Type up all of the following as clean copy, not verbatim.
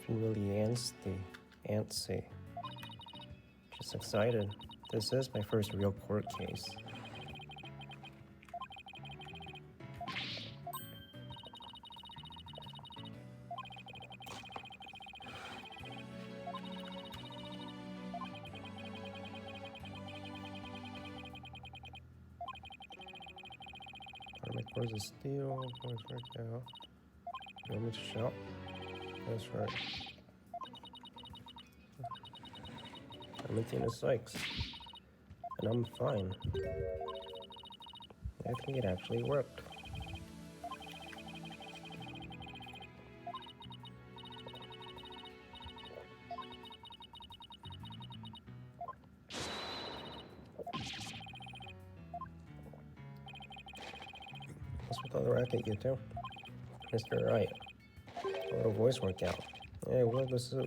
Getting really antsy. Just excited. This is my first real court case. Where's the steel? Where's right now? You want me to shout? That's right. I'm Athena Sykes. And I'm fine. I think it actually worked. What's with all the racket, you two? Mr. Right. A little voice workout. Hey, well, this is...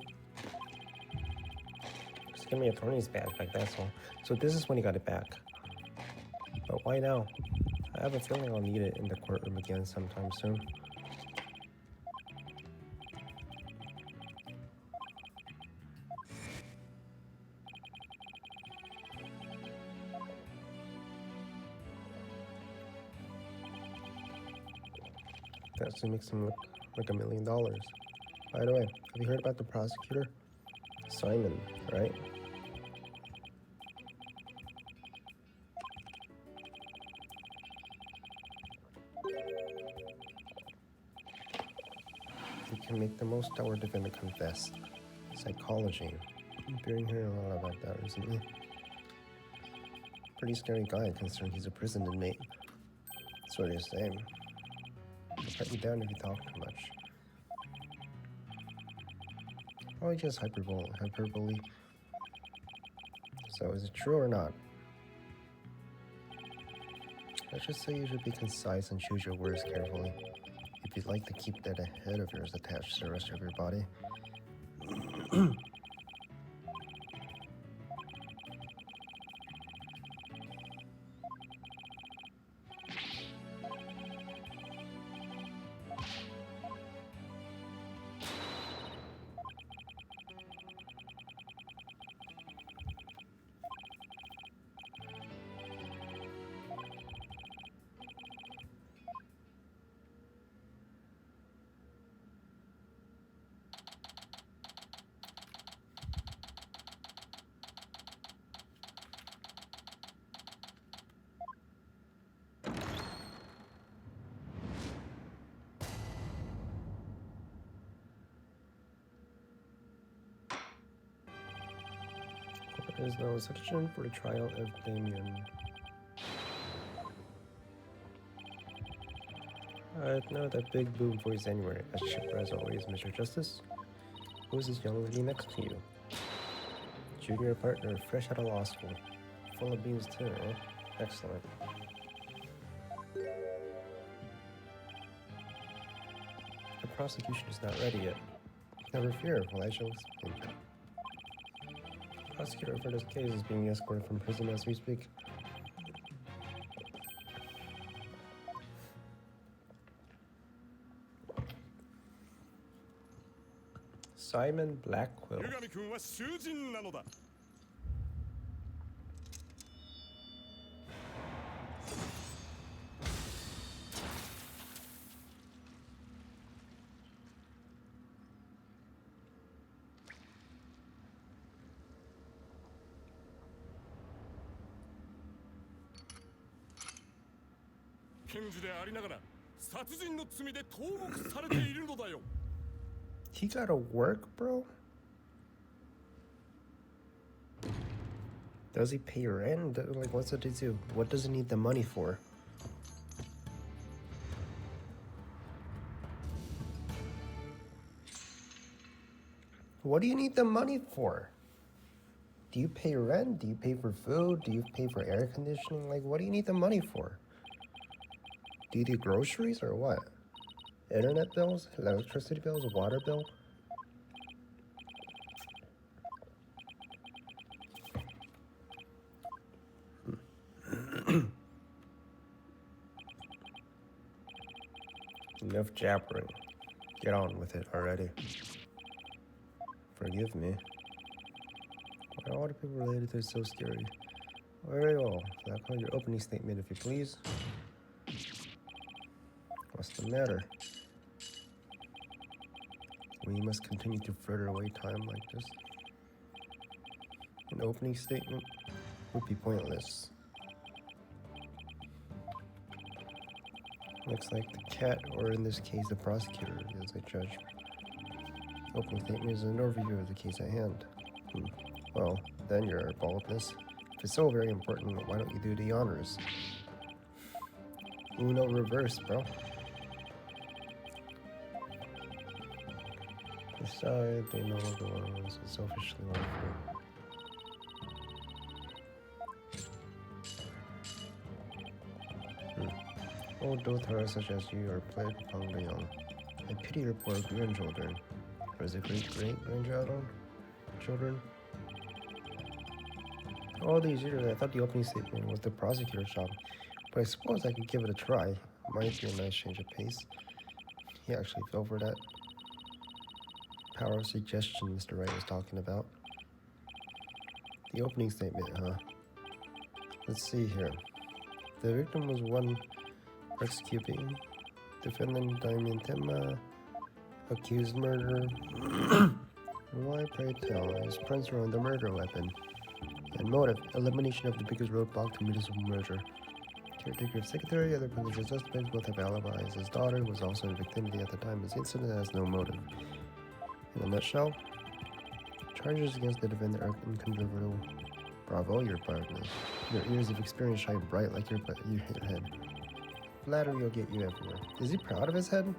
Just give me a attorney's badge back, that's all. So this is when he got it back. But why now? I have a feeling I'll need it in the courtroom again sometime soon. That actually makes him look like $1 million. By the way, have you heard about the prosecutor? Simon, right? He can make the most our defendant confess. Psychology. I've been hearing a lot about that recently. Pretty scary guy considering he's a prison inmate. That's what you're saying. He'll cut you down if you talk too much. Probably just hyperbole. So is it true or not? Let's just say you should be concise and choose your words carefully. If you'd like to keep that head of yours attached to the rest of your body. There is no section for the trial of Damien. No, that big boom voice anywhere. As chipper as always, Mr. Justice. Who's this young lady next to you? Junior partner, fresh out of law school. Full of beans too, eh? Excellent. The prosecution is not ready yet. Never fear, well, I shall explain. The prosecutor for this case is being escorted from prison as we speak. Simon Blackwell. He gotta work, bro? Does he pay rent? Like, what's it to do? What does he need the money for? What do you need the money for? Do you pay rent? Do you pay for food? Do you pay for air conditioning? Like, what do you need the money for? Do you do groceries or what? Internet bills? Electricity bills? Water bill? Enough jabbering. Get on with it already. Forgive me. Why are all the people related to it so scary? Very well. So I'll call your opening statement if you please. What's the matter? We must continue to further away time like this. An opening statement would be pointless. Looks like the cat, or in this case the prosecutor, is a judge. Opening statement is an overview of the case at hand. Well, then your boldness. If it's so very important, why don't you do the honors? Uno reverse, bro. Decide they no longer want to selfishly want for. Old Dotara such as you are plagued among the young. I pity your poor grandchildren. Or is it great-great-grandchildren? All these years, I thought the opening statement was the prosecutor's job, but I suppose I could give it a try. Might be a nice change of pace. He actually fell for that power of suggestion Mr. Wright was talking about. The opening statement, huh? Let's see here. The victim was one executing. Defendant Damien Tema, accused murder. Why, pray tell, his prints were on the murder weapon. And motive, elimination of the biggest roadblock to municipal murder. Caretaker of secretary, other potential suspects both have alibis. His daughter was also in victimity at the time of the incident, has no motive. In a nutshell, charges against the defendant are incontrovertible. Bravo, your partner. Your ears of experience shine bright like your head. Flattery will get you everywhere. Is he proud of his head?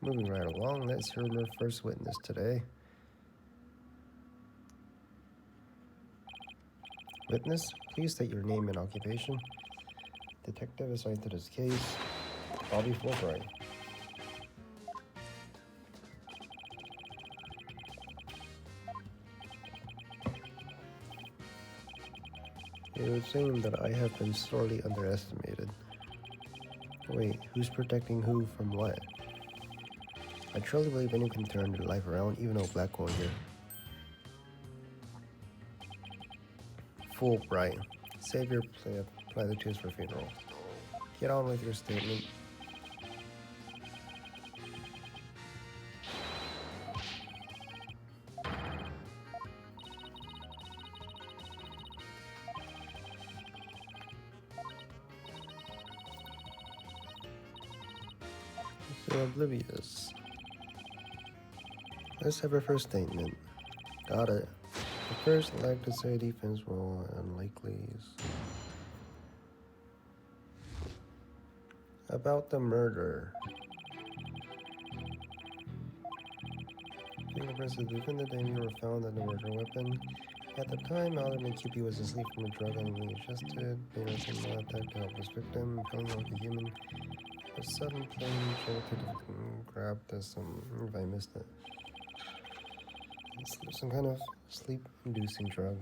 Moving right along, let's hear our first witness today. Witness, please state your name and occupation. Detective assigned to this case, Bobby Fulbright. It would seem that I have been sorely underestimated. Wait, who's protecting who from what? I truly believe anyone can turn their life around, even a black hole here. Fulbright. Save your platitudes for funeral. Get on with your statement. So oblivious. Let's have our first statement. Got it. The first, I'd like to say defense will unlikely. About the murder. Fingerprints of the defendant and were found on the murder weapon. At the time, Alderman Cupid was asleep from a drug unruly adjusted. They were taking an attack to help his victim, feeling like a human. A sudden plane jolted and grabbed some. If I missed it. It's some kind of sleep-inducing drug.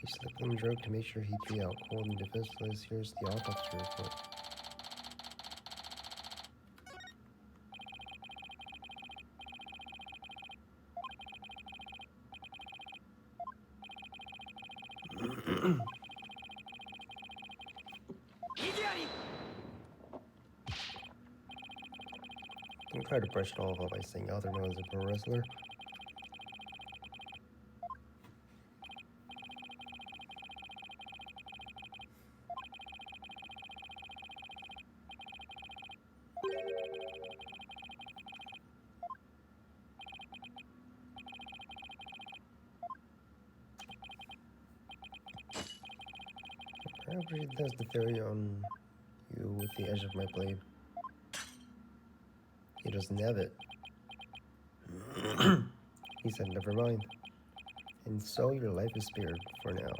He slipped him drug to make sure he'd be out cold and defenseless. Here's the autopsy report. Don't try to brush it all off by saying Alderman was a pro wrestler. Perhaps that's the theory on you with the edge of my blade. He doesn't have it. He said, never mind. And so your life is spared for now.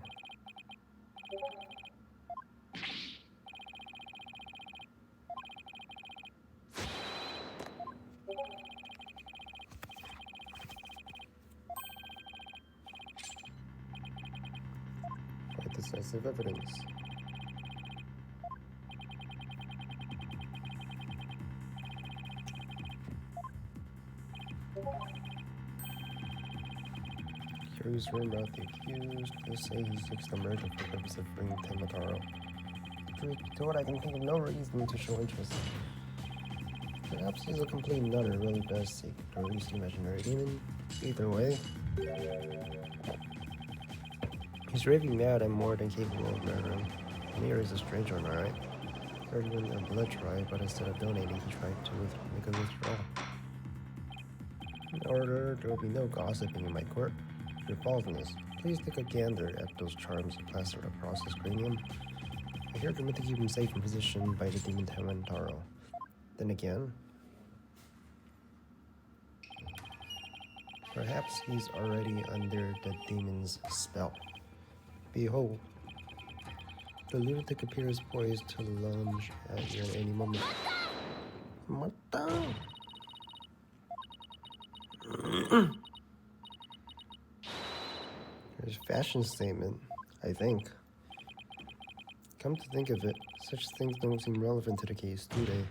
Quite decisive evidence. Curious rumor about the accused. They say he seeks the murder for the purpose of bringing Tamataro. To what I can think of no reason to show interest. Perhaps he's a complete nut or really does seek to release the imaginary demon. Either way, he's raving mad and more than capable of murdering. Mir is a stranger, am I right? Heard him in a blood try, but instead of donating, he tried to make a withdrawal. In order, there will be no gossiping in my court. If you're involved in this, please take a gander at those charms plastered across his cranium. I heard you meant to keep him safe in position by the demon Tamantaro. Then again, perhaps he's already under the demon's spell. Behold, the lunatic appears poised to lunge at you at any moment. Mata! There's a fashion statement, I think. Come to think of it, such things don't seem relevant to the case, do they?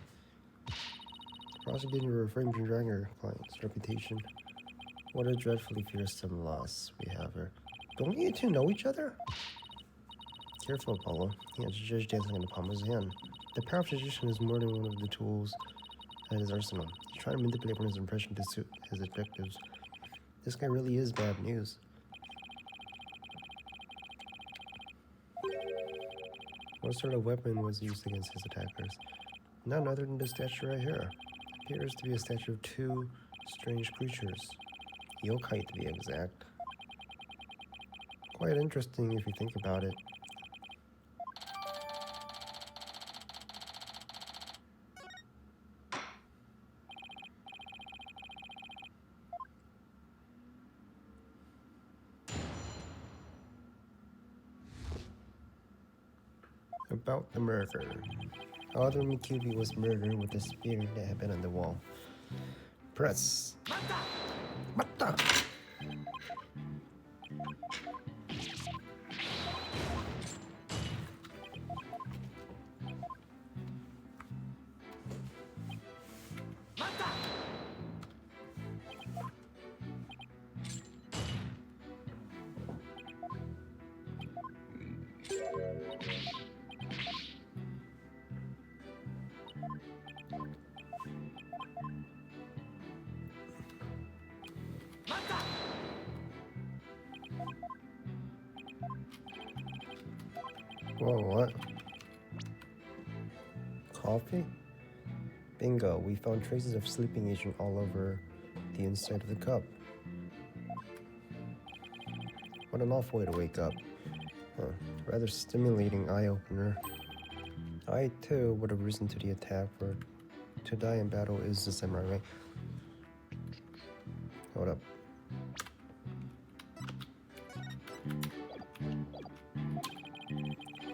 Prosecuting refrain from dragging her client's reputation. What a dreadfully fearsome loss we have here. Don't you two know each other? Careful, Apollo. He has a judge dancing in the palm of his hand. The power of suggestion is more than one of the tools at his arsenal. He's trying to manipulate one's impression to suit his objectives. This guy really is bad news. What sort of weapon was used against his attackers? None other than the statue right here. Appears to be a statue of two strange creatures. Yokai to be exact. Quite interesting if you think about it. About the murder. Other Mikubi was murdered with the spear that had been on the wall. Press. Mata! Whoa, what? Coffee? Bingo, we found traces of sleeping agent all over the inside of the cup. What an awful way to wake up. Huh. Rather stimulating eye-opener. I, too, would have risen to the attack, for to die in battle is the samurai way. Hold up.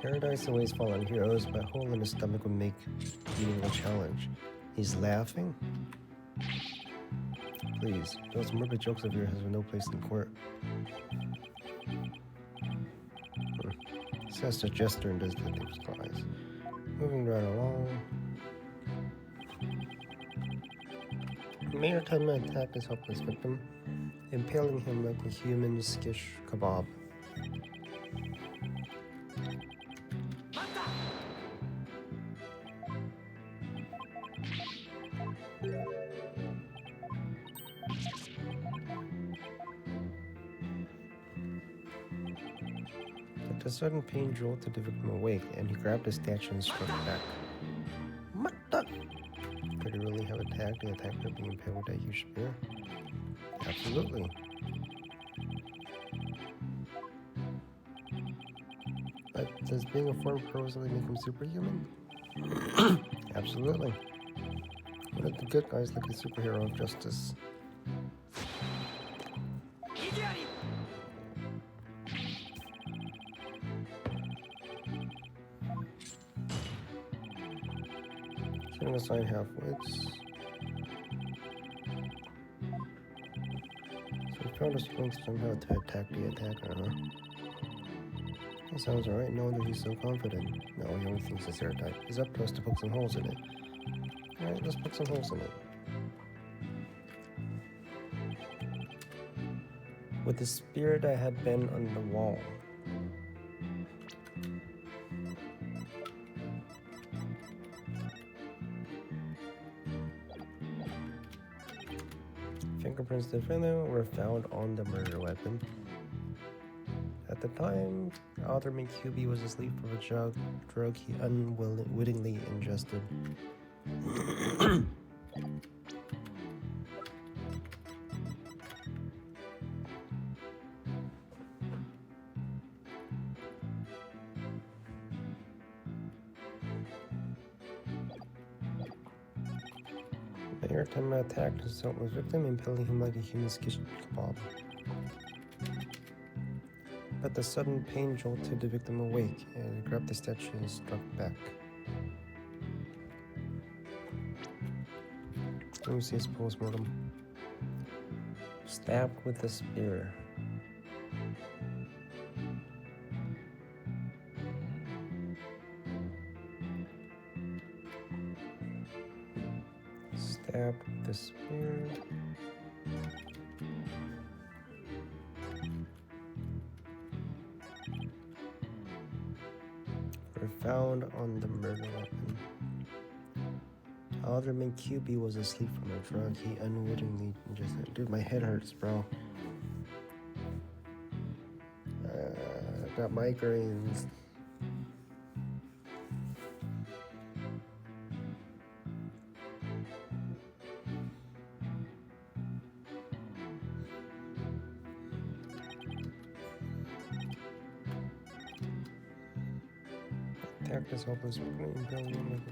Paradise awaits fallen heroes, but a hole in his stomach would make beating a challenge. He's laughing? Please, those morbid jokes of yours have no place in court. Says the jester and does the thing's cries. Moving right along. Mayor time attack his helpless victim, impaling him like a human skish kebab. A sudden pain jolted the victim awake, and he grabbed the statue and struck it back. Mata! Could he really have attacked the attacker being impaled with that huge spear? Absolutely. But does being a former pro really make him superhuman? Absolutely. One of the good guys like a superhero of justice. Setting aside half-wits. So he found a strength somehow to attack the attacker, huh? That sounds alright, no wonder he's so confident. No, he only thinks it's airtight. It's up to us to poke some holes in it. Alright, let's poke some holes in it. with the spear that had been on the wall. Fingerprints of the villain were found on the murder weapon. At the time, Alderman QB was asleep from a drug he unwittingly ingested. Mayor Tenma attacked his helpless victim, impaling him like a human skish kebab. But the sudden pain jolted the victim awake, and he grabbed the statue and struck back. Let me see his post-mortem. Stabbed with a spear. Stabbed with a spear. Were found on the murder weapon. Alderman QB was asleep from a drug he unwittingly ingested. Dude, my head hurts, bro. I got migraines. Attacked his helpless victim,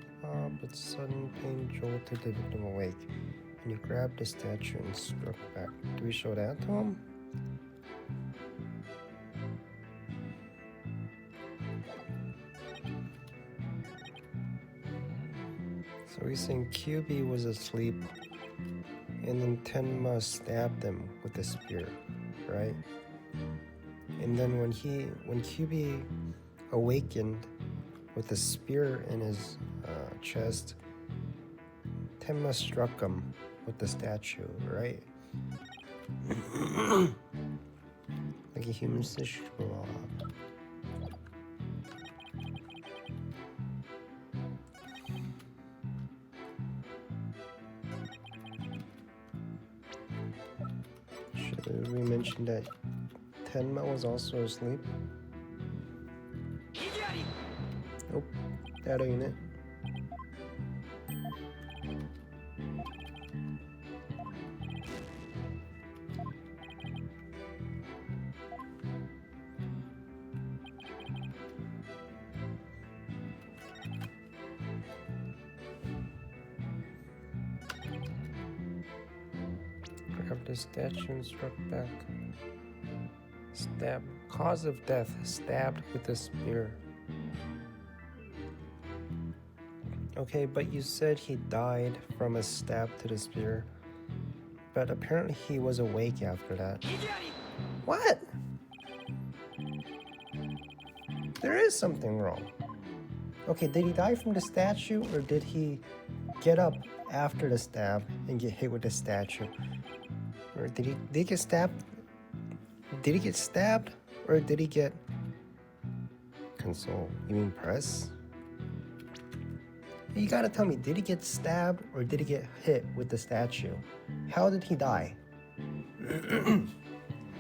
but sudden pain jolted the victim awake, and he grabbed the statue and struck back. Do we show that to him? So he's saying QB was asleep, and then Tenma stabbed him with a spear, right? And then when QB awakened with a spear in his chest, Tenma struck him with the statue, right? Like a human shish kebab. Should we mention that Tenma was also asleep? Nope, that ain't it. Grabbed the statue and struck back. Stabbed. Cause of death, stabbed with a spear. Okay, but you said he died from a stab to the spear. But apparently he was awake after that. What? There is something wrong. Okay, did he die from the statue, or did he get up after the stab and get hit with the statue? Or did he get stabbed? Did he get stabbed, or did he get consoled? You mean press? You gotta tell me, did he get stabbed or did he get hit with the statue? How did he die?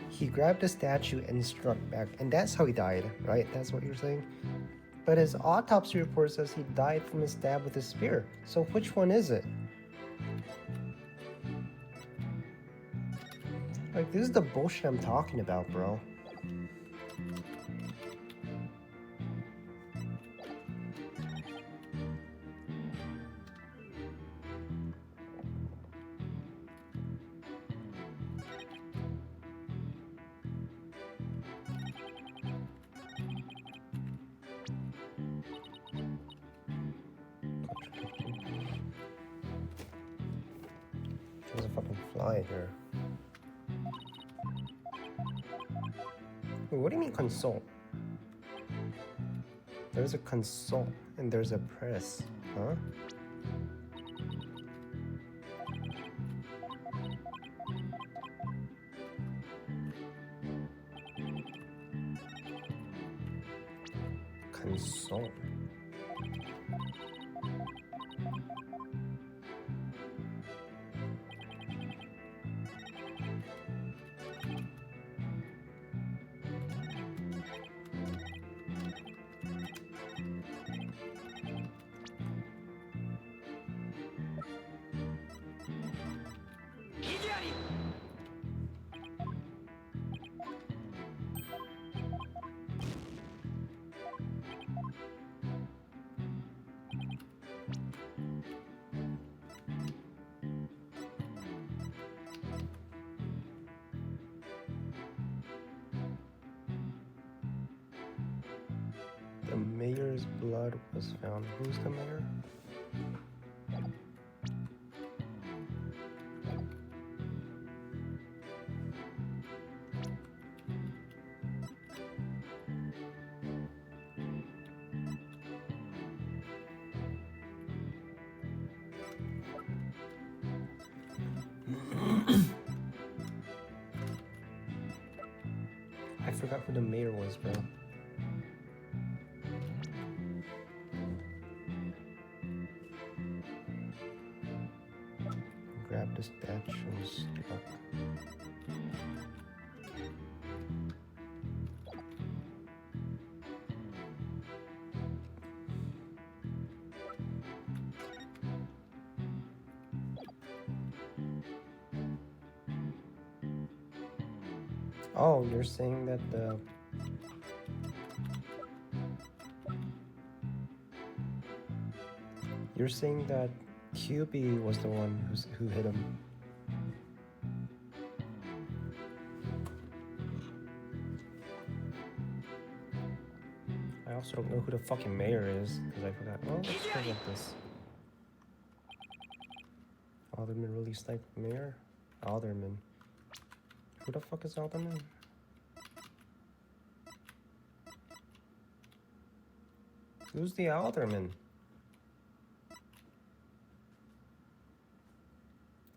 He grabbed the statue and struck back, and that's how he died, right? That's what you're saying? But his autopsy report says he died from a stab with a spear. So which one is it? Like, this is the bullshit I'm talking about, bro. There's a fucking fly here. Wait, what do you mean consult? There's a consult and there's a press, huh? Console. The mayor's blood was found. Who's the mayor? I forgot who the mayor was, bro. Grab the statues. Oh, you're saying that the... You're saying that QB was the one who hit him. I also don't know who the fucking mayor is, because I forgot. Oh, let's forget this. Alderman released like mayor? Alderman. Who the fuck is Alderman? Who's the Alderman?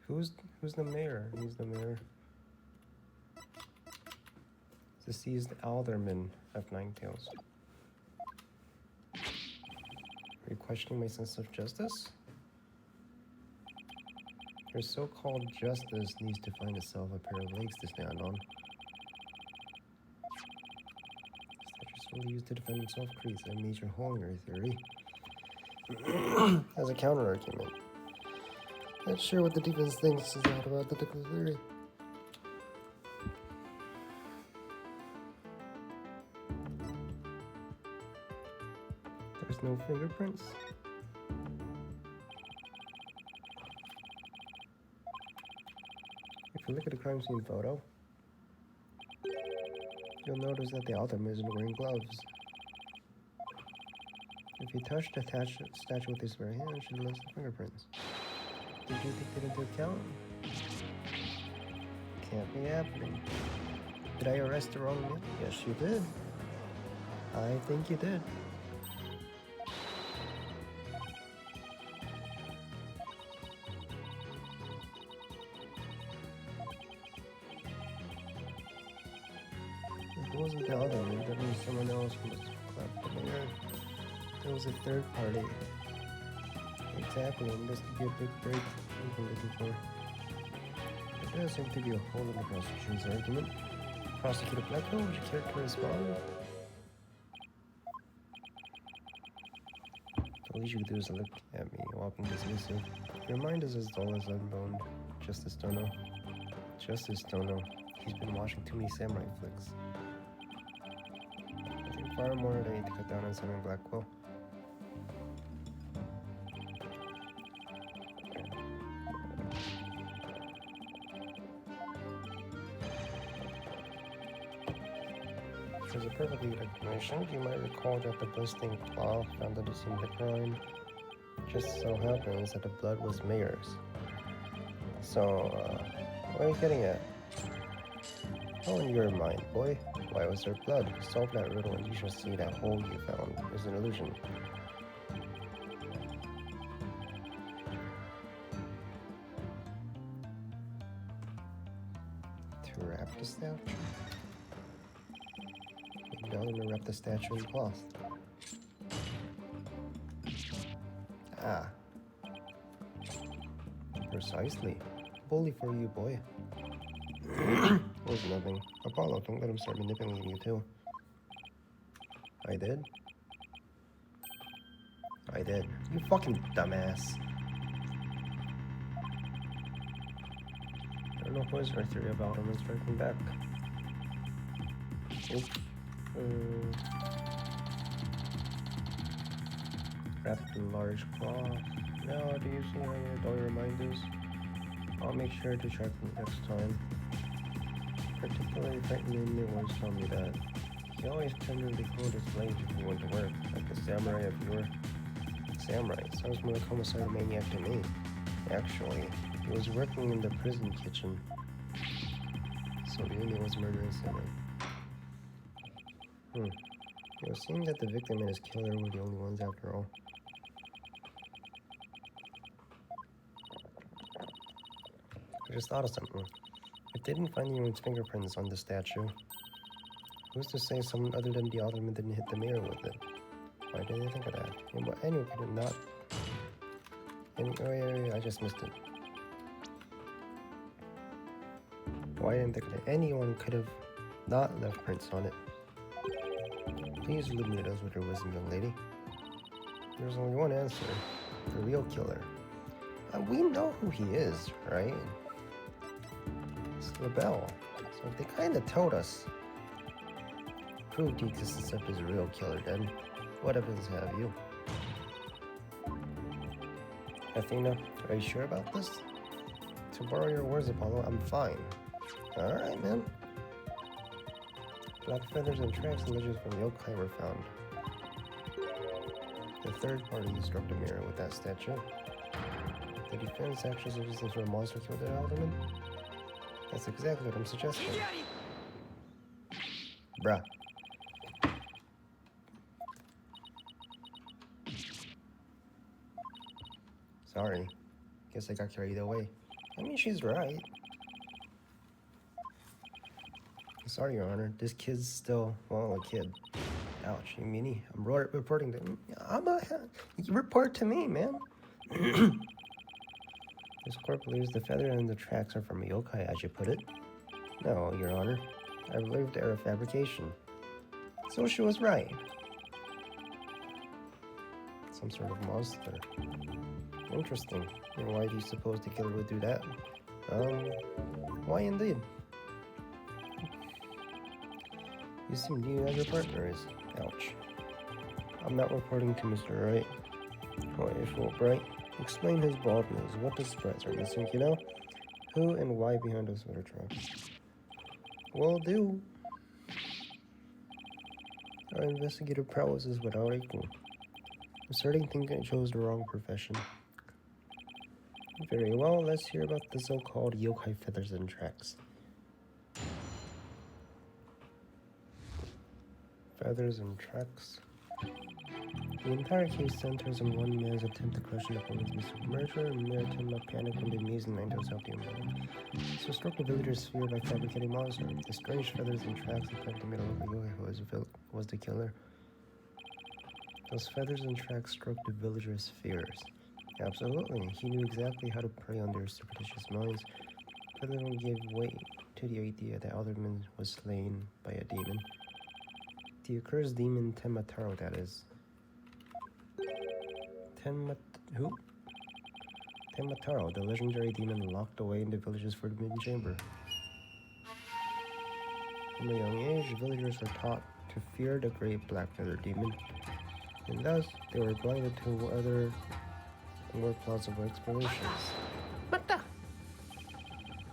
Who's the mayor? He's the mayor. Deceased Alderman of Ninetales. Are you questioning my sense of justice? Your so-called justice needs to find itself a pair of legs to stand on. Statues will used to defend himself creates a major hole in your theory. As a counter-argument. Not sure what the defense thinks is out about the theory. There's no fingerprints. If you look at the crime scene photo, you'll notice that the Alderman isn't wearing gloves. If he touched the statue with his bare hand, it should lose the fingerprints. Did you take that into account? Can't be happening. Did I arrest the wrong man? Yes, you did. I think you did. It wasn't the other man, that means someone else must have clapped the mayor. There was a third party. Exactly, and this could be a big break we've been looking for. There does seem to be a hole in the prosecution's argument. Prosecutor Blackwell, would you care to respond? The least you could do is look at me, walking dismissive. Your mind is as dull as unboned. Justice don't know. Justice don't know. He's been watching too many samurai flicks. I think far more than I need to cut down on Samurai Blackwell. As a perfectly good explanation, you might recall that the bloodstained cloth found at the scene of the crime just so happens that the blood was Mayor's. So, what are you getting at? Oh, in your mind, boy. Why was there blood? Solve that riddle and you shall see that hole you found is an illusion. To wrap the statue? Maybe now I'm gonna wrap the statue in cloth. Ah. Precisely. Bully for you, boy. Was nothing. Apollo, don't let him start manipulating you too. I did? I did. You fucking dumbass. I don't know what is our theory about him and striking back. Oops. Wrapped in large cloth. Now, do you see how dull your mind is? I'll make sure to sharpen it next time. Particularly frightening me once told me that. He always tenderly pulled his blade if he went to work, like a samurai if you were. Samurai? Sounds more like homicidal maniac to me. Actually, he was working in the prison kitchen. So Yumi was murdering someone. It was seemed that the victim and his killer were the only ones after all. I just thought of something. If they didn't find anyone's fingerprints on the statue, who's to say someone other than the alderman didn't hit the mirror with it? Why didn't they think of that? Anyway, could it not? Anyway, I just missed it. Why didn't they think of it? Anyone could have not left prints on it. Please illuminate us with your wisdom, young lady. There's only one answer. The real killer. We know who he is, right? It's LaBelle. So if they kind of told us, proved the existence of his real killer, then what evidence have you? Athena, are you sure about this? To borrow your words, Apollo, I'm fine. Alright, man. Black feathers and tracks and ledges from yokai were found. The third party struck the mirror with that statue. The defense actually suggests for a monster killed the alderman? That's exactly what I'm suggesting. Bruh. Sorry. Guess I got carried away. I mean, she's right. Sorry, Your Honor. This kid's still, well, a kid. Ouch, you meanie? I'm reporting to him. You report to me, man. This court believes the feather and the tracks are from a yokai, as you put it. No, Your Honor. I believe they are a fabrication. So she was right. Some sort of monster. Interesting. And why do you suppose the killer would do that? Why indeed? You seem new as your partner is. Ouch. I'm not reporting to Mr. Wright. Why is Fulbright? Explain his baldness. What the spreads are missing, you know? Who and why behind those sweater tracks? Will do. Our investigative prowess is without equal. I'm starting to think I chose the wrong profession. Very well, let's hear about the so-called yokai feathers and tracks. Feathers and tracks. The entire case centers on one man's attempt to crush an opponent's mystic murder and merit him a panic and bemused and nine to self-demonization. So struck the villager's sphere by fabricating monster. The strange feathers and tracks that covered the middle of the yokai was the killer. Those feathers and tracks struck the villager's fears. Absolutely, he knew exactly how to prey on their superstitious minds. Furthermore, gave way to the idea that Alderman was slain by a demon. The accursed demon Temataro, that is. Who? Temataro, the legendary demon locked away in the village's forbidden chamber. From a young age, villagers were taught to fear the great black feather demon, and thus they were blinded to other more plausible explanations. What the?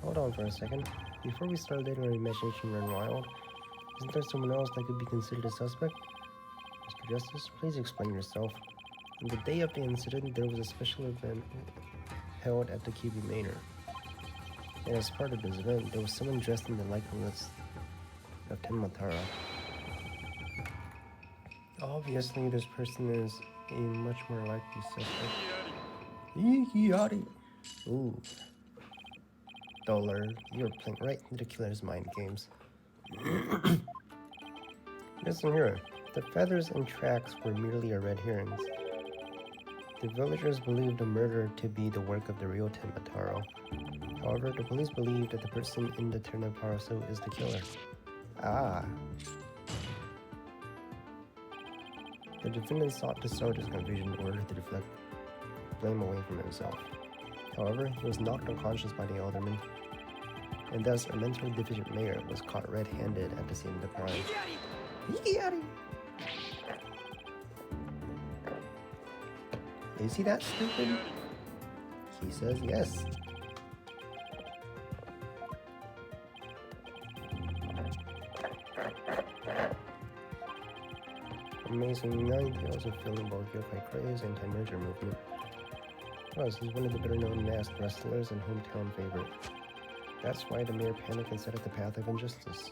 Hold on for a second. Before we start letting our imagination run wild, isn't there someone else that could be considered a suspect? Mr. Justice, please explain yourself. On the day of the incident, there was a special event held at the Kibi Manor. And as part of this event, there was someone dressed in the likeness of Tenmatara. Obviously, this person is a much more likely suspect. Yari. Ooh. Dollar, you're playing right into the killer's mind games. Listen here, the feathers and tracks were merely a red herrings. The villagers believed the murder to be the work of the real Tenmataro. However, the police believe that the person in the Tenmataro suit is the killer. Ah. The defendant sought to sow this confusion in order to deflect blame away from himself. However, he was knocked unconscious by the alderman, and thus a mentally deficient mayor was caught red-handed at the scene of the crime. Is he that stupid? He says yes. Amazing Nine Tales of filling both yokai craze and anti-merger movement. Plus, he's one of the better-known masked wrestlers and hometown favorite. That's why the mayor panicked and set up the path of injustice.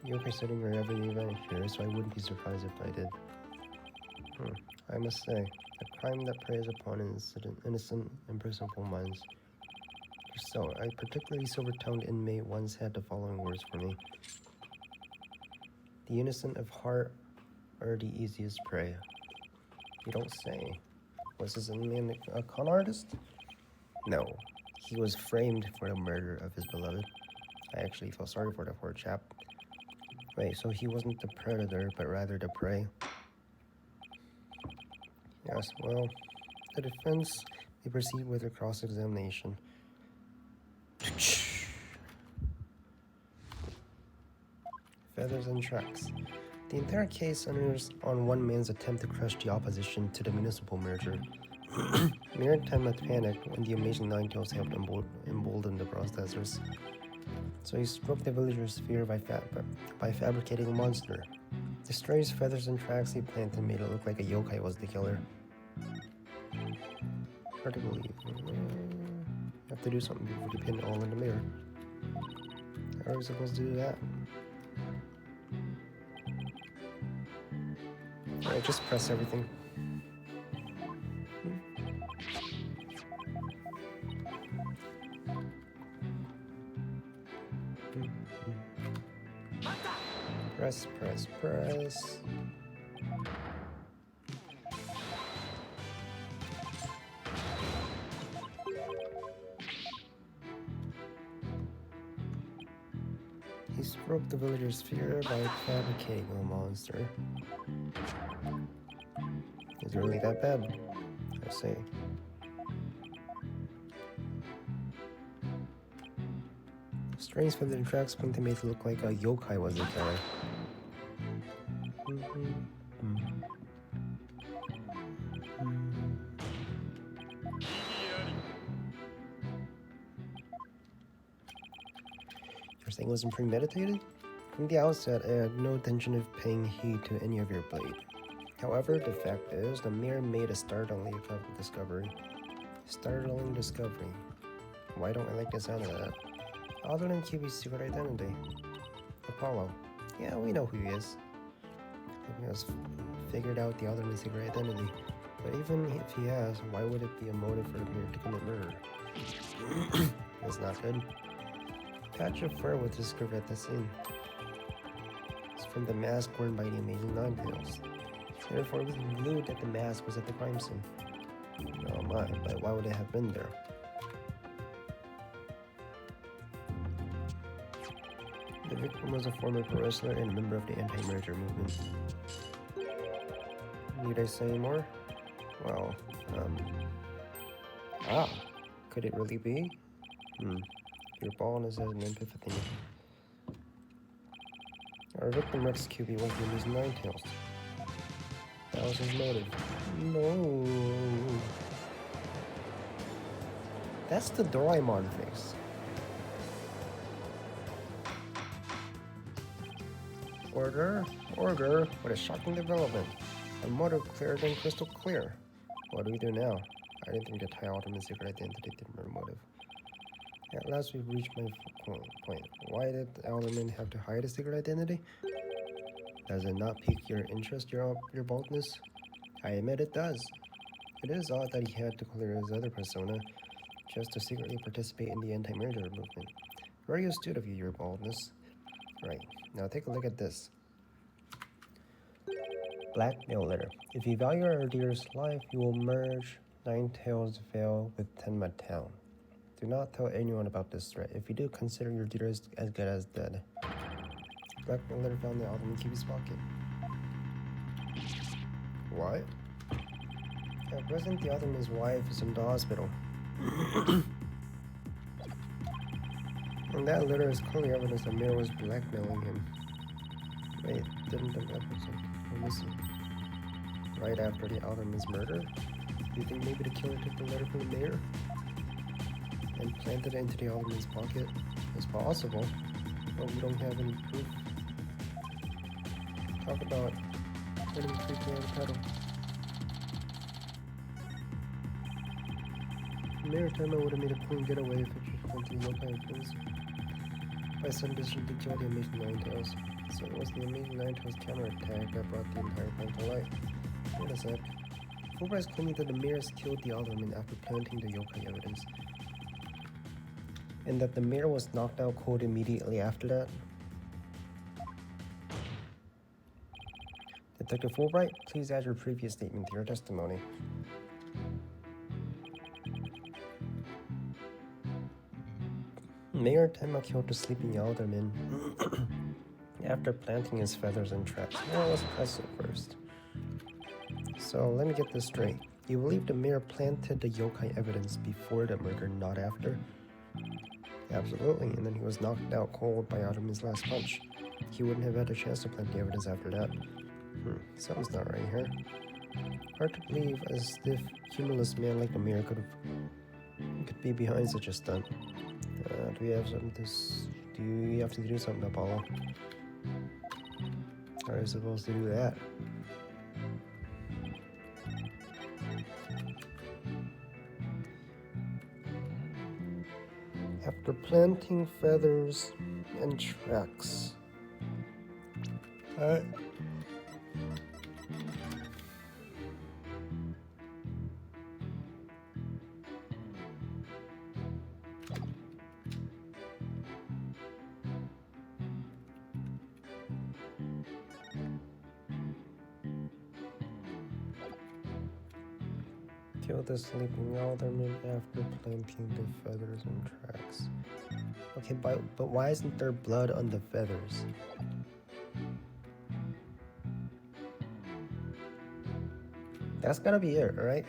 Yokai setting wherever the event here, so I wouldn't be surprised if I did. I must say, a crime that preys upon innocent and personable minds. So, a particularly silver-tongued inmate once had the following words for me. The innocent of heart are the easiest prey. You don't say. Was this man a con artist? No. He was framed for the murder of his beloved. I actually feel sorry for the poor chap. Wait, so he wasn't the predator, but rather the prey? Yes, well, the defense may proceed with their cross-examination. Feathers and tracks. The entire case centers on one man's attempt to crush the opposition to the municipal merger. Mere Tenma panicked when the Amazing Nine Tails helped embolden the protesters. So he struck the villagers' fear by fabricating a monster. The strange feathers and tracks he planted made it look like a yokai was the killer. Hard to believe. You have to do something before you pin it all in the mirror. How are we supposed to do that? Alright, just press everything. Press, press, press. He stroked the villagers' fear by fabricating a monster. Is it really that bad? I say. Strange feathered tracks when they made it look like a yokai was the killer. You're saying it wasn't premeditated? From the outset, I had no intention of paying heed to any of your blade. However, the fact is, the mayor made a startling discovery. Startling discovery. Why don't I like the sound of that? Other than QB's secret identity. Apollo. Yeah, we know who he is. He has figured out the Alderman's secret identity. But even if he has, why would it be a motive for the mayor to commit murder? That's not good. Patch of fur was discovered at the scene. It's from the mask worn by the Amazing Nine Tails. Therefore, it was concluded that the mask was at the crime scene. Oh my, but why would it have been there? The victim was a former pro wrestler and a member of the anti-merger movement. Need I say more? Well, could it really be? Your baldness has an epiphany. Our victim Rex QB went through these Nine Tails. That was his motive. No. That's the Doraemon face. Order, order, what a shocking development. A motive clearer than crystal clear. What do we do now? I didn't think to tie Alderman's secret identity to the murder motive. At last we've reached my point. Why did Alderman have to hide his secret identity? Does it not pique your interest, your boldness? I admit it does. It is odd that he had to clear his other persona just to secretly participate in the anti-merger movement. Very astute of you, your boldness. Right, now take a look at this. Blackmail letter. If you value our dear's life, you will merge Ninetales Vale with Tenma Town. Do not tell anyone about this threat. If you do, consider your dear as good as dead. Blackmail letter found in Alderman Kiwi's pocket. What? At present, the Alderman's wife is in the hospital. And that letter is clearly evidence that Mir was blackmailing him. Wait, didn't the episode? Let me see. Right after the Alderman's murder? Do you think maybe the killer took the letter from the mayor and planted it into the Alderman's pocket? It's possible, but we don't have any proof. Talk about putting creepy on the pedal. Mayor Tenma would have made a clean getaway if it just went to the yokai things. By some decision to kill the Amazing Ninetales. So it was the Amazing Ninetales counterattack that brought the entire plan to light. Wait a sec. Fulbright is claiming that the mayors killed the Alderman after planting the yokai evidence. And that the mayor was knocked out cold immediately after that. Detective Fulbright, please add your previous statement to your testimony. Mayor Tenma killed the sleeping Alderman after planting his feathers and traps. Well, let's press it first. So let me get this straight. You believe the mayor planted the yokai evidence before the murder, not after? Absolutely, and then he was knocked out cold by Alderman's last punch. He wouldn't have had a chance to plant the evidence after that. Something's not right here. Hard to believe a stiff, humorless man like the mayor could be behind such a stunt. Do we have something do you have to do something, Apollo? How are you supposed to do that? After planting feathers and tracks. Alright. Kill the sleeping Alderman after planting the feathers and tracks. Okay, but why isn't there blood on the feathers? That's gotta be it, right?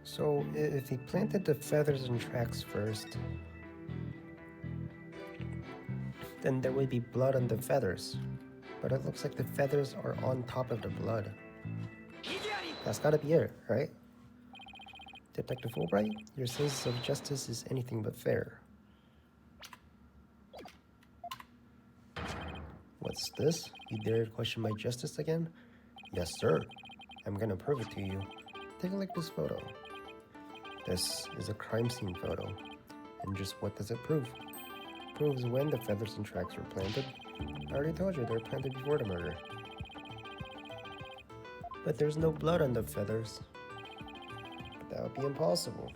So if he planted the feathers and tracks first, then there would be blood on the feathers. But it looks like the feathers are on top of the blood. That's gotta be it, right? Detective Fulbright, your sense of justice is anything but fair. What's this? You dare question my justice again? Yes, sir. I'm gonna prove it to you. Take a look at this photo. This is a crime scene photo. And just what does it prove? It proves when the feathers and tracks were planted. I already told you they were planted before the murder. But there's no blood on the feathers. But that would be impossible.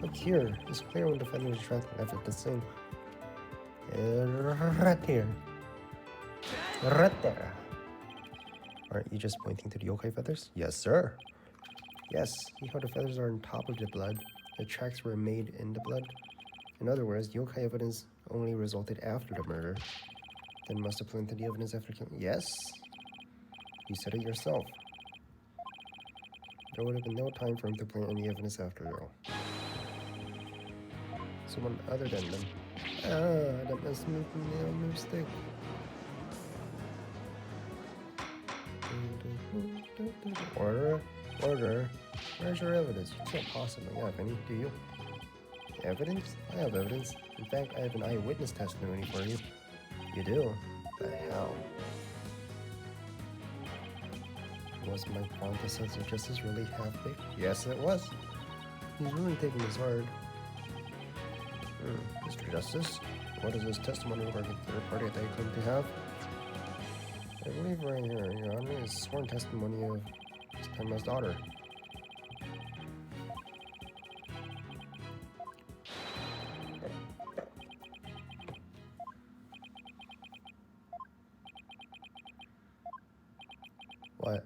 Look here, it's clear when the feathers and tracks were left at the scene. Right here. Right there. Aren't you just pointing to the yokai feathers? Yes, sir. Yes, you know the feathers are on top of the blood. The tracks were made in the blood. In other words, yokai evidence only resulted after the murder. Then must have planted the evidence after killing. Yes, you said it yourself. There would have been no time for him to plant any evidence after all. Someone other than them. That must have been a mistake. Order. Where's your evidence? You can't possibly have any, do you? Evidence? I have evidence. In fact, I have an eyewitness testimony for you. You do? The hell? Was my fond sense of justice really half-baked? Yes, it was. He's really taking this hard. Mr. Justice, what is this testimony regarding the third party that you claim to have? I believe right here, Your Honor, is sworn testimony of Miss Tenma's daughter. What?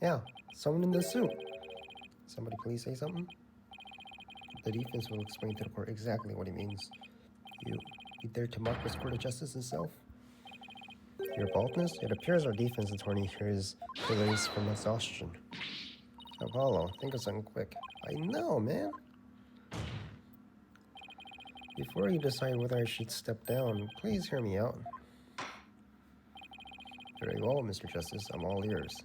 Yeah, someone in the suit. Somebody please say something? The defense will explain to the court exactly what he means. You dare to mock this court of justice itself? Your baldness? It appears our defense attorney here is delirious from exhaustion. Apollo, think of something quick. I know, man. Before you decide whether I should step down, please hear me out. Very well, Mr. Justice, I'm all ears.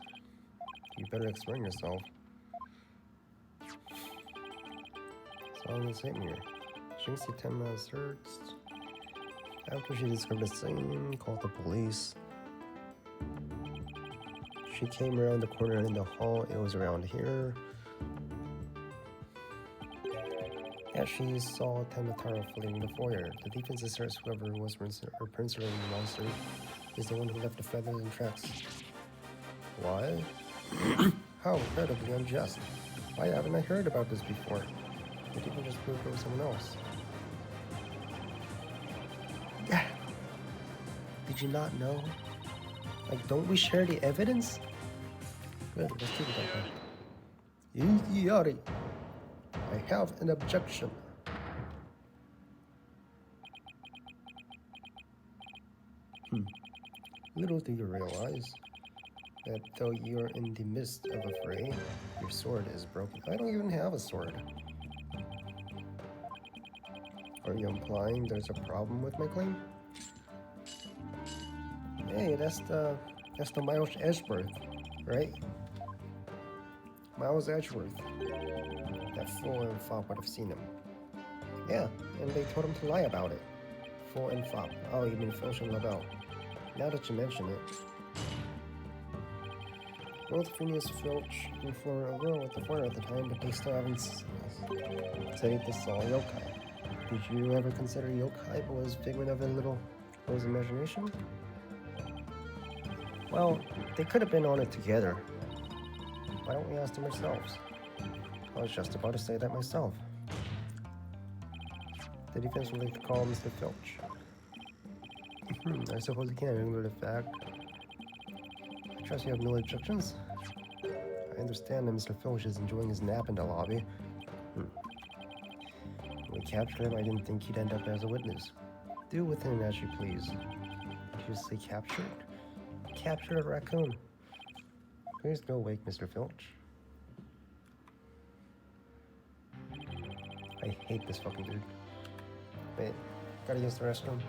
You better explain yourself. So on the same here. Jinxie Tenma searched. After she discovered the scene, called the police. She came around the corner in the hall. It was around here. As she saw Tamataro fleeing the foyer, the defense asserts whoever was principally the monster is the one who left the feathers and tracks. What? How incredibly unjust. Why haven't I heard about this before? The defense just proved it was someone else. Did you not know? Like, don't we share the evidence? Good, let's keep it that way. Yari, I have an objection. Little do you realize that though you're in the midst of a fray, your sword is broken. I don't even have a sword. Are you implying there's a problem with my claim? Hey, that's the Miles Edgeworth, right? Miles Edgeworth. That fool and fop would have seen him. Yeah, and they told him to lie about it. Fool and fop. Oh, you mean Filch and LaBelle. Now that you mention it. Both Phineas Filch and Flora were with the foreigner at the time, but they still haven't said this all yokai. Did you ever consider yokai was figment of a little girl's imagination? Well, they could have been on it together. Why don't we ask them ourselves? I was just about to say that myself. The defense would like to call Mr. Filch. I suppose you can't ignore the fact. I trust you have no objections. I understand that Mr. Filch is enjoying his nap in the lobby. When we captured him, I didn't think he'd end up as a witness. Do with him as you please. Did you say captured? Captured a raccoon. Please go wake Mr. Filch. I hate this fucking dude. Wait, gotta use the restroom.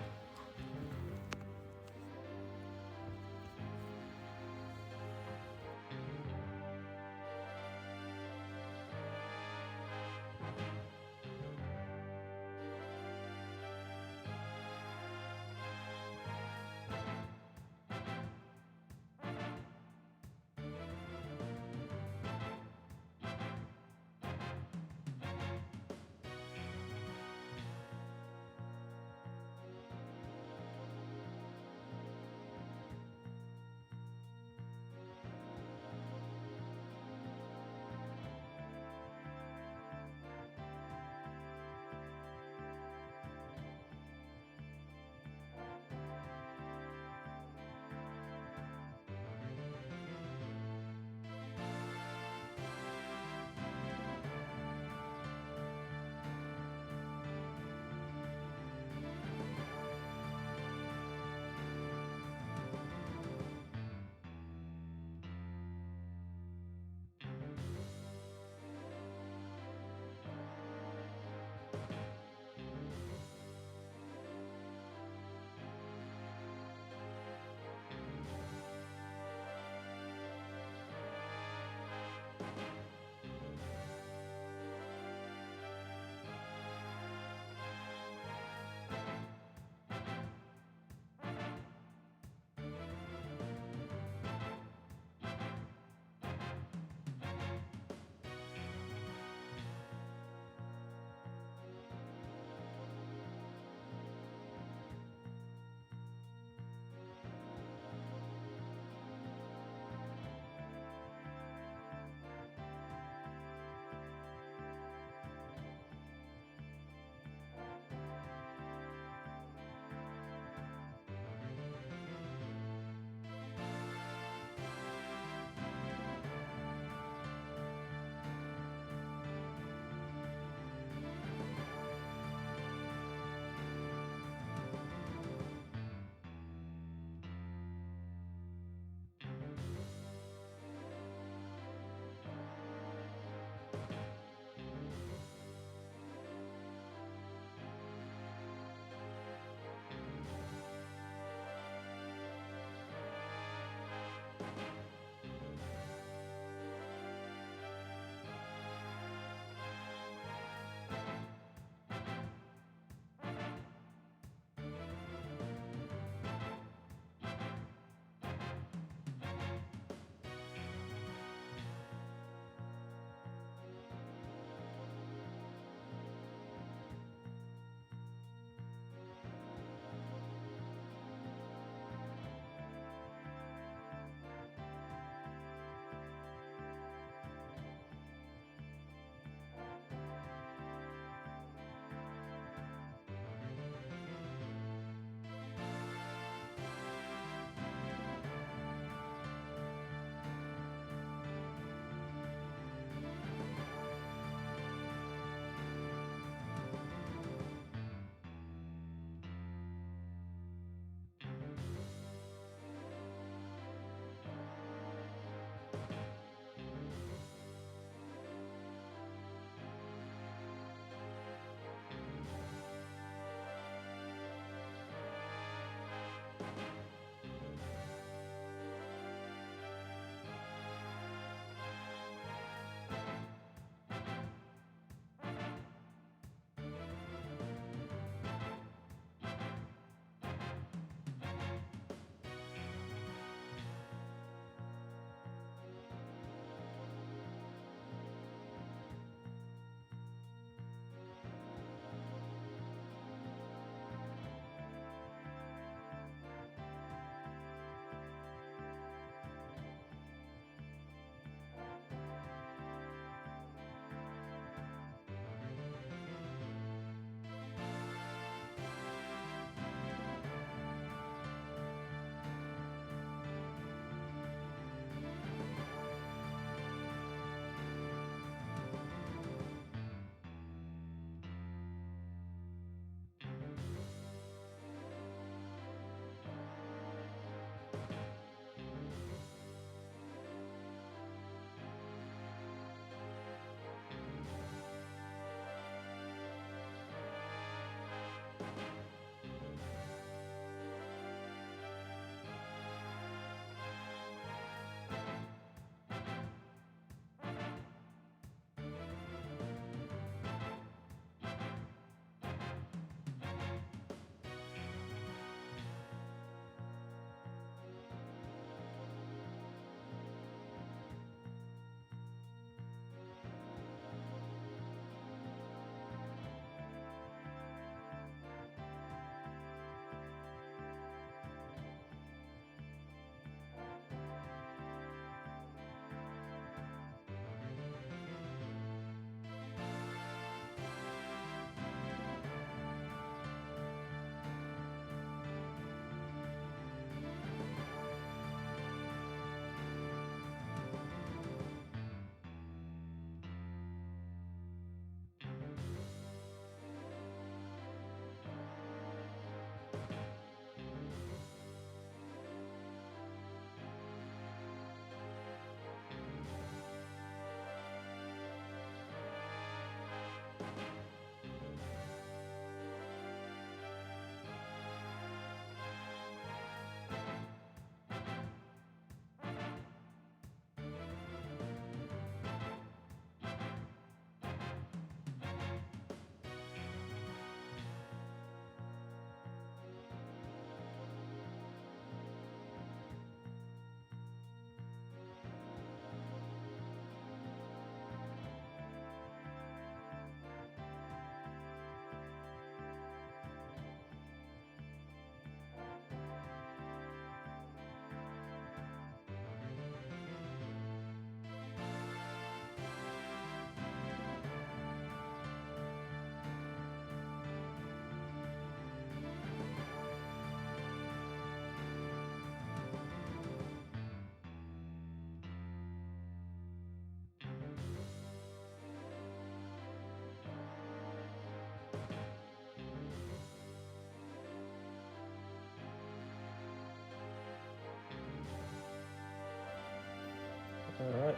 Alright.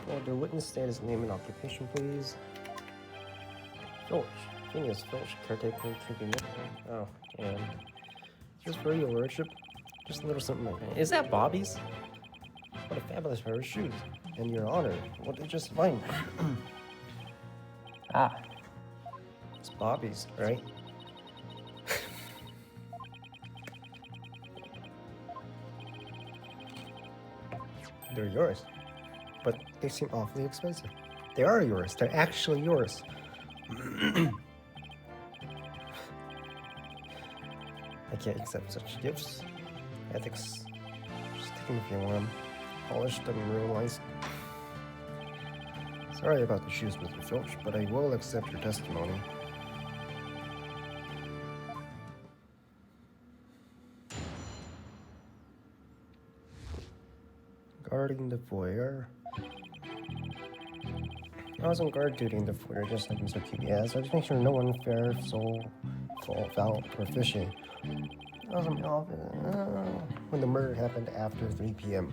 Well, the witness status, name and occupation, please. Filch. Phineas Filch, caretaker, tribunal. Oh, and just for your worship, Just a little something like that. Is that Bobby's? What a fabulous pair of shoes. And your honor, what did you just find? Ah, it's Bobby's, right? They're yours, but they seem awfully expensive. They are yours. They're actually yours. I can't accept such gifts. Ethics. Just take them if you want them. Polished and realized. Sorry about the shoes, Mr. Filch, but I will accept your testimony. Guarding the foyer. I was on guard duty in the foyer, just like Mr. Cube. Yeah, so I just make sure no one fair, soul, foul, or fishing. I was in my office when the murder happened after 3 p.m.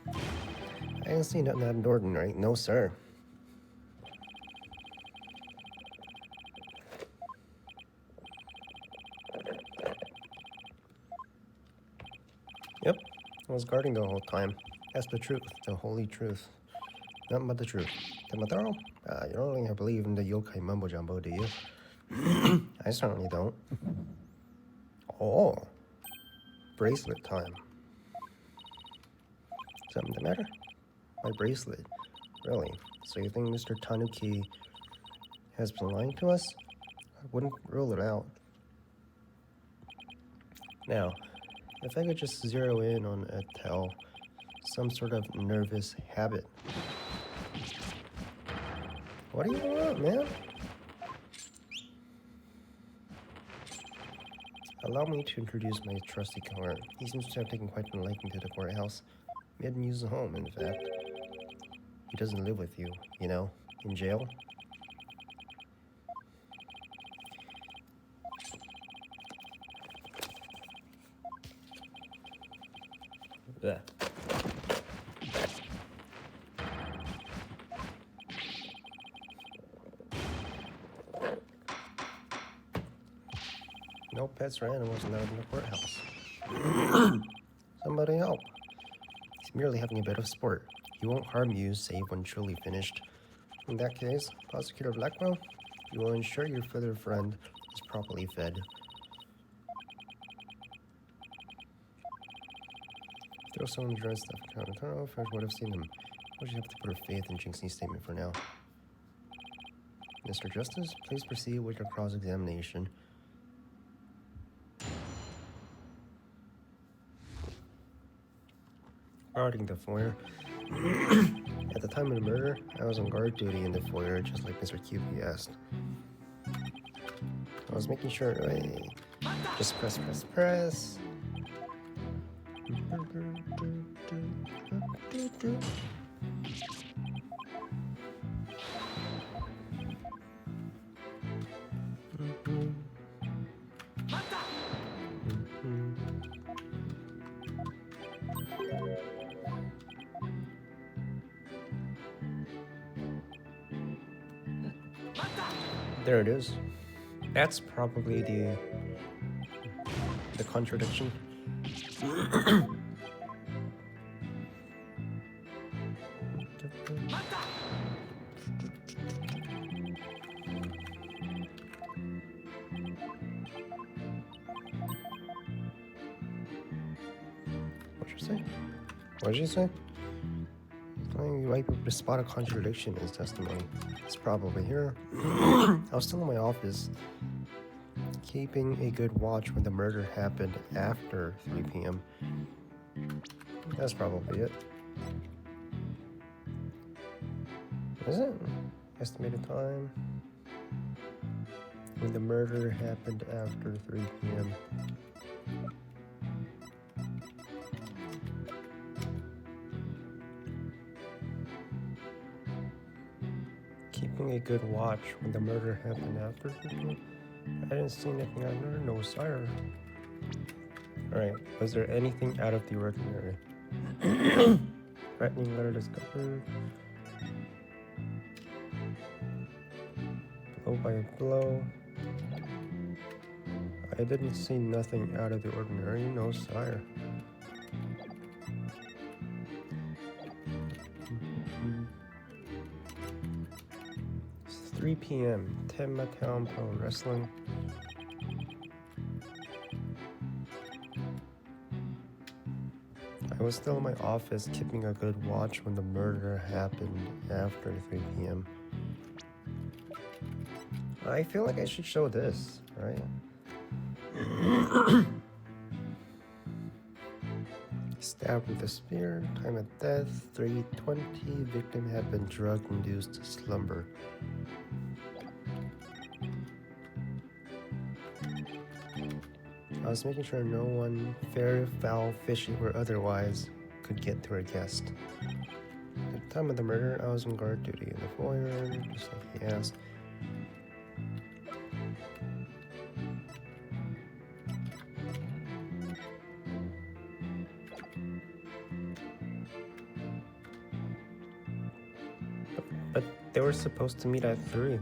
I didn't see nothing out of the ordinary. No, sir. Yep, I was guarding the whole time. That's the truth, the holy truth. Nothing but the truth. Tamataro? You don't really believe in the yokai mumbo jumbo, do you? I certainly don't. Oh, bracelet time. Something the matter? My bracelet. Really? So you think Mr. Tanuki has been lying to us? I wouldn't rule it out. Now, if I could just zero in on a tell, some sort of nervous habit. What do you want, man? Allow me to introduce my trusty killer. He seems to have taken quite a liking to the courthouse. Made him use the home, in fact. He doesn't live with you, you know, in jail. Yeah. No pets or animals allowed in the courthouse. Somebody help. He's merely having a bit of sport. He won't harm you save when truly finished. In that case, Prosecutor Blackwell, you will ensure your further friend is properly fed. Throw someone dressed up. I don't know if I would have seen him. Would you have to put her faith in Jinxie's statement for now? Mr. Justice, please proceed with your cross-examination. Guarding the foyer. At the time of the murder, I was on guard duty in the foyer, just like Mr. QP asked. I was making sure I just press. There it is. That's probably the contradiction. What'd you say? What did you say? You might be able to spot a contradiction in his testimony. It's probably here. I was still in my office, keeping a good watch when the murder happened after 3 p.m. That's probably it. Is it? Estimated time when the murder happened after 3 p.m. Keeping a good watch when the murder happened after 3 p.m. I didn't see anything out there, no sire. Alright, was there anything out of the ordinary? Threatening letter discovered. Blow by blow. I didn't see nothing out of the ordinary, no sire. 3 p.m. Town Pro Wrestling. I was still in my office keeping a good watch when the murder happened after 3 p.m. I feel like I should show this, right? Stabbed with a spear, time of death, 3:20. Victim had been drug-induced slumber. I was making sure no one, fair, foul, fishy, or otherwise, could get to her guest. At the time of the murder, I was on guard duty in the foyer, just like he asked. But they were supposed to meet at 3.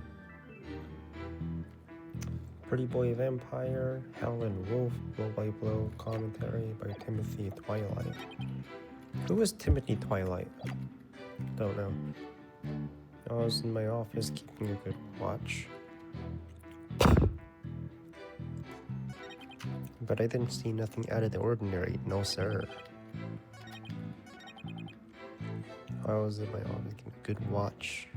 Pretty Boy Vampire, Howlin' Wolf, Blow by Blow, commentary by Timothy Twilight. Who is Timothy Twilight? Don't know. I was in my office keeping a good watch. But I didn't see nothing out of the ordinary, no sir. I was in my office keeping a good watch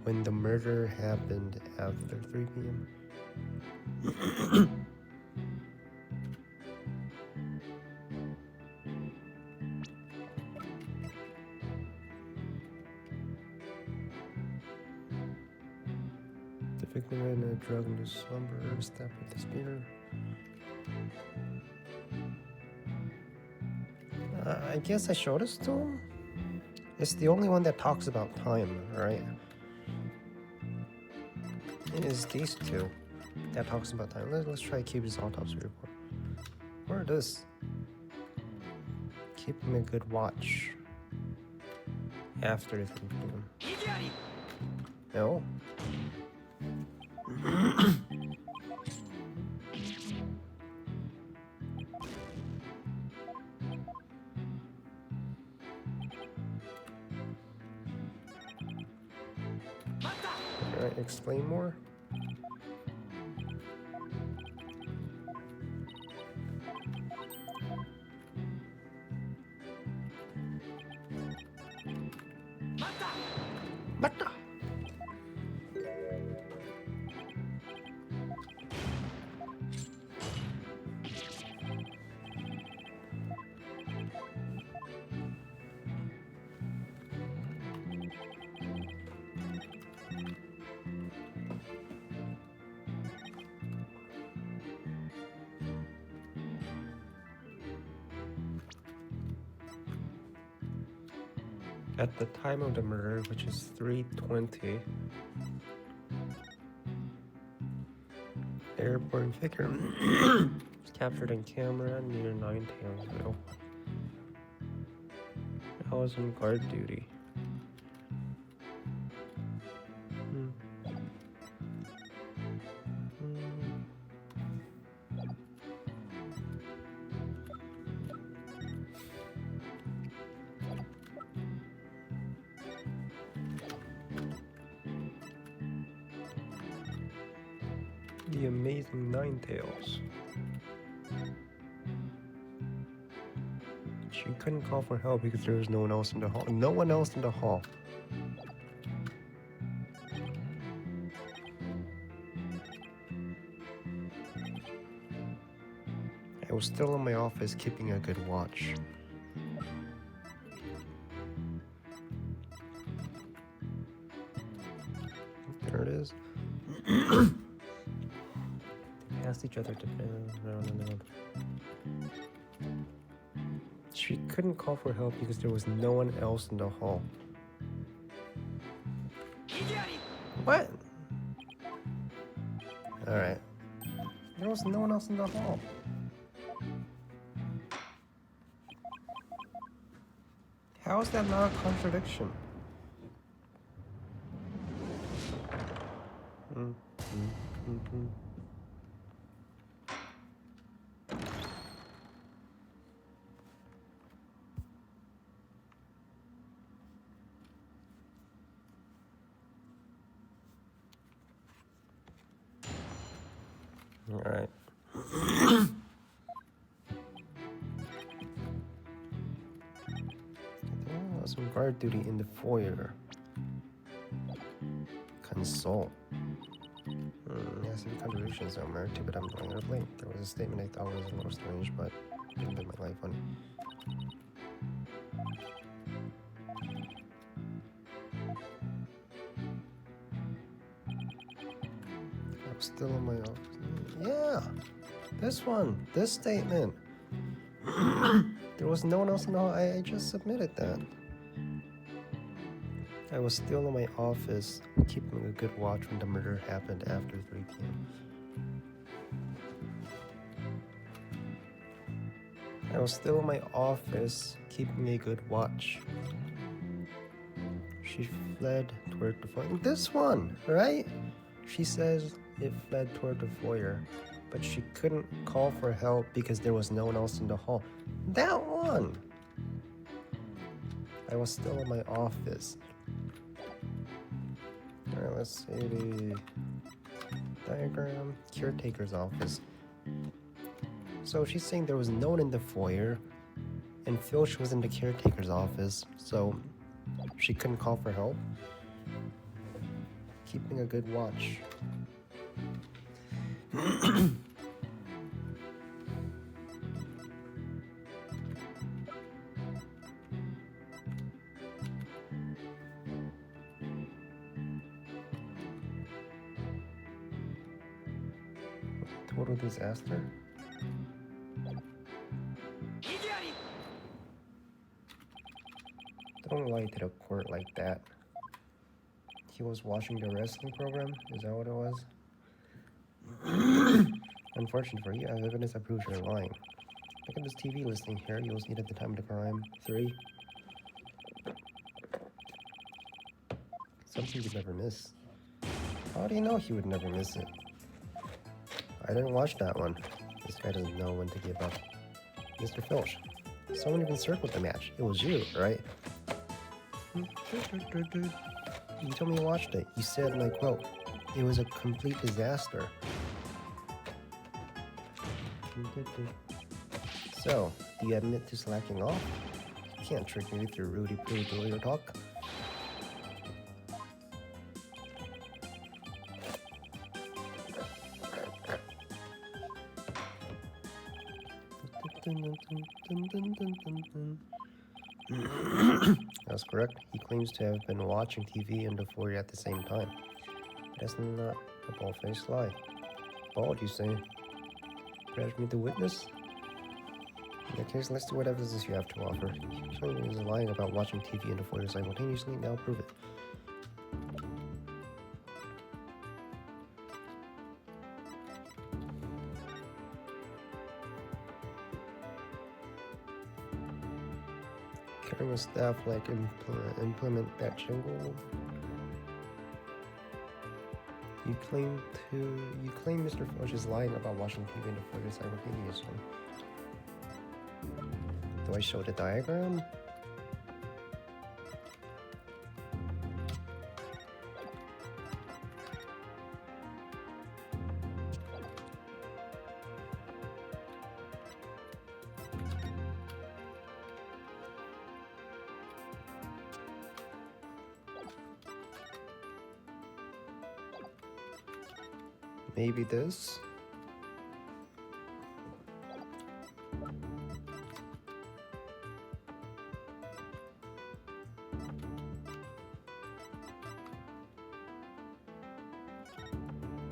when the murder happened after 3 p.m. The victim had a drug-induced slumber, stabbed with the spear. I guess I showed this to him. It's the only one that talks about time, right? It is these two that talks about time. Let's try to keep his autopsy report. Or this. Keeping a good watch after 3 p.m. No. Can I explain more? Bata! At the time of the murder, which is 3:20, the airborne figure was captured on camera near 9 Tailsville. I was on guard duty. The amazing Nine Tails. She couldn't call for help because there was no one else in the hall. No one else in the hall. I was still in my office keeping a good watch. There it is. Asked each other to around and around. She couldn't call for help because there was no one else in the hall. What? Alright. There was no one else in the hall. How is that not a contradiction? Alright. Some guard duty in the foyer. Console. Yeah, some contradiction somewhere. Too bad I'm playing it late. There was a statement I thought was a little strange, but didn't make my life funny. I'm still in my office. Yeah! This one! This statement! There was no one else in the hall. I just submitted that. I was still in my office, keeping a good watch when the murder happened after 3 p.m. I was still in my office, keeping a good watch. She fled toward the foyer. This one, right? She says it fled toward the foyer, but she couldn't call for help because there was no one else in the hall. That one! I was still in my office. Alright, let's see the diagram. Caretaker's office. So she's saying there was no one in the foyer, and Filch was in the caretaker's office, so she couldn't call for help. Keeping a good watch. Total disaster? Don't lie to the court like that. He was watching the wrestling program? Is that what it was? Unfortunately for you, I have evidence that proves you're lying. Look at this TV listing here. You was needed at the time of the crime. 3. Something you'd never miss. How do you know he would never miss it? I didn't watch that one. This guy doesn't know when to give up. Mr. Filch, someone even circled the match. It was you, right? You told me you watched it. You said, and I quote, it was a complete disaster. So, do you admit to slacking off? You can't trick me with your Rudy-Poo lawyer talk. That's correct. He claims to have been watching TV and the foyer at the same time. That's not a bald-faced lie. Bald, you say? Perhaps me the witness? In that case, let's see what evidence you have to offer. Someone is lying about watching TV and the foyer simultaneously. Now prove it. Carrying a staff like implement that jingle. You claim Mr. Filch is lying about watching TV and the foyer simultaneously. Do I show the diagram? Maybe this?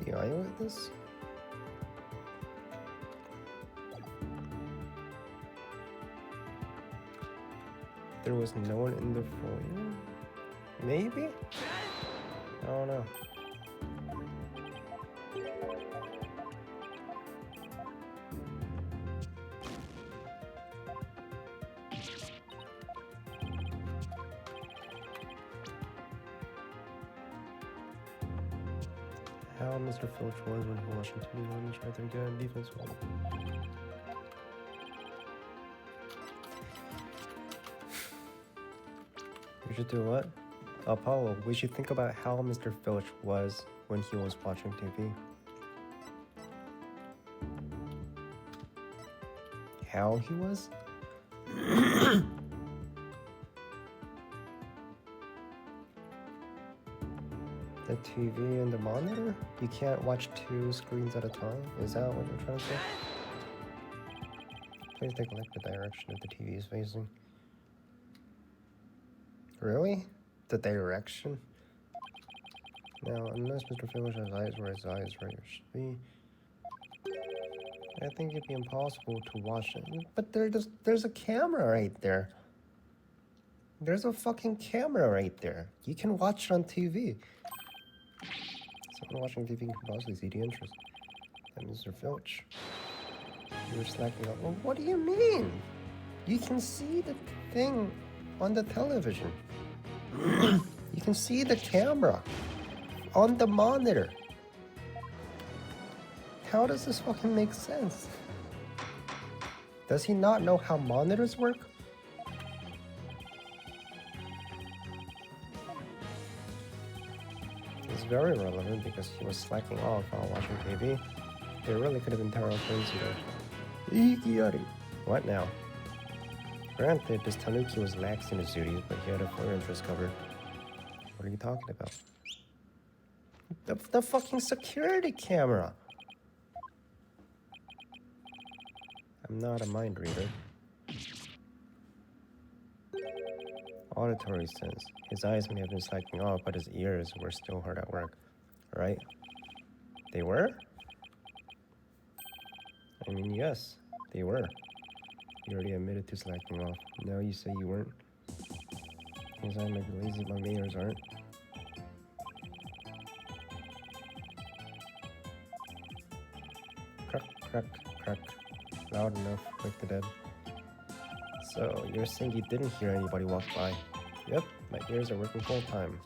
The eyewitness? There was no one in the foyer? Maybe? I don't know. How Mr. Filch was when Washington United tried to get on defense. We should do what? Apollo, we should think about how Mr. Filch was when he was watching TV. how he was? The TV and the monitor? You can't watch 2 screens at a time? Is that what you're trying to say? Please take a look at the direction that the TV is facing. Really? The direction? Now, unless Mr. Phillips has eyes where his eyes right should be, I think it'd be impossible to watch it. But there's a camera right there. There's a fucking camera right there. You can watch it on TV. Someone watching TV can possibly see the interest. And Mr. Filch, you were slacking up. Well, what do you mean? You can see the thing on the television. You can see the camera on the monitor. How does this fucking make sense? Does he not know how monitors work? It's very relevant because he was slacking off while watching TV. They really could have been terrible coincidence. What now? Granted, this Tanuki was lax in his duties, but he had a full interest covered. What are you talking about? The fucking security camera! I'm not a mind reader. Auditory sense. His eyes may have been slacking off, but his ears were still hard at work. Right? They were? I mean, yes, they were. You already admitted to slacking off. Now you say you weren't. His eyes might be lazy, but my ears aren't. Crack, crack, crack. Loud enough, wake the dead. So, you're saying you didn't hear anybody walk by? Yep, my ears are working full time.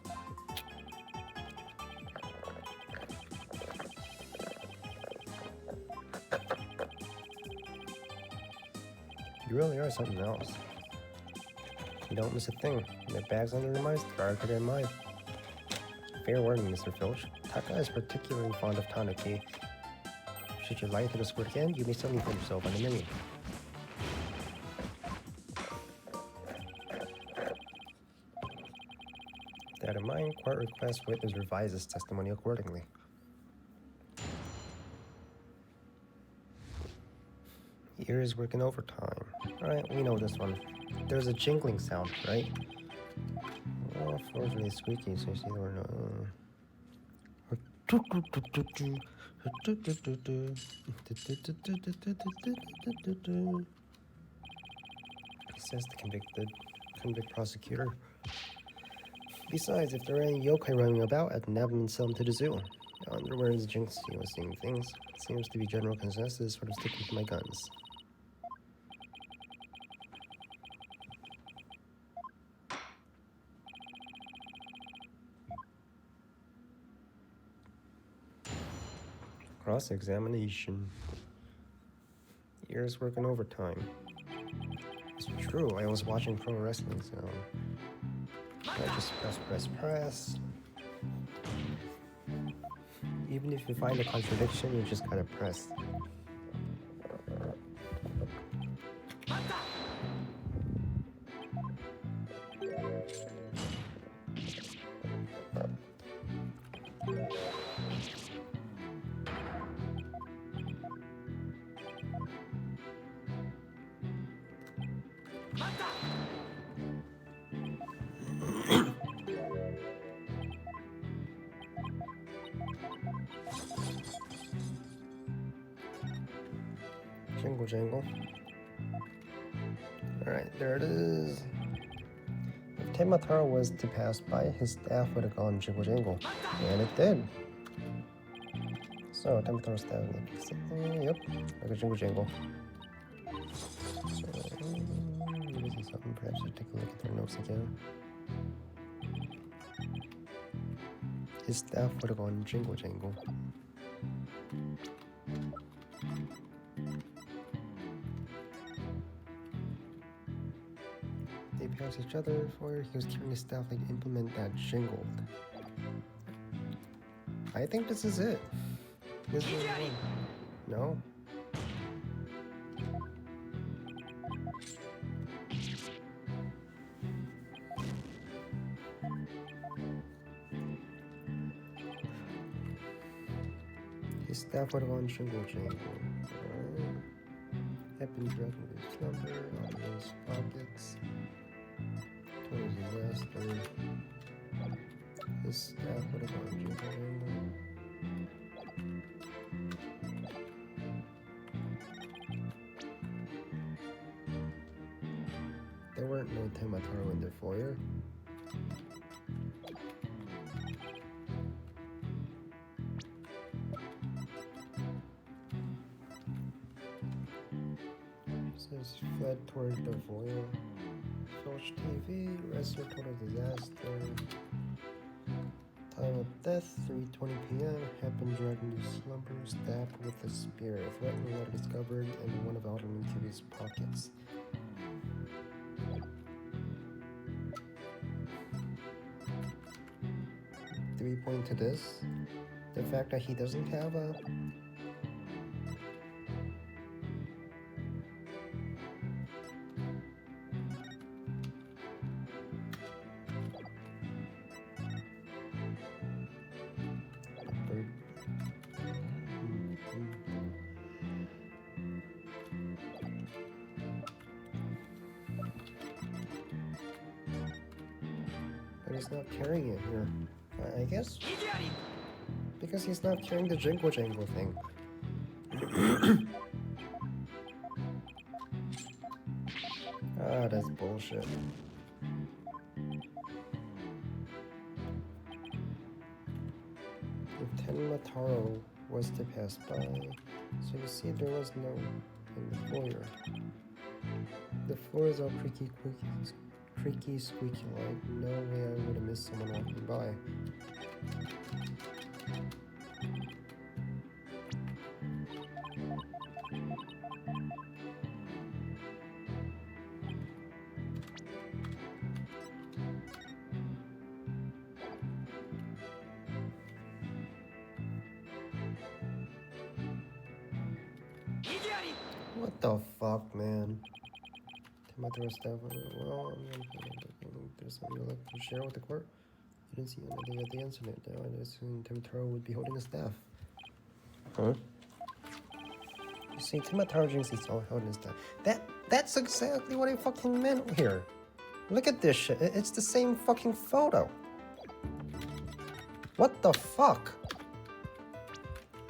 You really are something else. You don't miss a thing. My bag's under your mind, darker than mine. Fair warning, Mr. Filch. Taka is particularly fond of Tanuki. Should you lie to the squid again, you may suddenly find yourself on the menu. That in mind, court requests witness revise his testimony accordingly. Ears working overtime. Alright, we know this one. There's a jingling sound, right? Well, fortunately it's squeaky, so you see we're not... Says the convict prosecutor. Besides, if there are any yokai running about, I'd nab them and sell them to the zoo. Underwear is Jinx, he was seeing things. Seems to be general consensus, but I'm sticking to my guns. Cross-examination. Ears working overtime. It's true, I was watching pro wrestling, so... I just press. Even if you find a contradiction, you just gotta press. Jingle jangle. Alright, there it is. If Temataro was to pass by, his staff would have gone jingle jangle. And it did. So, Temataro's staff, yep, like a jingle jangle. So, this is something, perhaps you take a look at their notes again. His staff would have gone jingle jangle. They passed each other for he was carrying a staff like implement that jingled. I think this is it. This is one. No? His staff would have gone jingle jangle. Alright. Had been dragging his slumber out of his pockets. Total disaster. His staff would have gone jingle jangle. There weren't no Temataro in the foyer. Says fled toward the foyer. Filch TV, rescue total disaster. Time of death, 3:20 p.m. Happened dragging to slumber, stabbed with a spear. Threatening letter discovered in one of Alderman Kiwi's pockets. Do we point to this? The fact that he doesn't have a... But he's not carrying it here. I guess because he's not carrying the jingle jangle thing. Ah, that's bullshit. If Temataro was to pass by, so you see there was no in the foyer. The floor is all creaky, squeaky like. No way I would have missed someone walking by. What the fuck, man? Temataro staff. Well, there's something you'd like to share with the court. You didn't see anything at the incident. I assume Temataro would be holding a staff. Huh? You see, Temataro drinks he's all holding his staff. That's exactly what I fucking meant here. Look at this shit. It's the same fucking photo. What the fuck?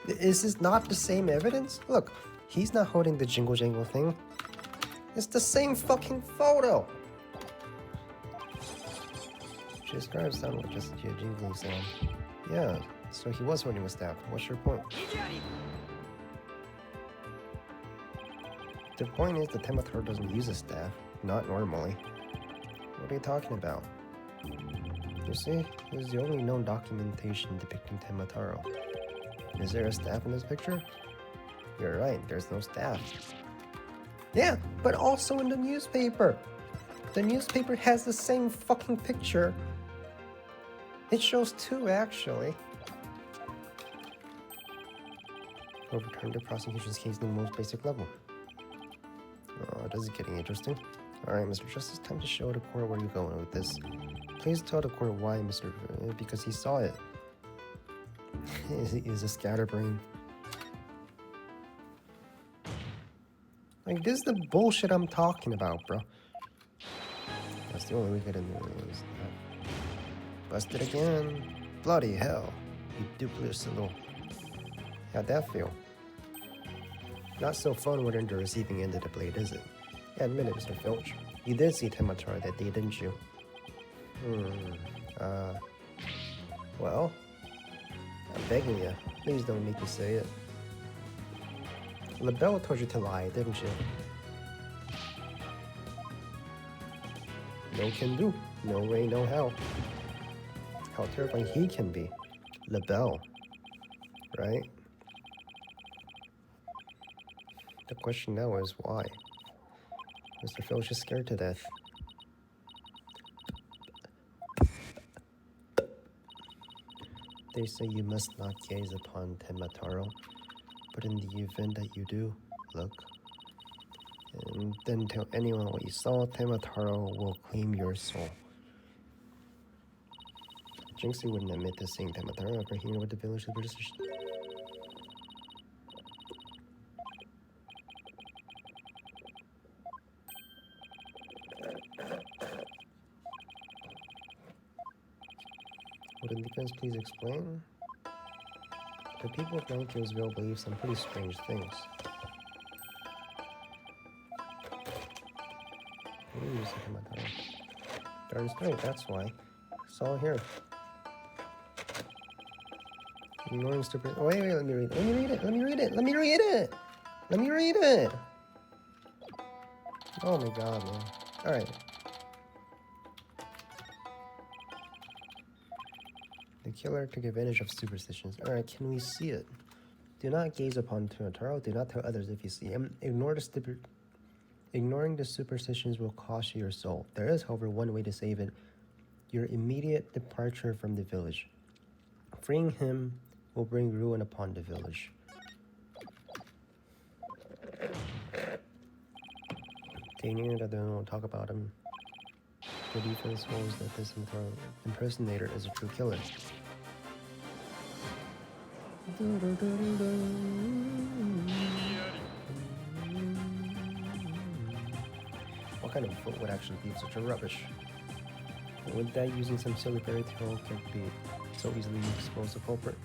Is this not the same evidence? Look, he's not holding the jingle jangle thing. It's the same fucking photo. She describes sound like just a jingling sound. Yeah, so he was holding a staff. What's your point? The point is that Temataro doesn't use a staff. Not normally. What are you talking about? You see, this is the only known documentation depicting Temataro. Is there a staff in this picture? You're right, there's no staff. Yeah, but also in the newspaper. The newspaper has the same fucking picture. It shows two, actually. Overturn the prosecution's case in the most basic level. Oh, this is getting interesting. Alright, Mr. Justice, time to show the court where you're going with this. Please tell the court why, Mr. Because he saw it. He is a scatterbrain. Like, this is the bullshit I'm talking about, bro. That's the only way we get in there. Busted again. Bloody hell. You duplicitous little... How'd that feel? Not so fun when the receiving end of the blade, is it? Yeah, admit it, Mr. Filch. You did see Temataro that day, didn't you? Well? I'm begging you. Please don't make me say it. LaBelle told you to lie, didn't you? No can do. No way, no how. How terrifying he can be. LaBelle. Right? The question now is why? Mr. Filch is scared to death. They say you must not gaze upon Temataro, but in the event that you do, look. And then tell anyone what you saw, Temataro will claim your soul. Jinxie wouldn't admit to seeing Temataro after hearing what the village superstition. Would the defense please explain? The people of Nightingale'sville believe some pretty strange things. Darn straight, that's why. It's all here. Ignoring stupid. Oh, wait, let me read it. Let me read it. Let me read it. Let me read it. Let me read it. Oh my god, man. Alright. The killer took advantage of superstitions. Alright, can we see it? Do not gaze upon Toyotaro. Do not tell others if you see him. Ignoring the superstitions will cost you your soul. There is, however, one way to save it. Your immediate departure from the village. Freeing him will bring ruin upon the village. Taking that they don't talk about him. The defense holds that this impersonator is a true killer. What kind of foot would actually be such a rubbish? Would that using some silly fairy tale can be so easily expose the culprit?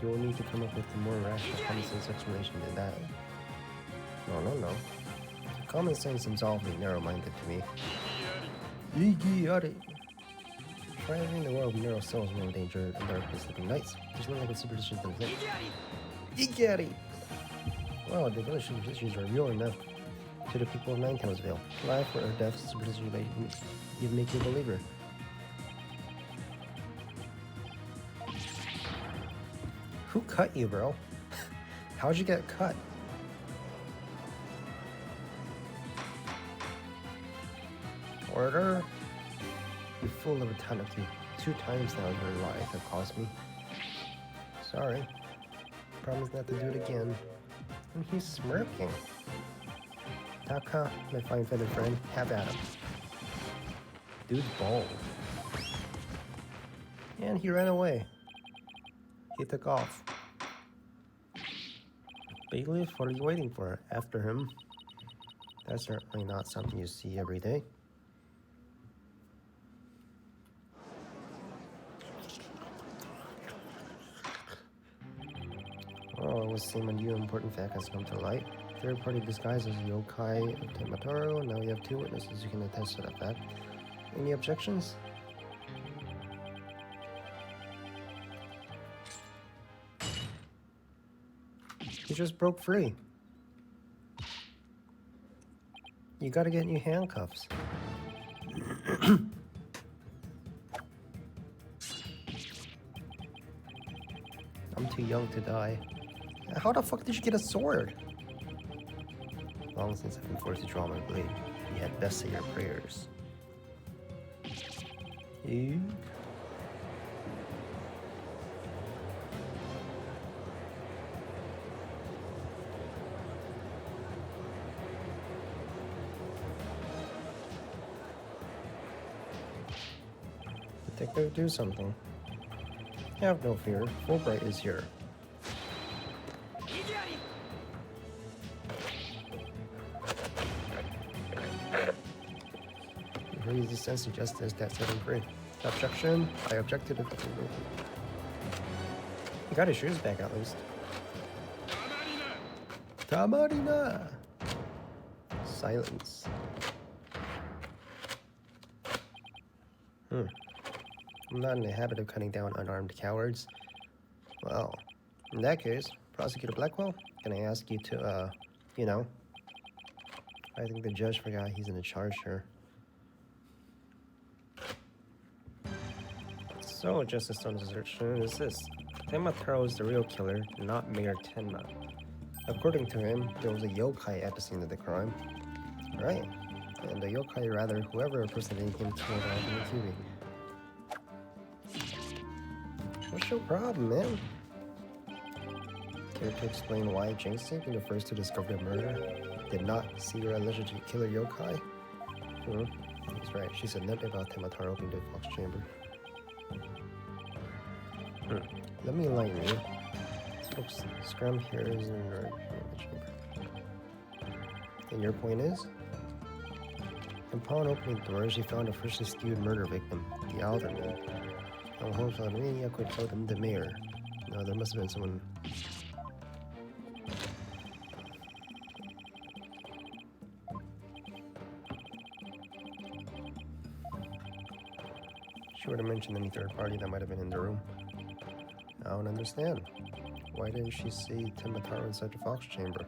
You will need to come up with a more rational common sense explanation than that. No. Common sense seems awfully narrow-minded to me. Traveling the world of narrow cells no danger and darkness sleeping nights. There's no like superstitions that exist. Well, the village superstitions are real enough to the people of Nightingale'sville. Life or death superstition you make you a believer. Who cut you, bro? How'd you get cut? Order? You fool of a tanuki. 2 times now your life have cost me. Sorry. Promise not to do it again. And he's smirking. Taka, my fine feathered friend, have at him. Dude's bold. And he ran away. He took off. Bailiff, what are you waiting for? After him. That's certainly not something you see every day. Oh, it was the same new important fact has come to light. Third-party disguise as yokai of Temataro. Now we have 2 witnesses who can attest to that fact. Any objections? He just broke free. You gotta get new handcuffs. I'm too young to die. How the fuck did you get a sword? Long since I've been forced to draw my blade, you had best say your prayers. Eek. Detective, do something. Have no fear, Fulbright is here. Raise the sense of justice that set him free. Objection? I object to the... He got his shoes back at least. Tamarina! Silence. I'm not in the habit of cutting down unarmed cowards. Well, in that case, Prosecutor Blackwell, can I ask you to, you know... I think the judge forgot he's in the charge here. So, Justice Stone's assertion is this. Temataro is the real killer, not Mayor Tenma. According to him, there was a yokai at the scene of the crime. Right. And the yokai, rather, whoever impersonated him killed off in the TV. What's your problem, man? Care to explain why Jinxie, in the first to discover the murder, did not see your alleged killer yokai? He's right. She said nothing about Temataro opening the Fox Chamber. Let me enlighten you. Oops, Scrum here is in the chamber. And your point is? Upon opening the door, she found a freshly stewed murder victim, the elderly. Unfortunately, I could tell them the mayor. No, there must have been someone. She would have mentioned any third party that might have been in the room. I don't understand. Why didn't she see Timataro inside the Fox chamber?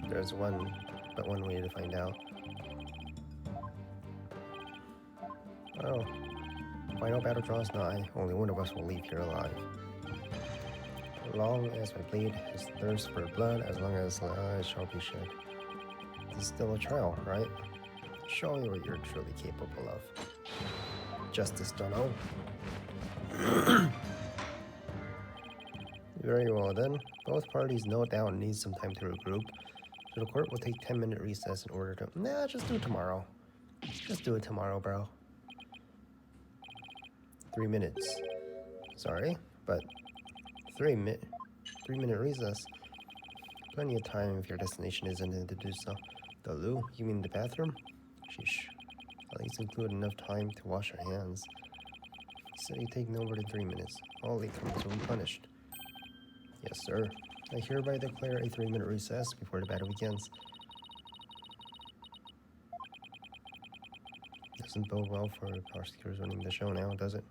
There's one way to find out. Oh, final battle draws nigh. Only one of us will leave here alive. Long as my blade has thirst for blood, as long as it shall be shed. This is still a trial, right? Show me what you're truly capable of. Justice don't know. Very well then. Both parties no doubt need some time to regroup. So the court will take 10-minute recess in order to... Nah, just do it tomorrow. Just do it tomorrow, bro. 3 minutes. Sorry, but 3-minute recess. Plenty of time if your destination is intended to do so. The loo? You mean the bathroom? Sheesh. At least include enough time to wash your hands. You said you take no more than 3 minutes. All latecomers will be punished. Yes, sir. I hereby declare a 3-minute recess before the battle begins. Doesn't bode well for prosecutors running the show now, does it?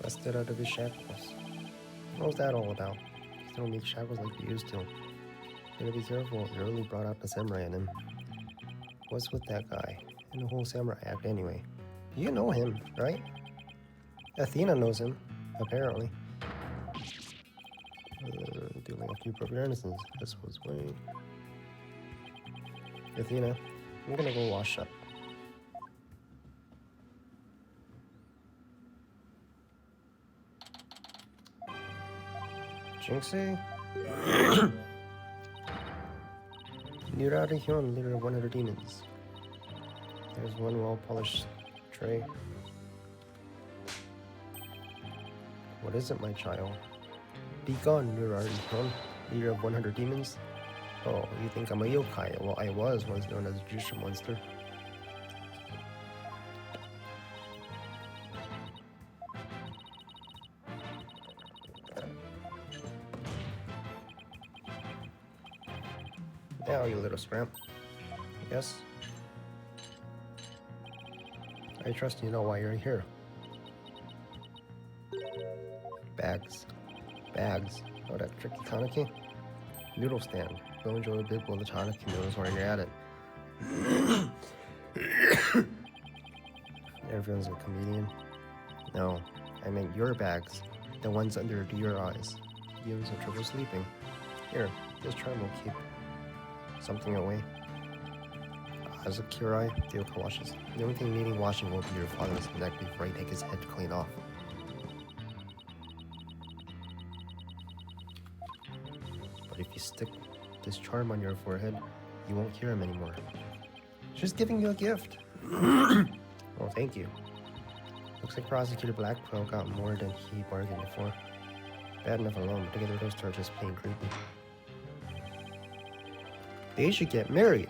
Busted out of his shackles. What was that all about? He don't make shackles like he used to. Better be careful. He really brought out the samurai in him. What's with that guy? And the whole samurai act anyway. You know him, right? Athena knows him, apparently. Dealing a few proper innocence. This was way. Athena, I'm gonna go wash up. Jinxie? Nirari Hyun, leader of 100 demons. There's one well-polished tray. What is it, my child? Be gone, Nirari Hyun, leader of 100 demons. Oh, you think I'm a yokai? Well, I was once known as a Jushin monster. Now, you little scramp. Yes? I trust you know why you're here. Bags. Bags. Oh, that tricky Tanaki? Noodle stand. Go enjoy a big bowl of Tanaki noodles while you're at it. Everyone's a comedian. No, I meant your bags. The ones under your eyes. You have some trouble sleeping. Here, this charm will keep something away. As a Kirai, Ryoka washes. The only thing needing washing will be your father's neck before I take his head clean off. But if you stick this charm on your forehead, you won't hear him anymore. Just giving you a gift. Oh, thank you. Looks like Prosecutor Blackwell got more than he bargained for. Bad enough alone, but together those two are just plain creepy. They should get married.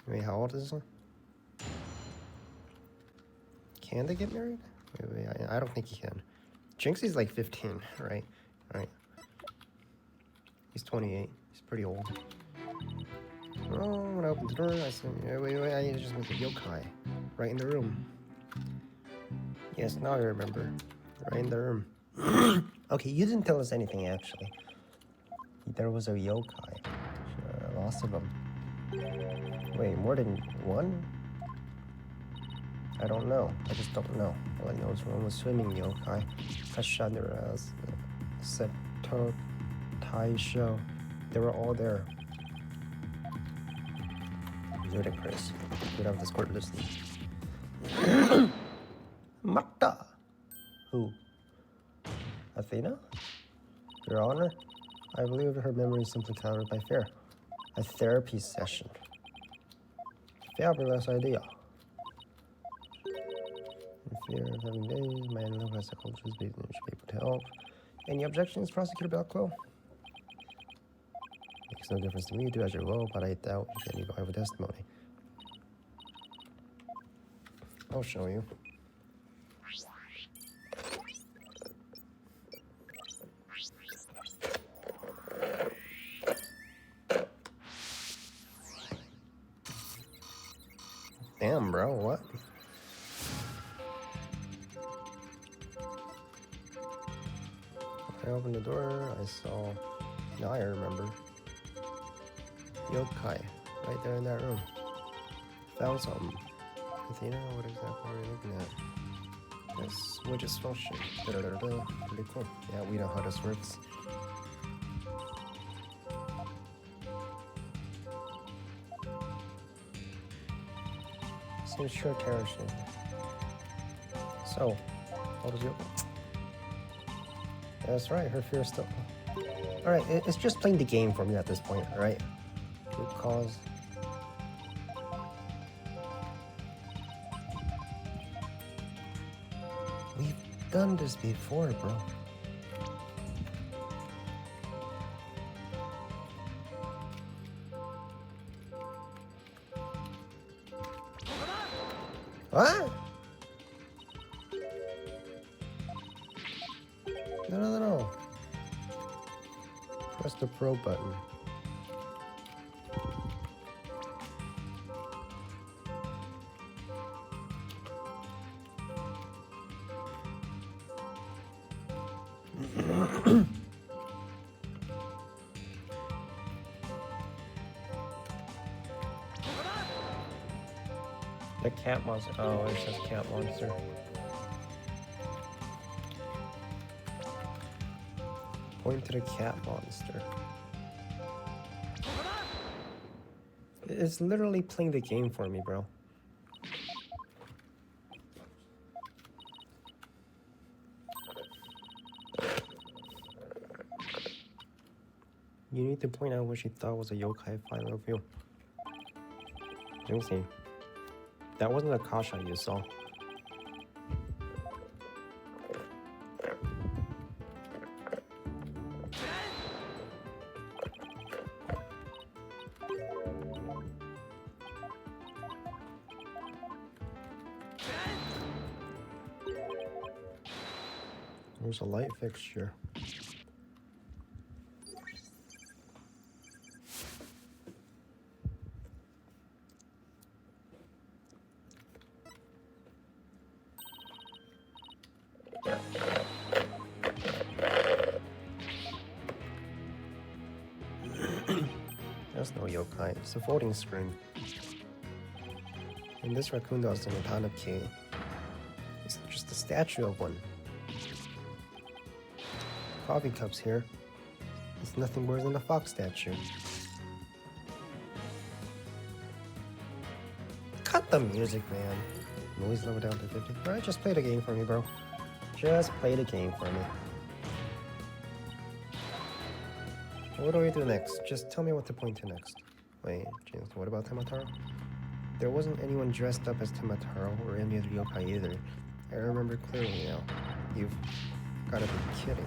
Wait, how old is this one? Can they get married? Wait, I don't think he can. Jinxie's like 15, right? Right. He's 28. He's pretty old. Oh, when I opened the door, I said, wait, I just went to yokai. Right in the room. Yes, now I remember. Right in the room. Okay, you didn't tell us anything, actually. There was a yokai. Lots of them. Wait, more than one? I don't know. I just don't know. All I know is one was swimming yokai. Kashanura, Seto, Taisho. They were all there. Good at Chris. Good have this court listening. Mata! Who? Athena? Your Honor? I believe her memory is simply clouded by fear. A therapy session. Fabulous idea. In fear of having days, my low psychologist should be able to help. Any objections, Prosecutor Belko? Makes no difference to me, do as you will, but I doubt you get any viable testimony. I'll show you. Damn, bro, what? I opened the door, I saw... Now I remember. Yokai, right there in that room. Found something. Athena, what exactly are you looking at? This widget's function. Da-da-da-da. Pretty cool. Yeah, we know how this works. Seems sure terrorishing. So, what was your... That's right, her fear is still... Alright, it's just playing the game for me at this point, alright? Good cause. We've done this before, bro. What? No. Press the pro button. The cat monster. Oh, it says cat monster. Point to the cat monster. It's literally playing the game for me, bro. You need to point out what she thought was a yokai final view. Jinxie. That wasn't a Kasha you saw. There's a light fixture. That's no yokai, it's a folding screen. And this raccoon does an Otanaki. It's just a statue of one. Coffee cups here. It's nothing more than a fox statue. Cut the music, man. Noise level down to 50. Alright, just play the game for me, bro. Just play the game for me. What do we do next? Just tell me what to point to next. Wait, James, what about Tamataro? There wasn't anyone dressed up as Tamataro or any other yokai either. I remember clearly now. You've gotta be kidding.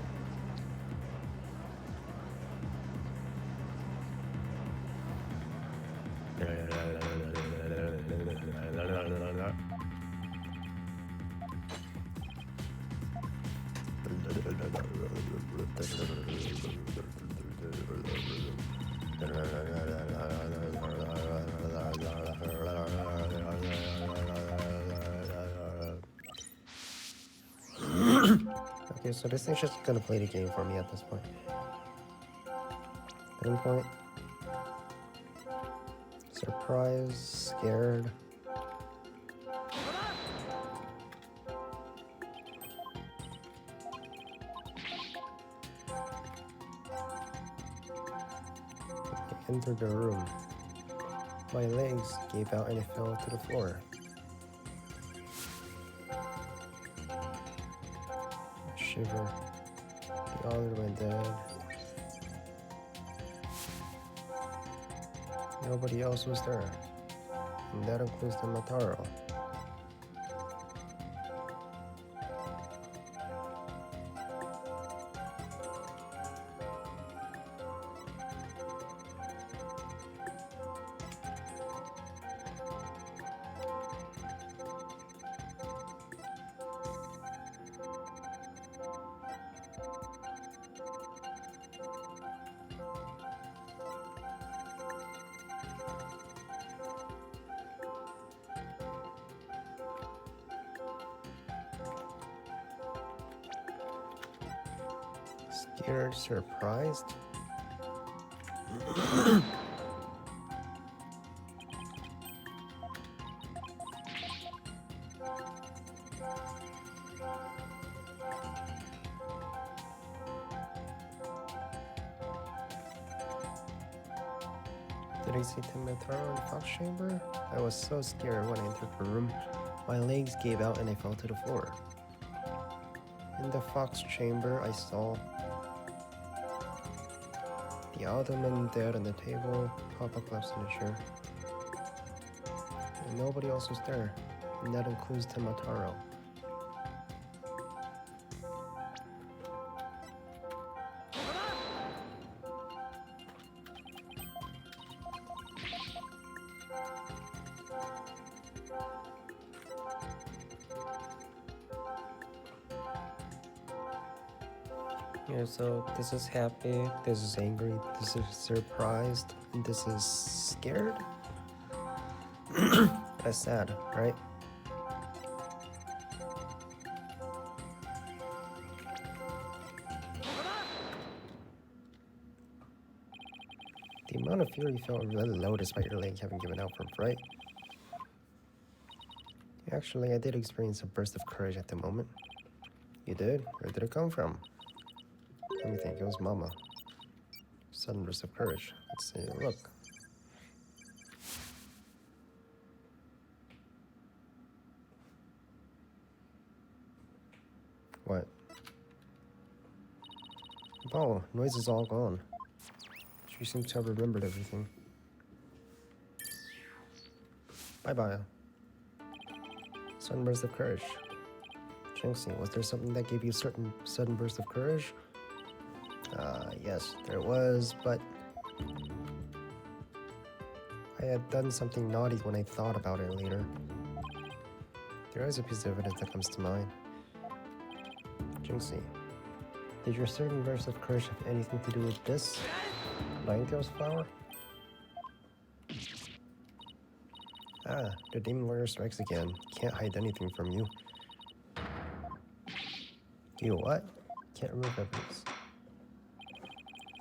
Okay, so this thing's just gonna play the game for me at this point. Pinpoint. Surprise, scared. I entered the room. My legs gave out and I fell to the floor. A shiver. The other went dead. Nobody else was there. And that includes the Mataro. Scared, surprised. Did I see Timataro in the Fox Chamber? I was so scared when I entered the room. My legs gave out and I fell to the floor. In the Fox Chamber, I saw the Alderman dead on the table, Papa collapsed in the chair. And nobody else was there, and that includes Timataro. Yeah, so this is happy, this is angry, this is surprised, and this is scared. That's sad, right? The amount of fear you felt really low despite your leg having given out from fright. Actually, I did experience a burst of courage at the moment. You did? Where did it come from? Let me think, it was Mama. Sudden burst of courage. Let's see, look. What? Oh, noise is all gone. She seems to have remembered everything. Bye-bye. Sudden burst of courage. Jinxie, was there something that gave you a certain sudden burst of courage? Yes, there was, but I had done something naughty when I thought about it later. There is a piece of evidence that comes to mind. Jinxie, did your sudden burst of courage have anything to do with this? Ninetales flower? Ah, the demon lawyer strikes again. Can't hide anything from you. You what? Can't remove evidence.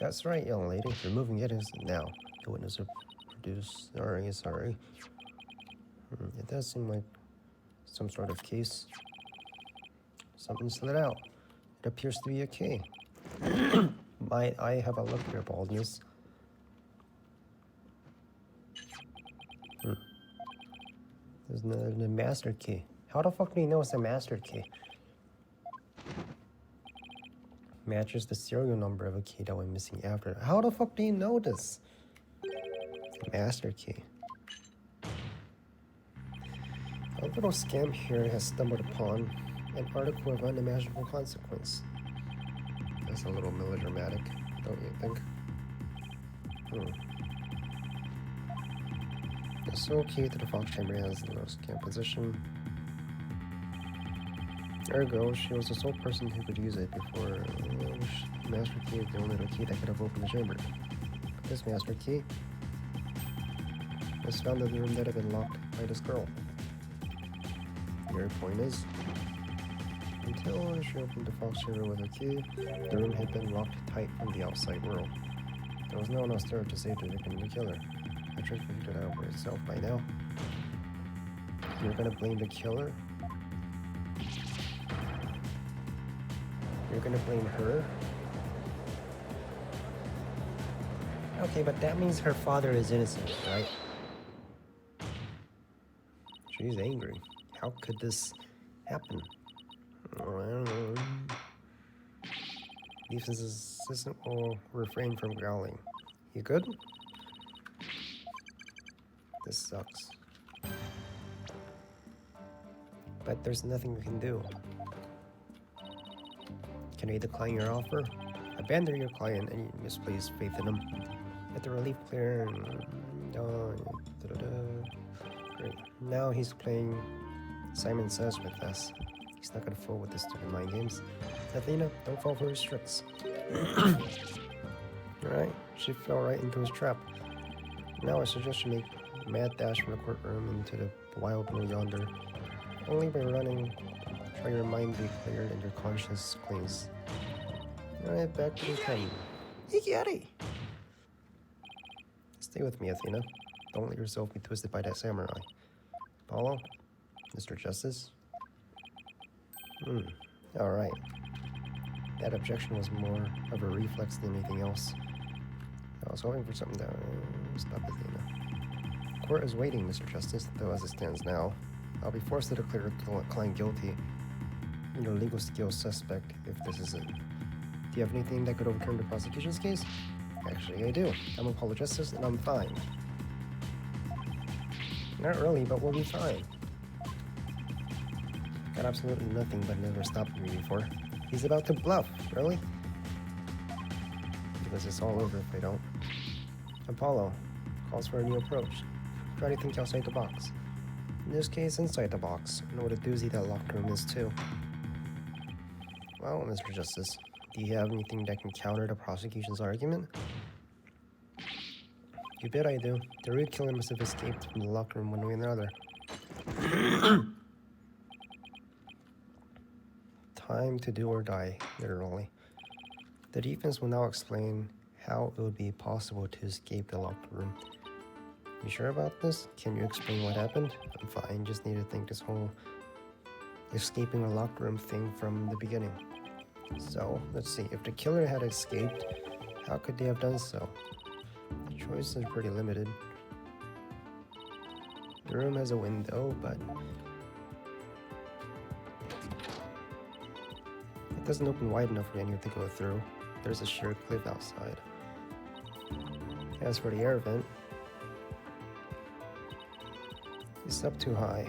That's right, young lady. Removing it is now. The witness will produce. Sorry. It does seem like some sort of case. Something slid out. It appears to be a key. Might I have a look at your baldness? There's the master key. How the fuck do you know it's a master key? Matches the serial number of a key that went missing after. How the fuck do you know this? Master key. A little scamp here has stumbled upon an article of unimaginable consequence. That's a little melodramatic, don't you think? The sole key to the Fox Chamber has the low scamp position. Ergo, she was the sole person who could use it before the master key is the only little key that could have opened the chamber. This master key was found in the room that had been locked by this girl. Your point is, until she opened the Fox Chamber with her key, the room had been locked tight from the outside world. There was no one else there to save the victim and the killer. The trick figured it out for itself by now. You're gonna blame the killer? You're gonna blame her? Okay, but that means her father is innocent, right? She's angry. How could this happen? Oh, I don't know. Leaf's assistant will refrain from growling. You good? This sucks. But there's nothing we can do. Can we decline your offer? Abandon your client and you misplace faith in him. Get the relief clear and... Great. Now he's playing Simon Says with us. He's not gonna fall with this stupid mind games. Athena, don't fall for his tricks. Alright, she fell right into his trap. Now I suggest you make a mad dash from the courtroom into the wild blue yonder. Only by running shall your mind be cleared and your conscience cleansed. Alright, back to the 10. Iggy! Stay with me, Athena. Don't let yourself be twisted by that samurai. Apollo? Mr. Justice? Alright. That objection was more of a reflex than anything else. I was hoping for something that... Stop, Athena. Court is waiting, Mr. Justice, though as it stands now, I'll be forced to declare a client guilty. Your legal skills suspect, if this is it. Do you have anything that could overturn the prosecution's case? Actually, I do. I'm Apollo Justice, and I'm fine. Not really, but we'll be fine. Got absolutely nothing, but never stopped me before. He's about to bluff, really? Because it's all over if I don't. Apollo calls for a new approach. Try to think outside the box. In this case, inside the box. And what a doozy that locker room is, too. Well, Mr. Justice, do you have anything that can counter the prosecution's argument? You bet I do. The real killer must have escaped from the locker room one way or another. Time to do or die, literally. The defense will now explain how it would be possible to escape the locker room. You sure about this? Can you explain what happened? I'm fine, just need to think this whole escaping a locker room thing from the beginning. So, let's see. If the killer had escaped, how could they have done so? The choice is pretty limited. The room has a window, but it doesn't open wide enough for anyone to go through. There's a sheer cliff outside. As for the air vent, it's up too high,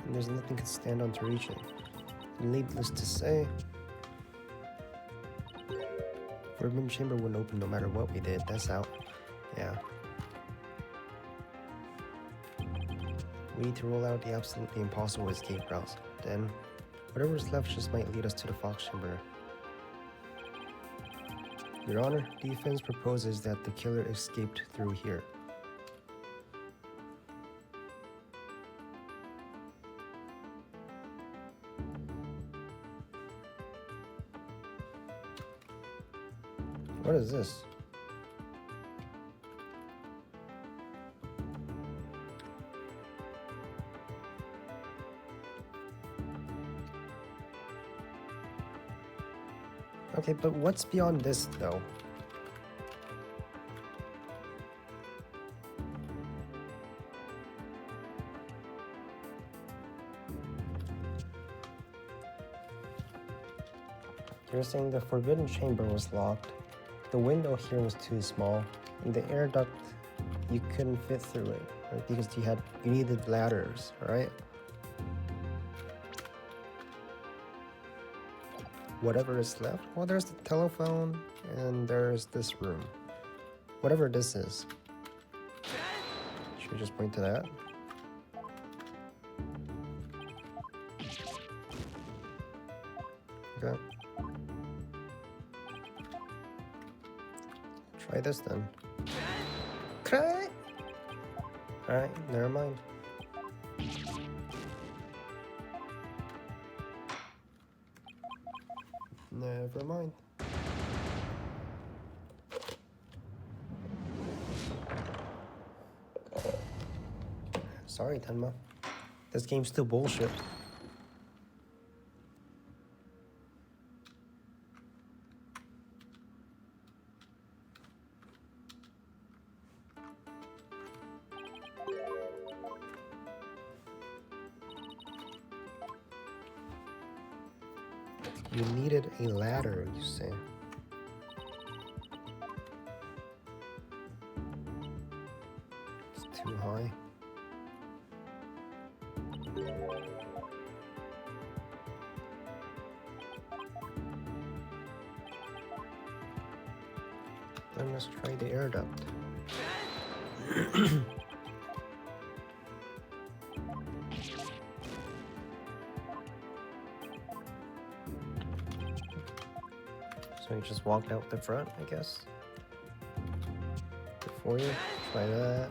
and there's nothing to stand on to reach it. And needless to say, Forbidden Chamber wouldn't open no matter what we did. That's out. Yeah. We need to roll out the absolutely impossible escape routes. Then, whatever's left just might lead us to the Fox Chamber. Your Honor, defense proposes that the killer escaped through here. What is this? Okay, but what's beyond this, though? You're saying the Forbidden Chamber was locked, the window here was too small, and the air duct, you couldn't fit through it, right? Because you needed ladders, right? Whatever is left, well, there's the telephone, and there's this room. Whatever this is. Should we just point to that? Okay. Try this then. Cry! Alright, never mind. Never mind. Sorry, Tenma. This game's still bullshit. You needed a ladder, you say. It's too high. Then let's try the air duct. So you just walked out the front, I guess. Before you try that.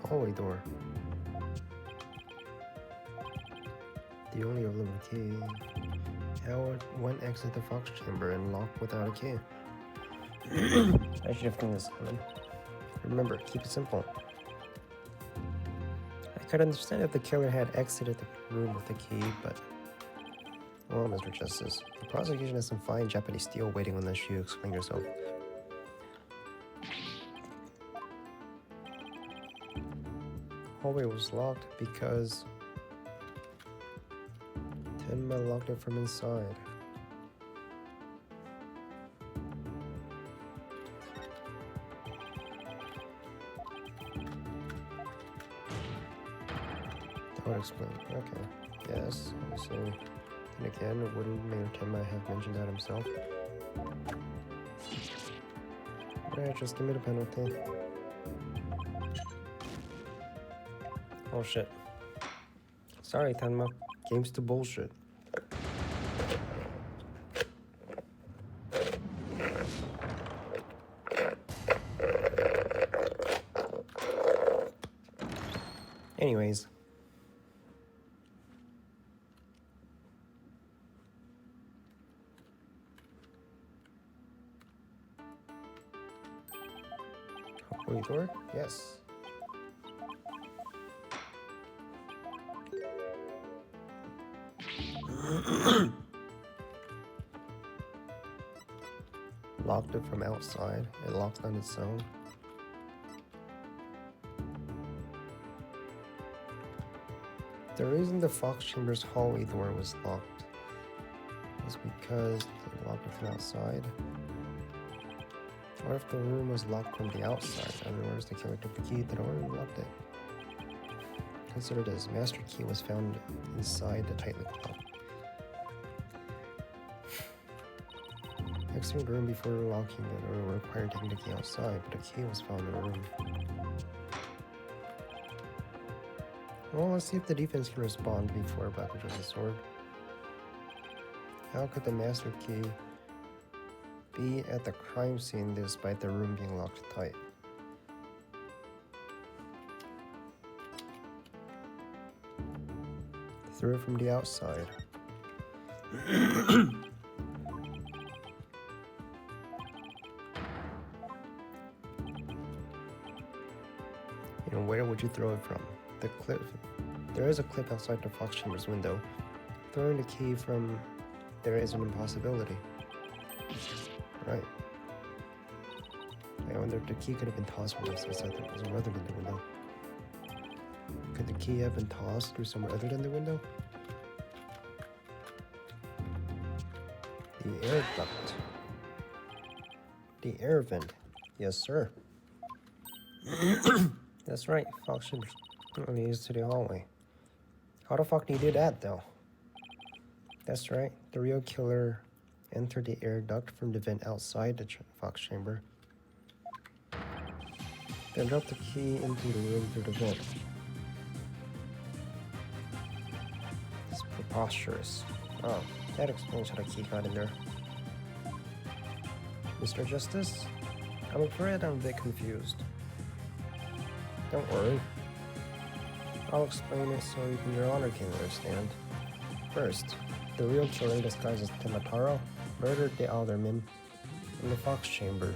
hallway door. The only available key. Howard went exit the Fox chamber and locked without a key. I should have done this, Simon. Remember, keep it simple. I could understand if the killer had exited the room with a key, but... Well, Mr. Justice, the prosecution has some fine Japanese steel waiting unless you explain yourself. Hallway was locked because... Tenma locked it from inside. That would explain. Okay. Yes, I see. And again, wouldn't Mayor Tenma have mentioned that himself? Alright, just give me the penalty. Oh shit. Sorry, Tenma. Game's too bullshit. Anyways. Hallway door? Yes. Locked it from outside. It locked on its own. The reason the Fox Chamber's hallway door was locked is because they locked it from outside. Or if the room was locked from the outside, in other words, the killer took the key to the door and locked it. Consider this, master key was found inside the tightly locked. Exiting the room before locking the door required taking the key outside, but the key was found in the room. Well, let's see if the defense can respond before Black Witch the sword. How could the master key be at the crime scene despite the room being locked tight? Threw it from the outside. Where would you throw it from? The cliff. There is a cliff outside the Fox Chamber's window. Throwing the key from there is an impossibility. Right. I wonder if the key could have been tossed from somewhere other than the window. Could the key have been tossed through somewhere other than the window? The air duct. The air vent. Yes, sir. That's right, Fox Chamber leads to the hallway. How the fuck do you do that, though? That's right, the real killer entered the air duct from the vent outside the Fox Chamber. Then dropped the key into the room through the vent. It's preposterous. Oh, that explains how the key got in there. Mr. Justice? I'm afraid I'm a bit confused. Don't worry. I'll explain it so your honor can understand. First, the real killer disguised as Temataro murdered the alderman in the Fox Chamber.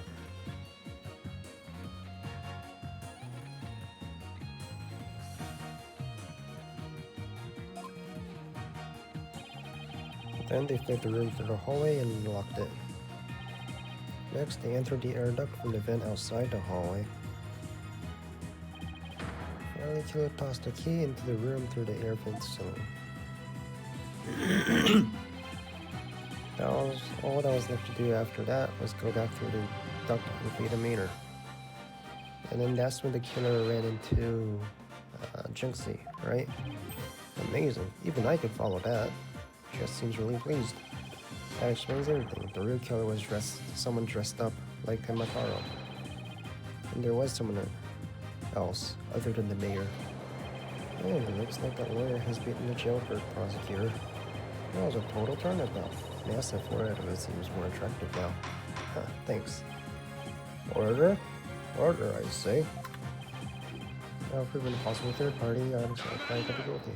Then they fled the room through the hallway and locked it. Next, they entered the air duct from the vent outside the hallway. Finally, the killer tossed the key into the room through the air vent ceiling. All that was left to do after that was go back through the duct and feed a meter. And then that's when the killer ran into Jinxie, right? Amazing. Even I could follow that. Just seems really pleased. That explains everything. The real killer was someone dressed up like Temataro. And there was someone else other than the mayor. And it looks like that lawyer has beaten the jailbird prosecutor. That was a total turnabout. Massive forehead of it seems more attractive now. Thanks. Order? Order, I say. Now, proven a possible third party, I'm sorry, I could be guilty.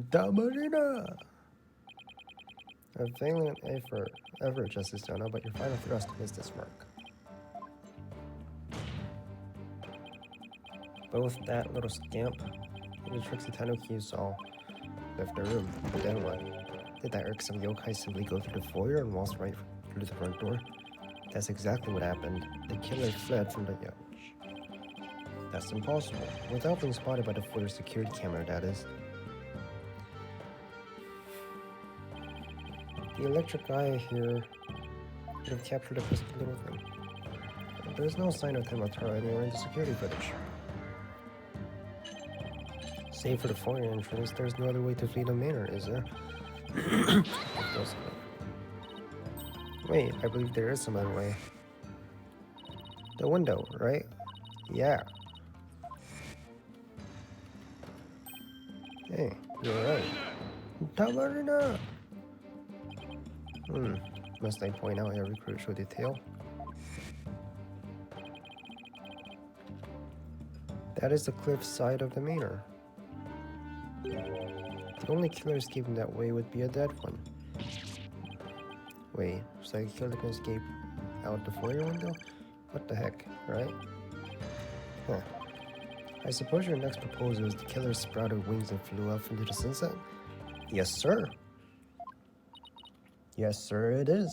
Damarina! A valiant effort, Justice Dono, but your final thrust is this mark. Both that little scamp and the tricksy Tanuki you saw left the room, but then what? Did that irksome yokai simply go through the foyer and waltz right through the front door? That's exactly what happened. The killer fled from the yacht. That's impossible. Without being spotted by the foyer security camera, that is. The electric eye here would have captured a pesky little thing. There's no sign of Temataro anywhere in the security footage. Save for the foyer entrance, there's no other way to flee the manor, is there? Wait, I believe there is some other way. The window, right? Yeah. Hey, you're right. Tamarina! Must I point out every crucial detail? That is the cliff side of the manor. The only killer escaping that way would be a dead one. Wait, so a killer can escape out the foyer window? What the heck, right? Huh. I suppose your next proposal is the killer sprouted wings and flew off into the sunset? Yes, sir. Yes, sir, it is.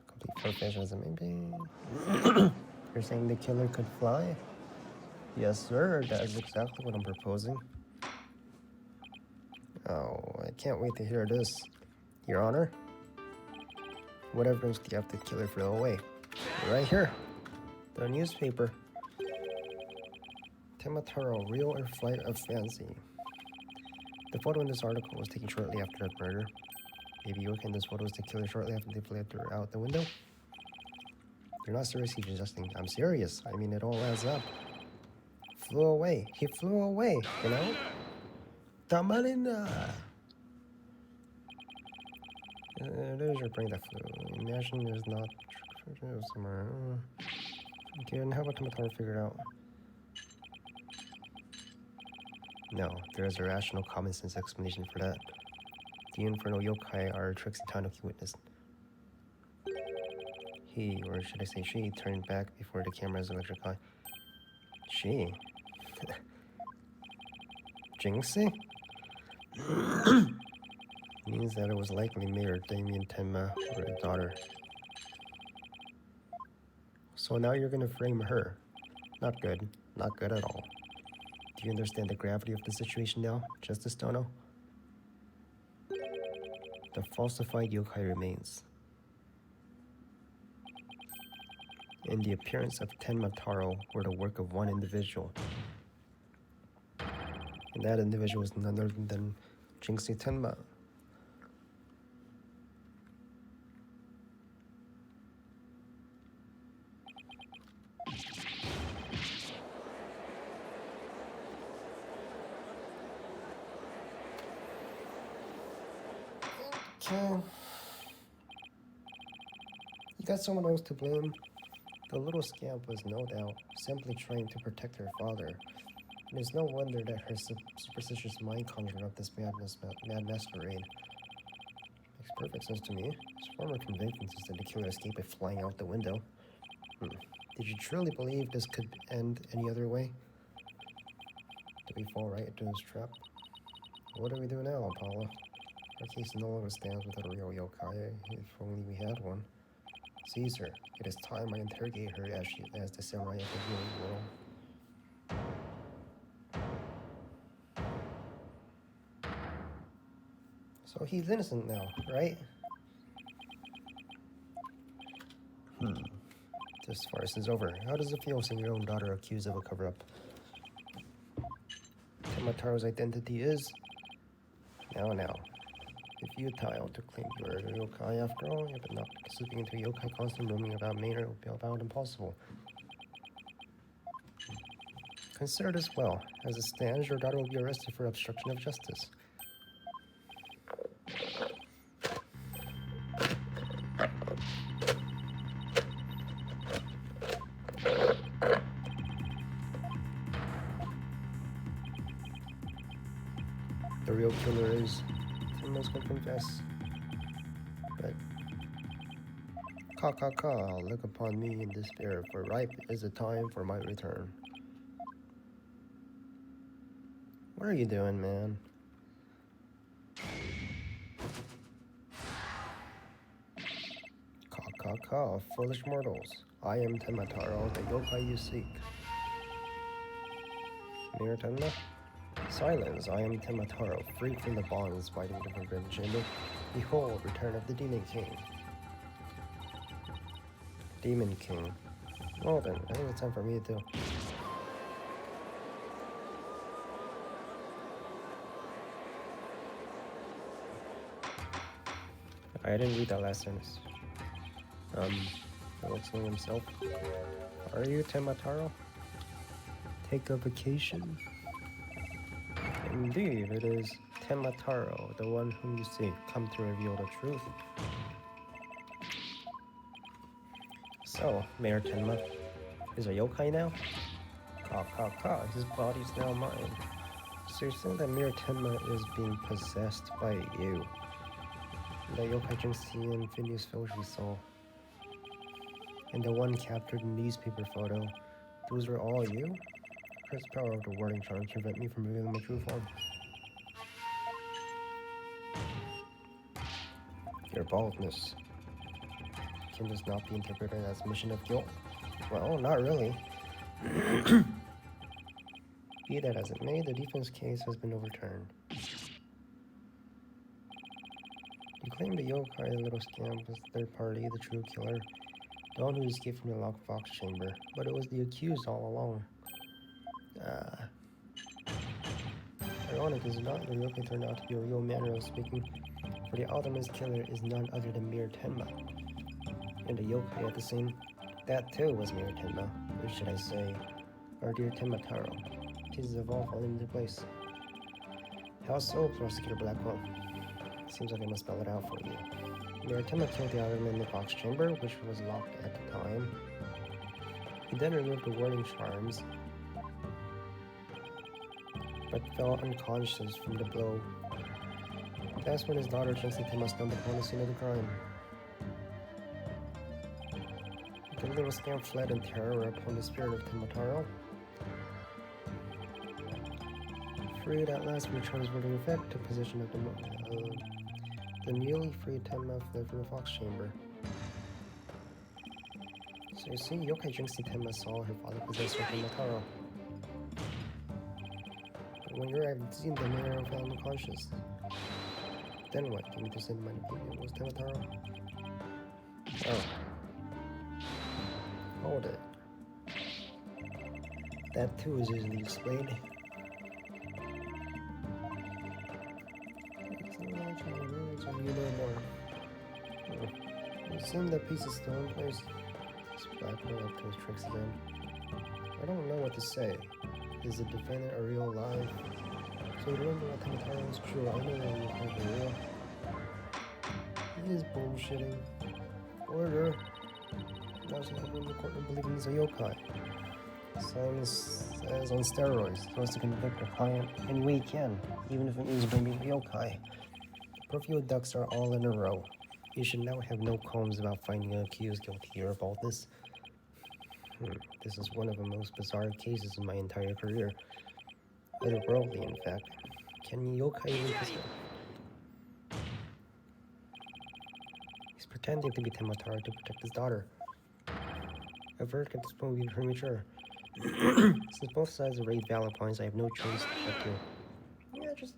Complete professionalism, maybe. You're saying the killer could fly? Yes, sir, that is exactly what I'm proposing. Oh, I can't wait to hear this. Your Honor? What evidence do you have the killer flew away? Right here. The newspaper. Temataro, Real or Flight of Fancy. The photo in this article was taken shortly after the murder. Maybe you look in this photo as the killer shortly after they fled out the window? You're not seriously suggesting. I'm serious. I mean, it all adds up. Flew away. He flew away, you know? Tamarina! There's your brain that flew. Imagine there's not somewhere. Okay, and how about Tomataro figure it out? No, there is a rational common sense explanation for that. The infernal yokai are Trixie Tanuki witnessed. He, or should I say she, turned back before the camera's electric eye. She? Jinxie? Means that it was likely Mayor Damien Tenma or his daughter. So now you're gonna frame her. Not good. Not good at all. Do you understand the gravity of the situation now, Justice Dono? The falsified yokai remains. And the appearance of Tenma Taro were the work of one individual. And that individual is none other than Jinxie Tenma. Okay. You got someone else to blame. The little scamp was no doubt simply trying to protect her father. It is no wonder that her superstitious mind conjured up this mad masquerade. Makes perfect sense to me. His former convictions is that the killer escaped by flying out the window. Did you truly believe this could end any other way? Did we fall right into this trap? What do we do now, Apollo? Our case no longer stands without a real yokai, if only we had one. Caesar, it is time I interrogate her as the samurai of the real world. So he's innocent now, right? This farce is over. How does it feel seeing your own daughter accused of a cover-up? Temataro's identity is... Now. If futile to claim you are a yokai after all, but not slipping into a yokai constant roaming about manor would be about impossible. Consider this well. As it stands, your daughter will be arrested for obstruction of justice. real killer is. Tenma's gonna confess. But ka, look upon me in despair, for ripe is the time for my return. What are you doing, man? Ka, foolish mortals. I am Tenmataro, the yokai you seek. Mirror Tenma? Silence, I am Tenmataro, freed from the bonds fighting the forbidden chamber. Behold, return of the Demon King. Demon King. Well then, I think it's time for me to... I didn't read that last sentence. What's name himself? Are you Tenmataro? Take a vacation? Indeed, it is Tenmataro, the one whom you seek, come to reveal the truth. So, Mayor Tenma is a yokai now? Ka, his body's now mine. So you're saying that Mayor Tenma is being possessed by you? The yokai Jinxie and Phineas Filch we saw. And the one captured in newspaper photo, those were all you? Cursed power of the warding charm to prevent me from revealing my true form. Your baldness can this not be interpreted as mission of guilt? Well, not really. Be that as it may, the defense case has been overturned. You claim the yokai, the little scamp, was the third party, the true killer, the one who escaped from the locked box chamber, but it was the accused all along. Ironic, is it not? The yokai turned out to be a real manner of speaking, for the ultimate killer is none other than Mirror Tenma. And the yokai at the same... That too was Mirror Tenma, or should I say, our dear Tenmataro. Pieces have all fallen into place. How so, Prosecutor Blackwell? Seems like I must spell it out for you. Mirror Tenma killed the other man in the box chamber, which was locked at the time. He then removed the warding charms, but fell unconscious from the blow. That's when his daughter Jinxie Tenma stumbled upon the scene of the crime. The little scamp fled in terror upon the spirit of Tenmataro. Freed at last from the charms warding effect, took possession of the newly freed Tenma fled from the fox chamber. So you see, yokai Jinxie Tenma saw her father possessed with Tenmataro. But when you're at the mirror fell unconscious, then what? Can you just say in my opinion it was Tenmataro? Oh. Hold it. That too is easily explained. So you know more. It seems that piece is still in place. This Blackwell up to his tricks again. I don't know what to say. Is the defendant a real alive? So you don't know what Tenmataro is true. I know that you can't be real. He is bullshitting. Order. Now so everyone in the courtroom believing he's a yokai. Simon says on steroids, he wants to convict our client, and we can, even if it means bringing a yokai. The Profio ducks are all in a row. You should now have no qualms about finding an accused guilty of all this. This is one of the most bizarre cases in my entire career. Otherworldly, in fact. Can yokai even possess? He's pretending to be Tenmataro to protect his daughter. A verdict at this point would be premature. Since both sides have raised valid points, I have no choice but to... Yeah, just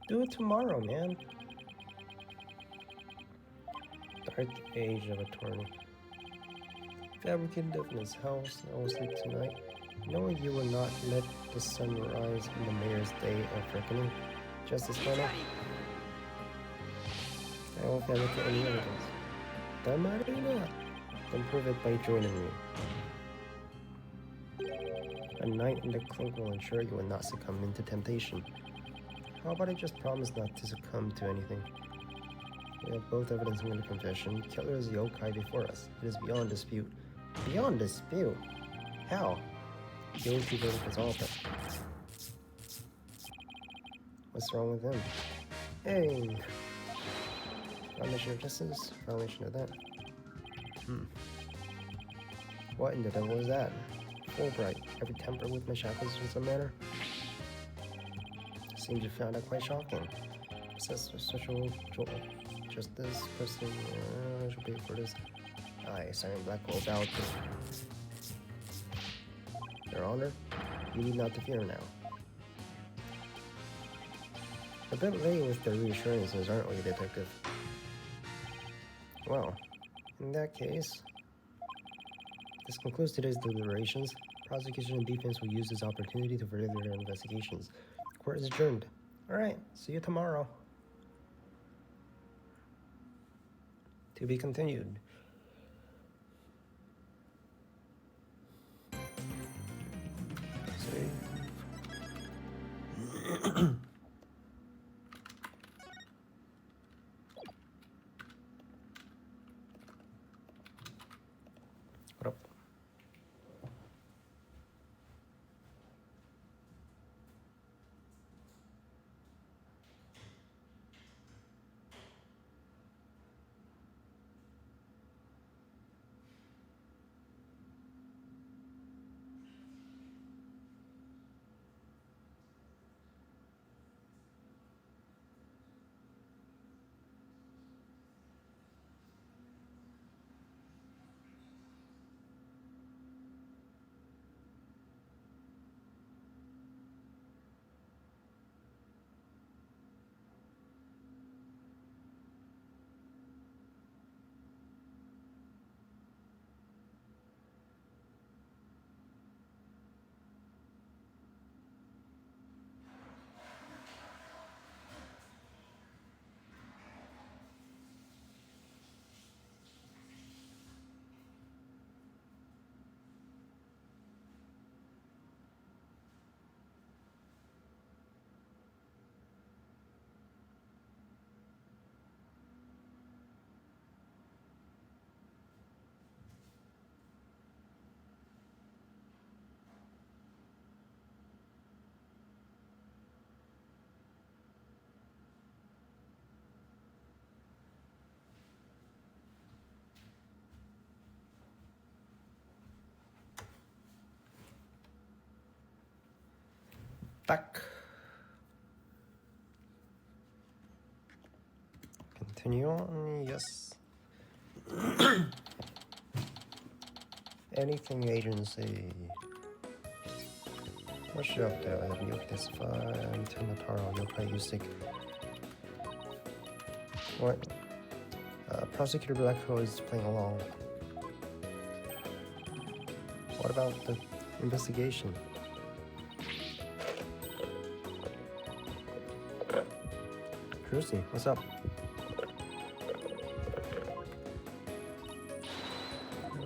do it tomorrow, man. Dark age of attorney. Fabricated in his house, I will sleep tonight, knowing you will not let the sun rise on the mayor's day of reckoning. Justice Final. I won't fabricate any evidence. Done that or not? Then prove it by joining me. A night in the clink will ensure you will not succumb into temptation. How about I just promise not to succumb to anything? We have both evidence in the confession. Killer is the yokai before us. It is beyond dispute. Beyond dispute? How? Guilty verdict is all but. What's wrong with him? Hey! Foundation of Justice? Violation of that. What in the devil is that? Fulbright. Every temper with my shackles in some manner? Seems you found that quite shocking. Says social justice person should pay for this. I sign Blackwell about Your Honor, you need not to fear now. A bit late with the reassurances, aren't we, Detective? Well, in that case, this concludes today's deliberations. Prosecution and defense will use this opportunity to further their investigations. Court is adjourned. Alright, see you tomorrow. To be continued. See? What up? Back. Continue on, yes. Anything agency. What should up there? I have you testify and turn the power on your play using. What? Prosecutor Blackwell is playing along. What about the investigation? Cruisy, what's up?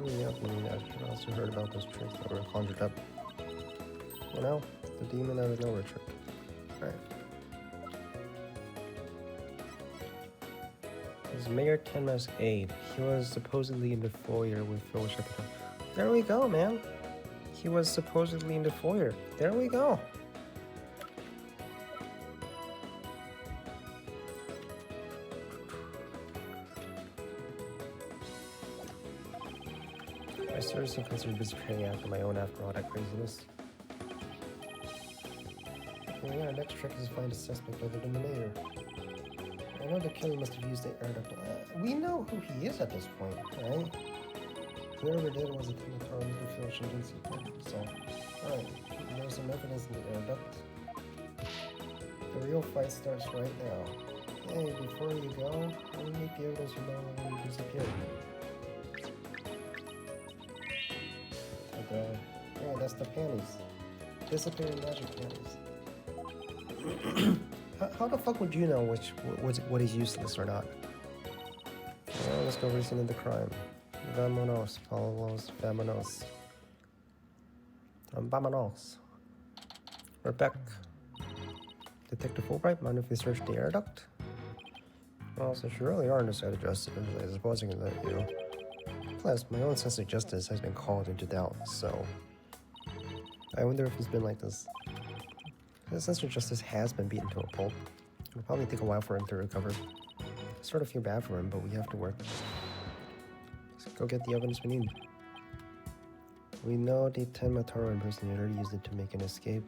Yep, I also heard about those tricks that were conjured up. You know, the demon out of nowhere trick. Alright. This is Mayor Tenma's aide. He was supposedly in the foyer with Phil Shepard. There we go, man. He was supposedly in the foyer. There we go. I seriously considered disappearing after my own after all that craziness. Okay, our next trick is to find a suspect other than the mayor. I know the killer must have used the air duct. We know who he is at this point, right? Whoever did was attempting to target the Phil Shepard. So, alright, there's some evidence in the air duct. The real fight starts right now. Hey, before you go, let me make the evidence you know when you disappeared. Yeah, that's the panties. Disappearing magic panties. How the fuck would you know what is useless or not? Well, let's go reason in the crime. Vamonos, Paulos, vamonos. Vamonos. We're back. Detective Fulbright, mind if we search the air duct? Well, since you really are on the side of justice, I suppose I can let you. Plus, my own sense of justice has been called into doubt, so I wonder if it's been like this. The sense of justice has been beaten to a pulp. It'll probably take a while for him to recover. I sort of feel bad for him, but we have to work. Let's go get the evidence we need. We know the Tenma Taro impersonator used it to make an escape.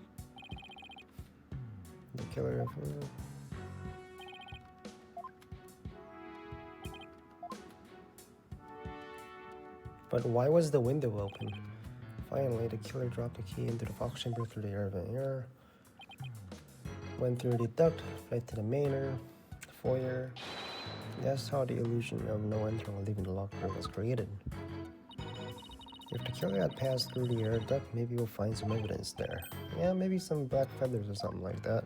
The killer... But why was the window open? Finally, the killer dropped the key into the Fox chamber through the air vent here. Went through the duct, fled to the manor, foyer. That's how the illusion of no entering or leaving the locker room was created. If the killer had passed through the air duct, maybe we'll find some evidence there. Yeah, maybe some black feathers or something like that.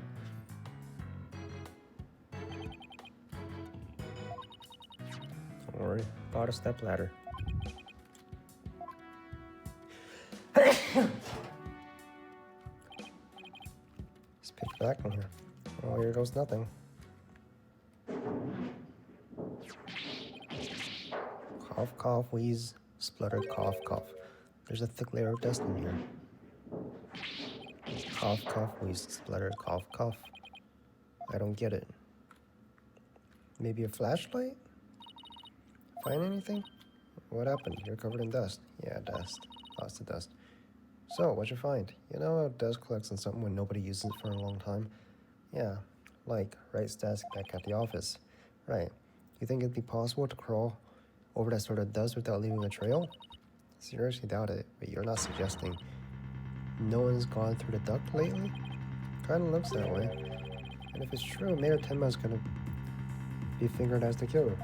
Don't worry, bought a step ladder. It's pitch black in here. Oh, here goes nothing. Cough, cough, wheeze, splutter, cough, cough. There's a thick layer of dust in here. Cough, cough, wheeze, splutter, cough, cough. I don't get it. Maybe a flashlight? Find anything? What happened? You're covered in dust. Yeah, dust. Lots of dust. So, what'd you find? You know how dust collects on something when nobody uses it for a long time? Yeah, like Wright's desk back at the office. Right. You think it'd be possible to crawl over that sort of dust without leaving a trail? Seriously doubt it, but you're not suggesting no one's gone through the duct lately? Kinda looks that way. And if it's true, Mayor Tenma's gonna be fingered as the killer.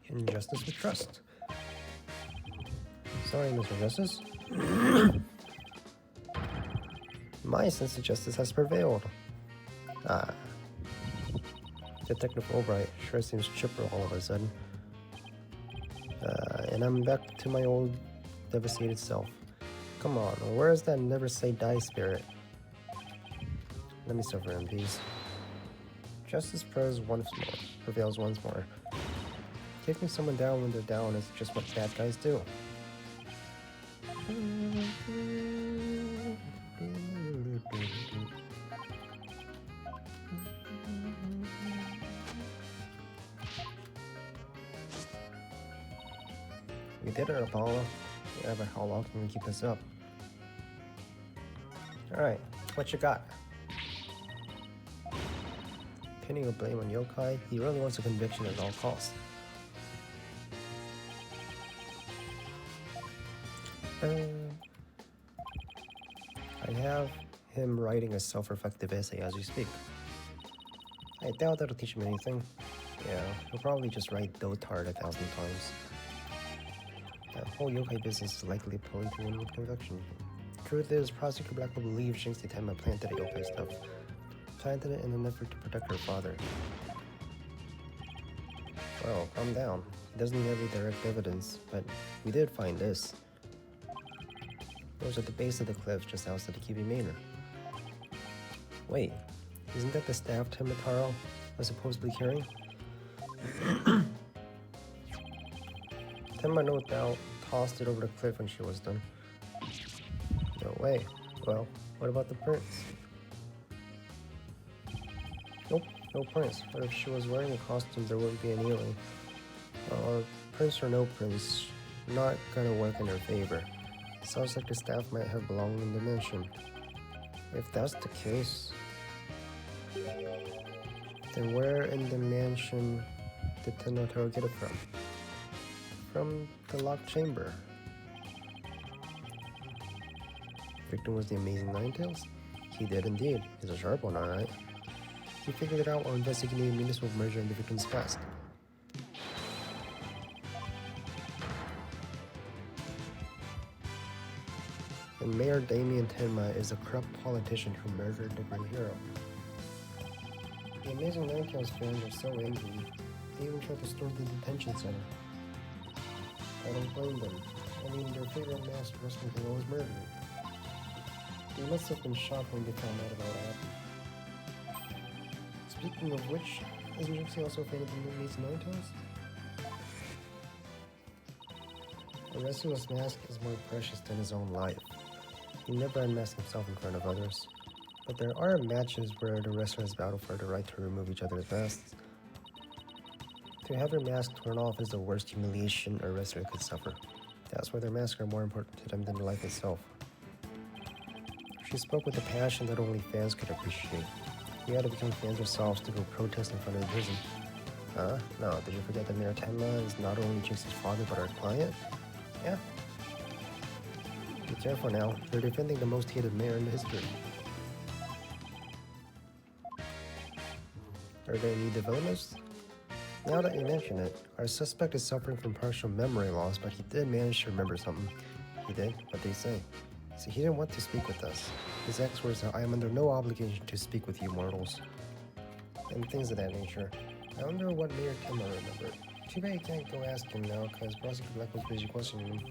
Injustice with trust. Sorry, Mr. Justice. My sense of justice has prevailed. Ah. Detective Albright sure seems chipper all of a sudden. And I'm back to my old devastated self. Come on, where's that never say die spirit? Let me suffer in peace. Justice prevails once more. Kicking someone down when they're down is just what bad guys do. We did it, Apollo. Yeah, but how long can we keep this up? Alright, what you got? Pinning the blame on Yokai, he really wants a conviction at all costs. I have him writing a self-reflective essay as we speak. I doubt that'll teach him anything. Yeah, he'll probably just write dotard 1,000 times. That whole yokai business is likely a pulling to win with conviction. Truth is, Prosecutor Blackwell believes Shinsuke Tenma planted the yokai stuff. Planted it in an effort to protect her father. Well, calm down. He doesn't have any direct evidence, but we did find this. It was at the base of the cliff just outside the Kibi Manor. Wait, isn't that the staff Tenma Taro was supposedly carrying? Tenma no doubt tossed it over the cliff when she was done. No way. Well, what about the prints? Nope, no prints. But if she was wearing a costume, there wouldn't be any healing. Prints or no prints, not gonna work in her favor. Sounds like the staff might have belonged in the mansion. If that's the case, then where in the mansion did Tenma Taro get it from? From the locked chamber. Victim was the amazing Ninetales? He did indeed. He's a sharp one, alright. He figured it out while investigating a municipal merger in the victim's past. And Mayor Damien Tenma is a corrupt politician who murdered the great hero. The amazing Ninetales fans are so angry, they even tried to storm the detention center. I don't blame them. I mean, their favorite masked wrestling hero was murdered. They must have been shocked when they found out about that. Speaking of which, isn't Trixie also a fan of the amazing Ninetales? A wrestler's mask is more precious than his own life. He never unmasked himself in front of others. But there are matches where the wrestlers battle for the right to remove each other's masks. To have your mask torn off is the worst humiliation a wrestler could suffer. That's why their masks are more important to them than life itself. She spoke with a passion that only fans could appreciate. We had to become fans ourselves to go protest in front of the prison. Huh? No, did you forget that Mayor Tenma is not only Jinx's father but our client? Yeah. Be careful now. You're defending the most hated mayor in history. Are there any developments? Now that you mention it, our suspect is suffering from partial memory loss, but he did manage to remember something. He did? What they say? So he didn't want to speak with us. His ex words are, I am under no obligation to speak with you mortals. And things of that nature. I wonder what Mayor Tenma remembered. Too bad you can't go ask him now, because Prosecutor Black was busy questioning him.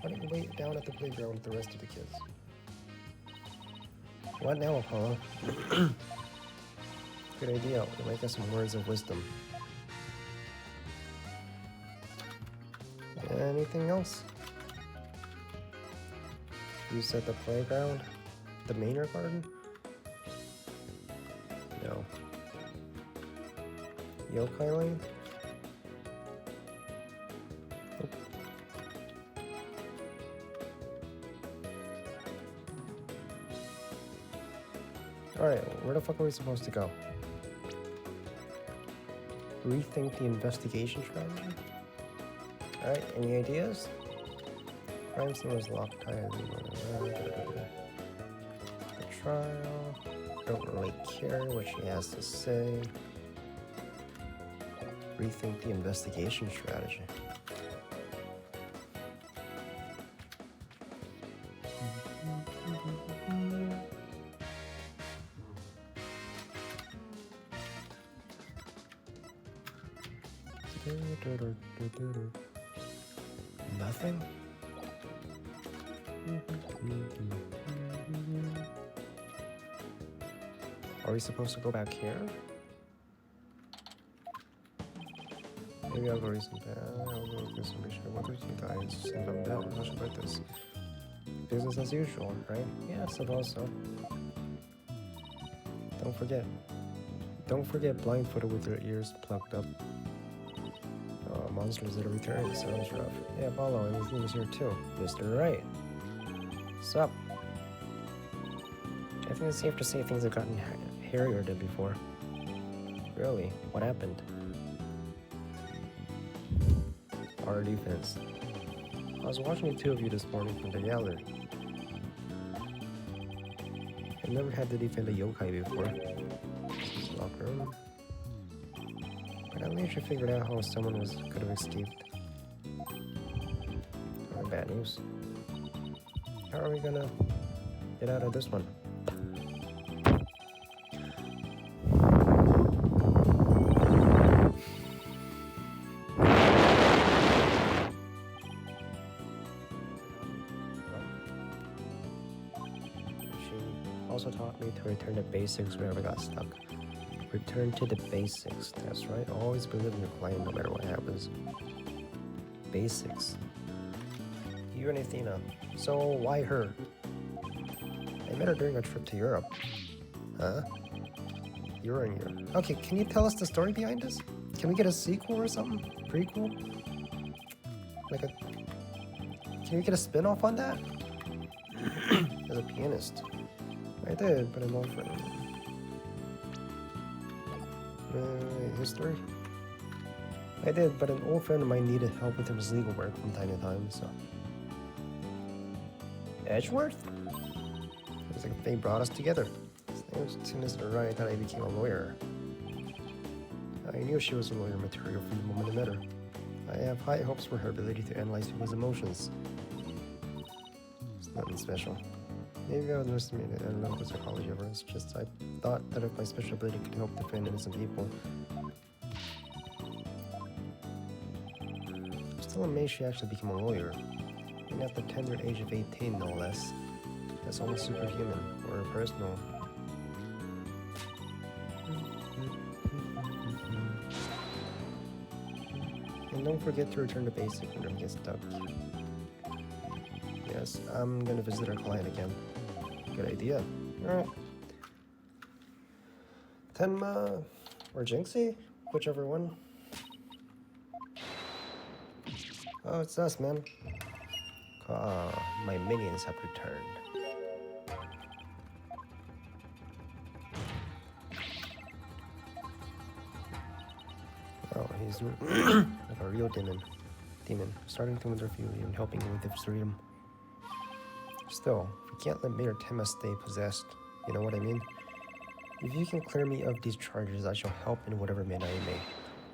Why don't you wait down at the playground with the rest of the kids? What now, Apollo? Good idea. We might get some words of wisdom. Anything else? You said the playground? The Manor Garden? No. Yokai Lane? Nope. Alright, where the fuck are we supposed to go? Rethink the investigation strategy? Alright, any ideas? Crime scene was locked tied. The trial. Don't really care what she has to say. Rethink the investigation strategy. Nothing? Are we supposed to go back here? Maybe I'll go read some I'll go get some research. What did you guys send them down? How should I write this? Business as usual, right? Yeah, I suppose so. Don't forget blindfolded with your ears plugged up. Monsters that are returning. Sounds rough. Yeah, Apollo, and his name is here too. Mr. Right. Sup? I think it's safe to say things have gotten hairier than before. Really? What happened? Our defense. I was watching the two of you this morning from the gallery. I've never had to defend a yokai before. This is locker room. But at least you figured out how someone could have escaped. Bad news. How are we gonna get out of this one? She also taught me to return to basics wherever I got stuck. Return to the basics. That's right. Always believe in your client no matter what happens. Basics. You and Athena. So why her? I met her during a trip to Europe. Huh? You're in Europe. Okay, can you tell us the story behind this? Can we get a sequel or something? Prequel? Can we get a spin-off on that? As a pianist. I did, but I'm all for history? I did, but an old friend of mine needed help with his legal work from time to time, so... Edgeworth? It was like they brought us together. As soon as I thought I became a lawyer. I knew she was lawyer material from the moment I met her. I have high hopes for her ability to analyze people's emotions. It's nothing special. Maybe I underestimated it. I don't know if it's psychology ever. It's just I thought that if my special ability could help defend innocent people. Still amazed she actually became a lawyer. And at the tender age of 18, no less. That's almost superhuman, or personal. And don't forget to return to basic whenever you get stuck. Yeah, Yes, I'm gonna visit our client again. Good idea. Alright. Tenma or Jinxie? Whichever one. Oh, it's us, man. My minions have returned. Oh, he's like a real demon. Starting to wonder if you even helping with his freedom. Still, we can't let Mayor Tenma stay possessed. You know what I mean? If you can clear me of these charges, I shall help in whatever manner I may.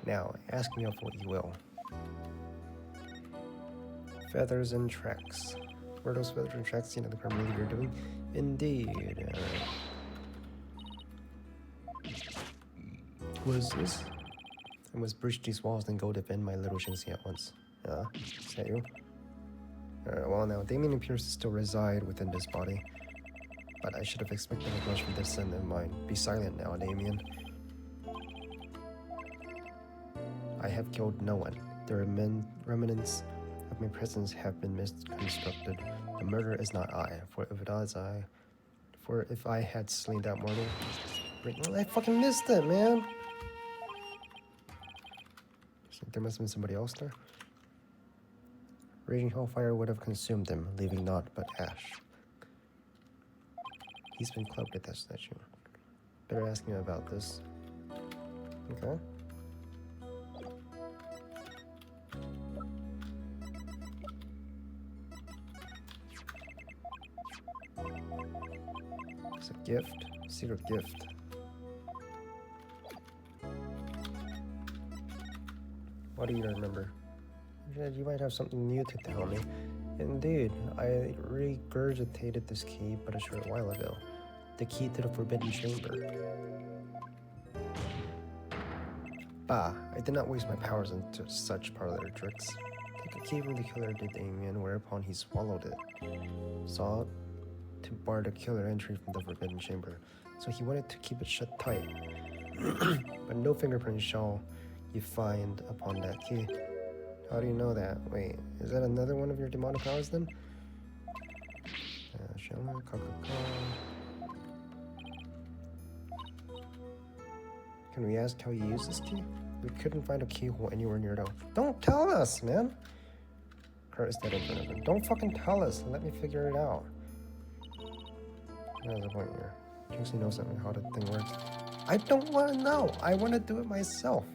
Now, ask me of what you will. Feathers and tracks. Were those feathers and tracks seen at the crime you're doing? Indeed. What is this? I must breach these walls and go defend my little Jinxie at once. Is that you? Well now, Damien appears to still reside within this body. But I should have expected as much from this son of mine. Be silent now, Damien. I have killed no one. The remnants of my presence have been misconstructed. The murderer is not I, for if I had slain that mortal... I fucking missed it, man! There must have been somebody else there. Raging hellfire would have consumed him, leaving naught but ash. He's been clubbed at that statue. Better ask him about this. Okay. It's a gift. Secret gift. What do you remember? You might have something new to tell me. Indeed, I regurgitated this key but a short while ago. The key to the Forbidden Chamber. Bah, I did not waste my powers into such parlor tricks. Take a key from the killer to Damien, whereupon he swallowed it. Saw it to bar the killer entry from the Forbidden Chamber, so he wanted to keep it shut tight. But no fingerprint shall you find upon that key. How do you know that? Wait, is that another one of your demonic powers then? Can we ask how you use this key? We couldn't find a keyhole anywhere near though. Don't tell us, man! Kurt is dead in front of him. Don't fucking tell us. Let me figure it out. There's a point here. Jinxie knows how the thing works. I don't want to know. I want to do it myself.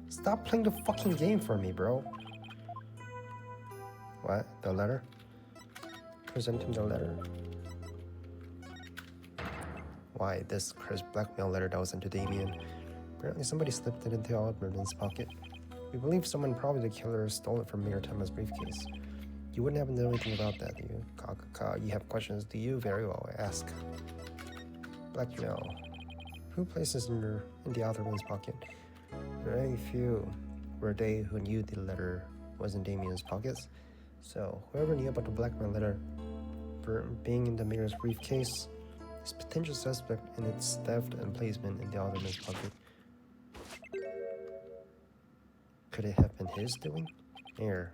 Stop playing the fucking game for me, bro. What? The letter? Present him the letter. Why, this cursed blackmail letter that was sent to Damien. Apparently somebody slipped it into Albert's pocket. We believe someone, probably the killer, stole it from Mayor Tenma's briefcase. You wouldn't happen to know anything about that, do you? You have questions, do you? Very well, ask. Blackmail. Who placed this in the Albert's pocket? Very few were they who knew the letter was in Damien's pockets. So, whoever knew about the blackmail letter being in the mayor's briefcase is potential suspect in its theft and placement in the alderman's pocket. Could it have been his doing? Mayor,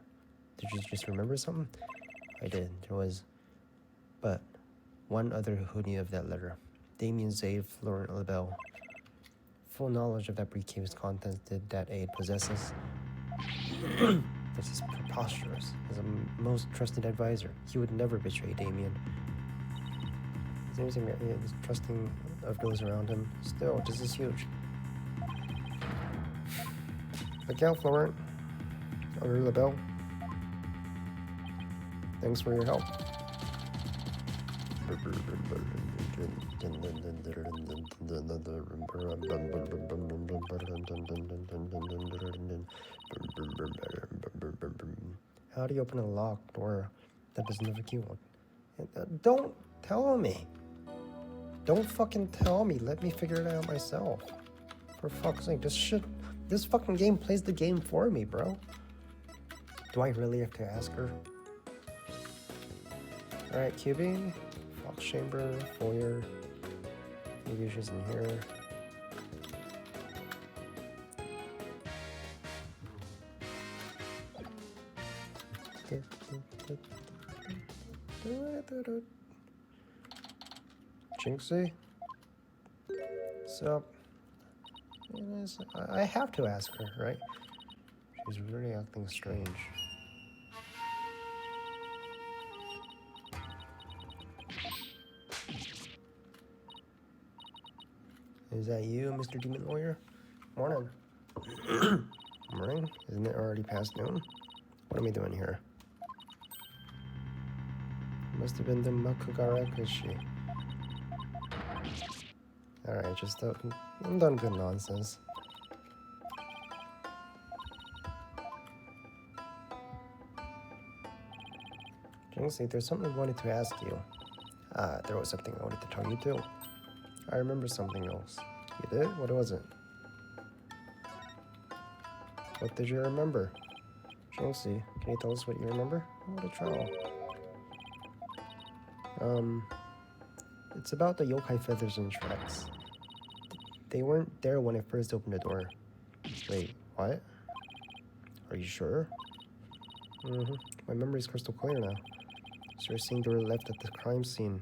did you just remember something? I did. There was but one other who knew of that letter. Damien Zave Florent LaBelle. Full knowledge of that briefcase contents did that aid possesses. This is preposterous. As a most trusted advisor, he would never betray Damien. He's trusting of those around him. Still, this is huge. Look out, Florent. Or LaBelle. Thanks for your help. How do you open a locked door that doesn't have a key on? Don't tell me. Don't fucking tell me. Let me figure it out myself. For fuck's sake, this fucking game plays the game for me, bro. Do I really have to ask her? Alright, cubing. Fox chamber, foyer. Maybe she's in here. Jinxie? So, I have to ask her, right? She's really acting strange. Is that you, Mr. Demon Lawyer? Morning. Morning? Isn't it already past noon? What am I doing here? Must have been the Makugarakushi. Alright, just I'm done good nonsense. Jinxie, there's something I wanted to ask you. There was something I wanted to tell you too. I remember something else. You did? What was it? What did you remember? Jinxie, can you tell us what you remember? What a trial. It's about the yokai feathers and tracks. They weren't there when I first opened the door. Wait, what? Are you sure? My memory's crystal clear now. So you're saying they were left at the crime scene.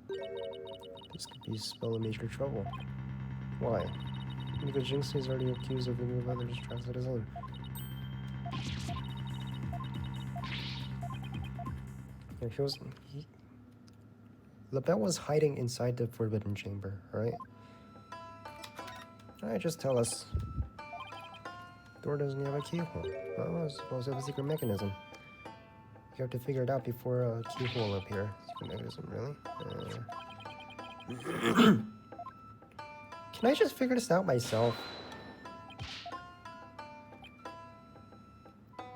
This could be spell of major trouble. Why? Because Jinxie is already accused of removing others' tracks at his own. LaBelle was hiding inside the Forbidden Chamber, right? Alright, just tell us. Door doesn't have a keyhole. Oh, I suppose it was a secret mechanism. You have to figure it out before a keyhole will appear. Secret mechanism, really? Can I just figure this out myself?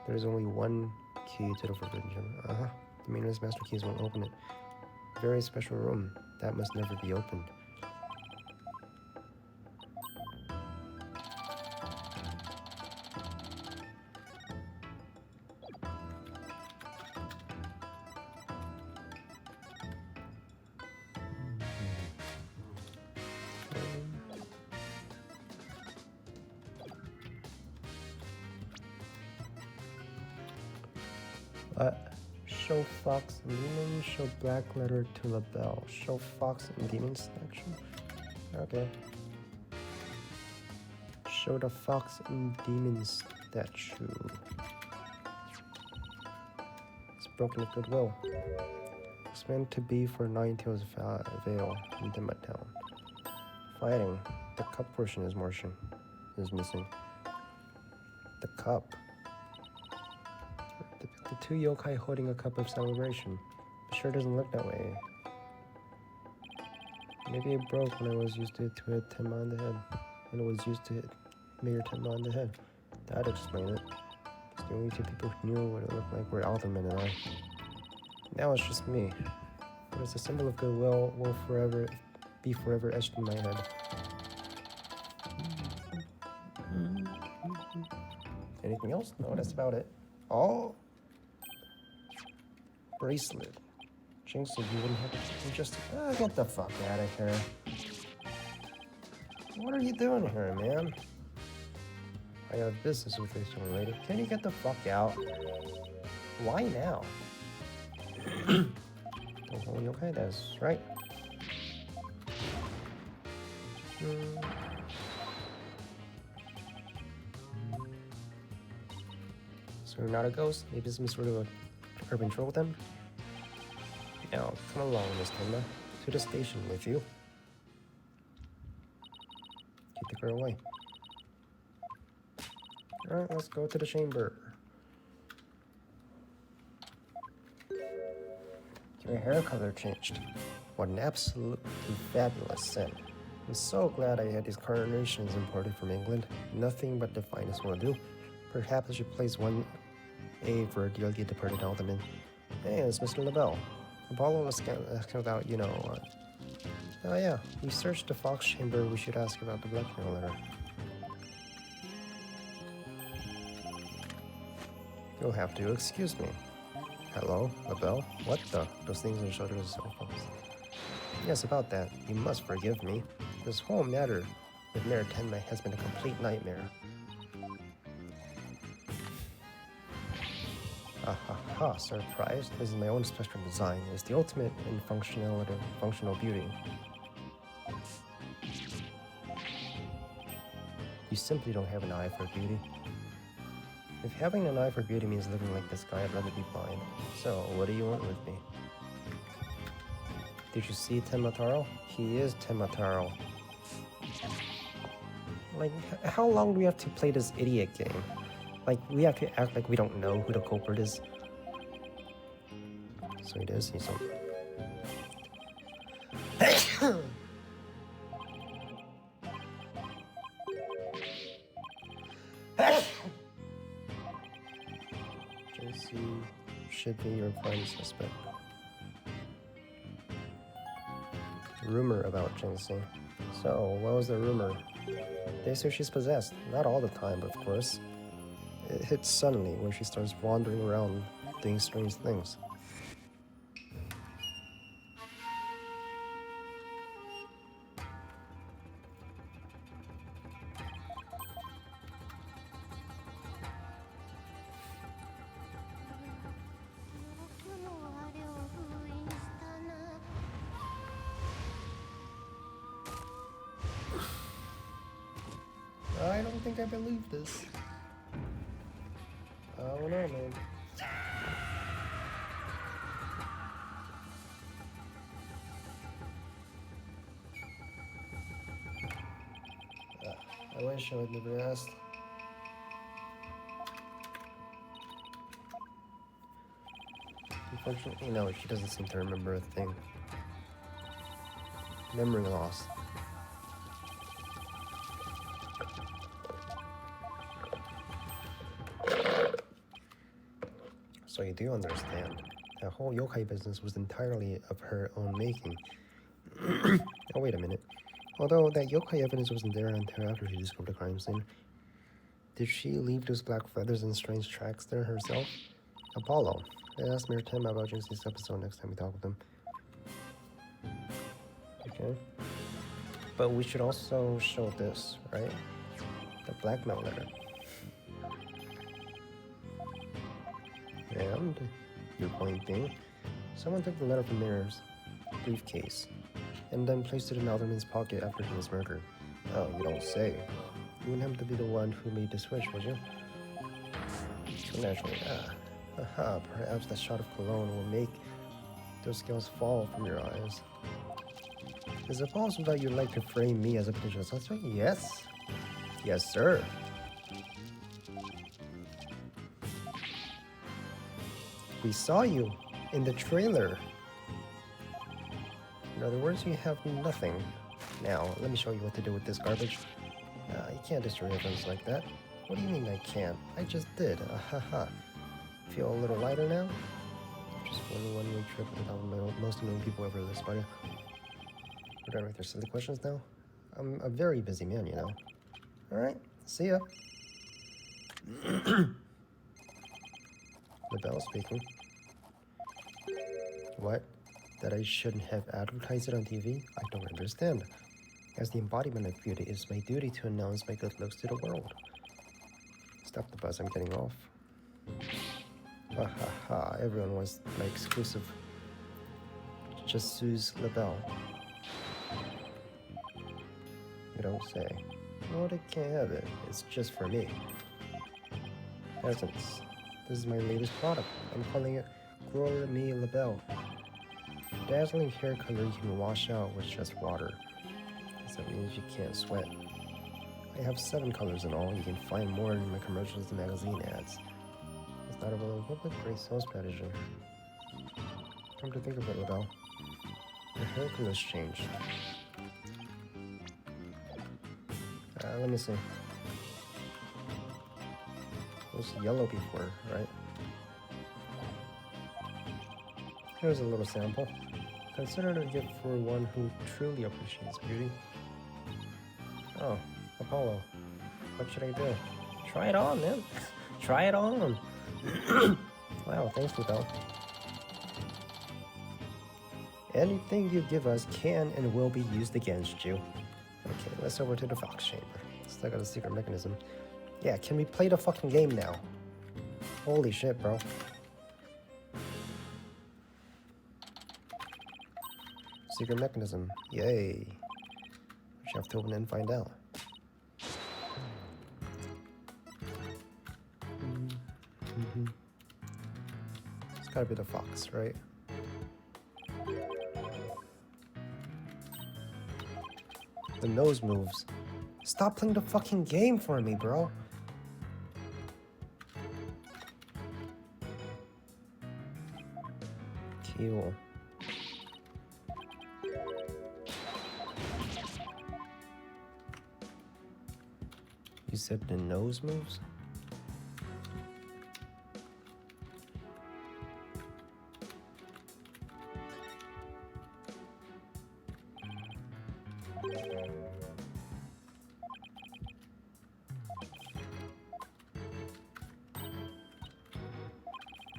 There's only one key to the Forbidden Chamber. The maintenance master keys won't open it. Very special room. That must never be opened. Show Fox and Demon, show black letter to LaBelle. Show Fox and Demon section. Okay. Show the Fox and Demon statue. It's broken with goodwill. It's meant to be for Ninetales Vale in Dimmet Town. Fighting. The cup portion is missing. The cup. The two yokai holding a cup of celebration. It sure doesn't look that way. Maybe it broke when I was used to hit Tenma on the head. When it was used to hit Mayor Tenma on the head. That'd explain it. It's the only two people who knew what it looked like were Alderman and I. Now it's just me. But it's a symbol of goodwill will be forever etched in my head. Anything else? No, that's about it. Oh! Bracelet. Jinxie, you wouldn't have to just... get the fuck out of here. What are you doing here, man? I have business with this young lady. Can you get the fuck out? Why now? Oh, okay, that's right. So you're not a ghost? Maybe some sort of a urban troll then? Now, come along, Miss Tenma. To the station with you. Keep the girl away. Alright, let's go to the chamber. Your hair color changed. What an absolutely fabulous scent. I'm so glad I had these carnations imported from England. Nothing but the finest will do. Perhaps I should place one A for a dearly departed alderman. Hey, it's Mr. LaBelle. Apollo was scout out, you know. Oh yeah, we searched the Fox Chamber. We should ask about the blackmail letter. You'll have to excuse me. Hello, LaBelle? What the? Those things on shoulders are cell phones. Yes, about that. You must forgive me. This whole matter with Mayor Tenma has been a complete nightmare. Ha, surprised. This is my own spectrum design. It's the ultimate in functional beauty. You simply don't have an eye for beauty. If having an eye for beauty means living like this guy, I'd rather be blind. So, what do you want with me? Did you see Tenmataro? He is Tenmataro. Like, how long do we have to play this idiot game? Like, we have to act like we don't know who the culprit is. So he does see something. JC should be your prime suspect. Rumor about Jinsei. So, what was the rumor? They say she's possessed. Not all the time, of course. It hits suddenly when she starts wandering around doing strange things. I don't think I believe this. I don't know, man. I wish I would never asked. Unfortunately, no, she doesn't seem to remember a thing. Memory loss. So you do understand, that whole yokai business was entirely of her own making. Oh, wait a minute. Although that yokai evidence wasn't there until after she discovered the crime scene, did she leave those black feathers and strange tracks there herself? Apollo. Ask Mayor Tim about Jinxie's episode next time we talk with him. Okay. But we should also show this, right? The blackmail letter. And your point being, someone took the letter from Mirror's briefcase and then placed it in Alderman's pocket after he was murdered. Oh, you don't say. You wouldn't have to be the one who made the switch, would you? So naturally, perhaps that shot of cologne will make those scales fall from your eyes. Is it possible that you'd like to frame me as a potential suspect? Yes. Yes, sir. We saw you in the trailer. In other words, you have nothing. Now, let me show you what to do with this garbage. You can't destroy evidence like that. What do you mean I can't? I just did. Feel a little lighter now? Just one-way trip without most annoying people ever this funny. We're done with their silly questions now? I'm a very busy man, you know. Alright, see ya. The bell speaking. What? That I shouldn't have advertised it on TV? I don't understand. As the embodiment of beauty, it is my duty to announce my good looks to the world. Stop the buzz, I'm getting off. Everyone wants my exclusive Jesus Labelle. You don't say. Well, they can't have it. It's just for me. Peasants. This is my latest product. I'm calling it Gloire Me Labelle. Dazzling hair color you can wash out with just water. That means you can't sweat. I have 7 colors in all. You can find more in my commercials and magazine ads. It's not a really public great sales strategy. Come to think of it, Labelle, your hair color has changed. Let me see. It was yellow before, right? Here's a little sample. Consider it a gift for one who truly appreciates beauty. Oh, Apollo. What should I do? Try it on, man. Try it on. Wow, thanks, Labelle. Anything you give us can and will be used against you. Okay, let's over to the Fox Chamber. Still got a secret mechanism. Yeah, can we play the fucking game now? Holy shit, bro. Secret mechanism. Yay. Which you have to open and find out. It's gotta be the fox, right? The nose moves. Stop playing the fucking game for me, bro. Cool. You said the nose moves?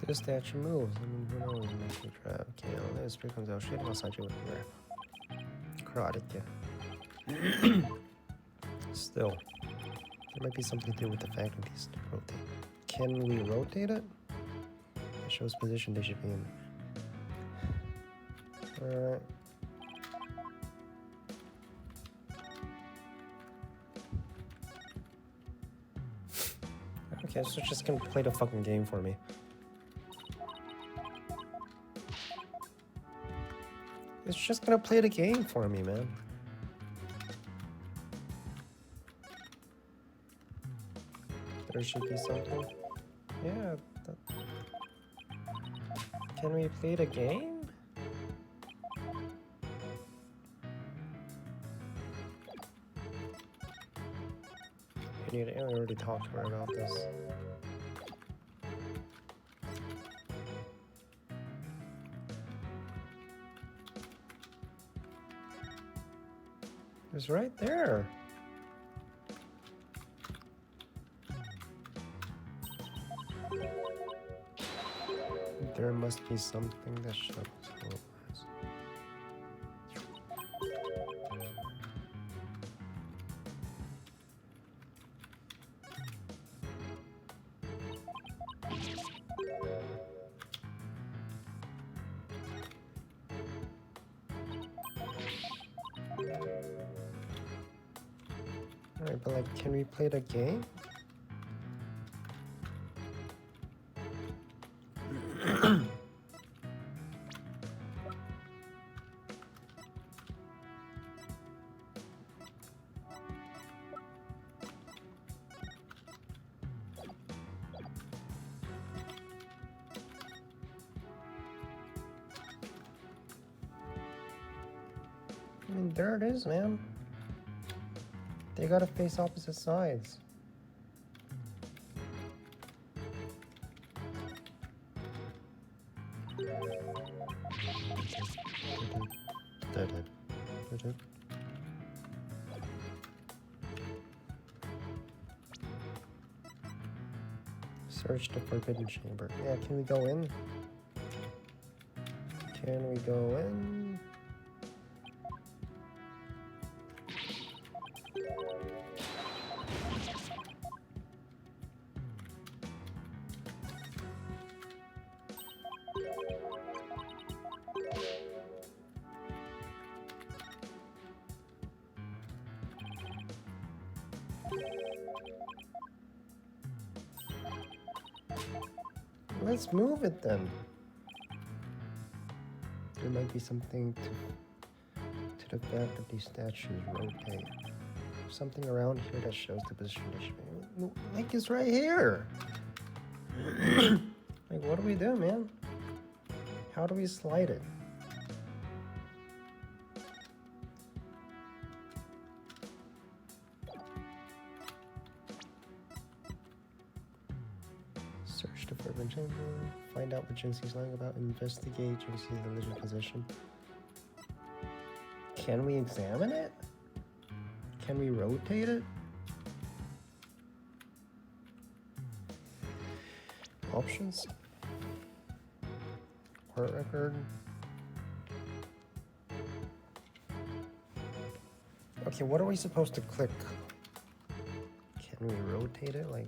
This statue moves. I mean, who knows? Make a trap. Okay, this becomes out shit outside you with here. Karate, yeah. Still, there might be something to do with the fact that these rotate. Can we rotate it? It shows position they should be in. Alright. Okay, so it's just gonna play the fucking game for me. It's just gonna play the game for me, man. There should be something. Yeah. Can we play the game? I already talked to her about this. It's right there. There must be something that shows who it was. Alright, but like, can we play the game? I mean, there it is, man. They gotta face opposite sides. Search the forbidden chamber. Yeah, can we go in? Can we go in? Let's move it then. There might be something to the fact that these statues rotate. Something around here that shows the position they should be. Like it's right here. Like, what do we do, man? How do we slide it? Search the forbidden chamber. Find out what Jinxie's lying about. Investigate Jinxie's alleged position. Can we examine it? Can we rotate it? Options? Court record? Okay, what are we supposed to click? Can we rotate it? Like...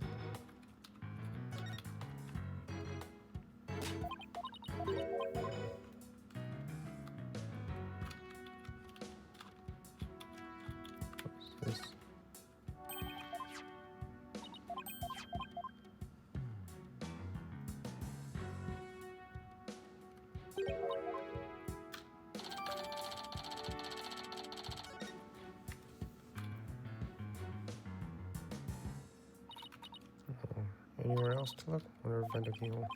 this? Anywhere else to look? Wonder if vendor keyhole.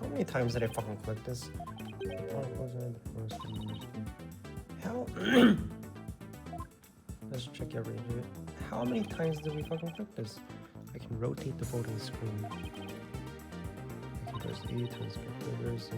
How many times did I fucking click this? How? Let's check every unit. How many times did we fucking click this? I can rotate the voting screen. I can press E to inspect figures.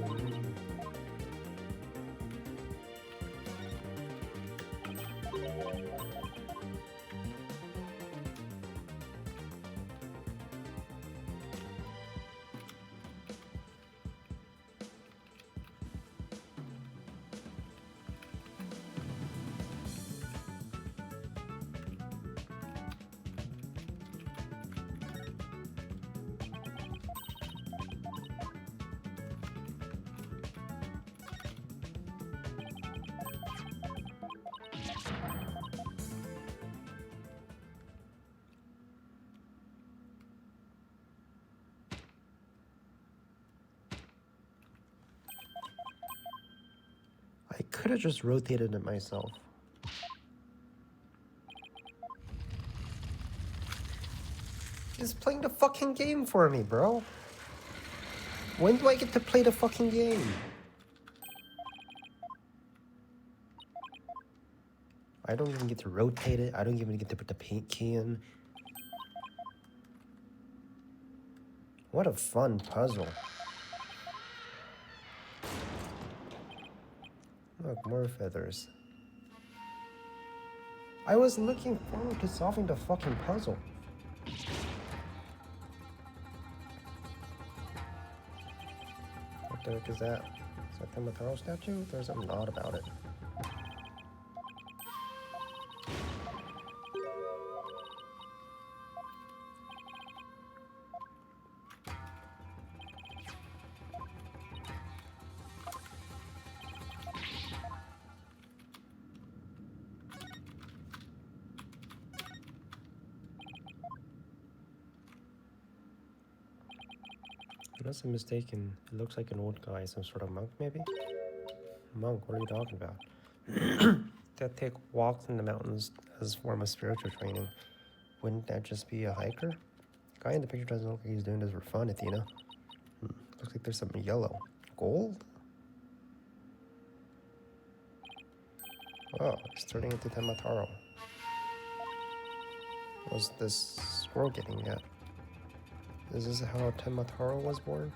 I could have just rotated it myself. He's playing the fucking game for me, bro. When do I get to play the fucking game? I don't even get to rotate it. I don't even get to put the paint key in. What a fun puzzle. Look, more feathers. I was looking forward to solving the fucking puzzle. What the heck is that? Is that the Mataro statue? There's something odd about it. Unless I'm mistaken, it looks like an old guy, some sort of monk maybe? Monk, what are you talking about? That take walks in the mountains as a form of spiritual training. Wouldn't that just be a hiker? The guy in the picture doesn't look like he's doing this for fun, Athena. Looks like there's something yellow. Gold? Oh, it's turning into Temataro. What's this squirrel getting at? Is this how Temataro was born?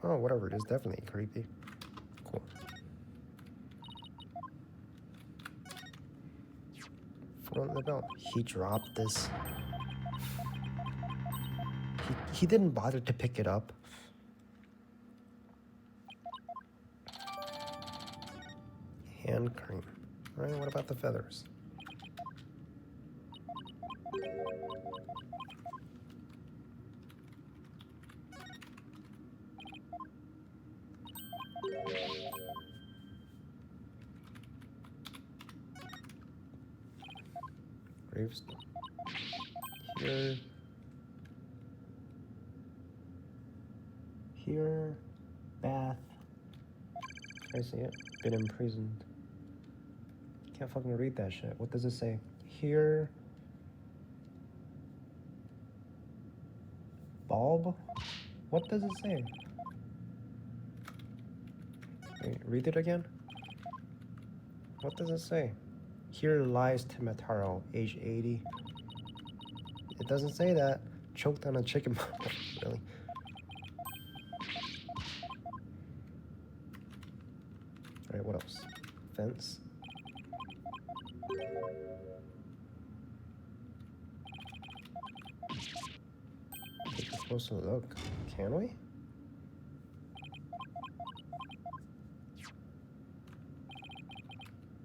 Oh, whatever, it is definitely creepy. Cool. Foot on the belt. He dropped this. He didn't bother to pick it up. Hand cream. Alright, what about the feathers? Gravestone. Here. Here. Bath. I see it. Been imprisoned. Can't fucking read that shit. What does it say? Here. Bulb? What does it say? Wait, read it again? What does it say? Here lies Temataro, age 80. It doesn't say that. Choked on a chicken bone. Really? Alright, what else? Fence. Take a closer look. Can we?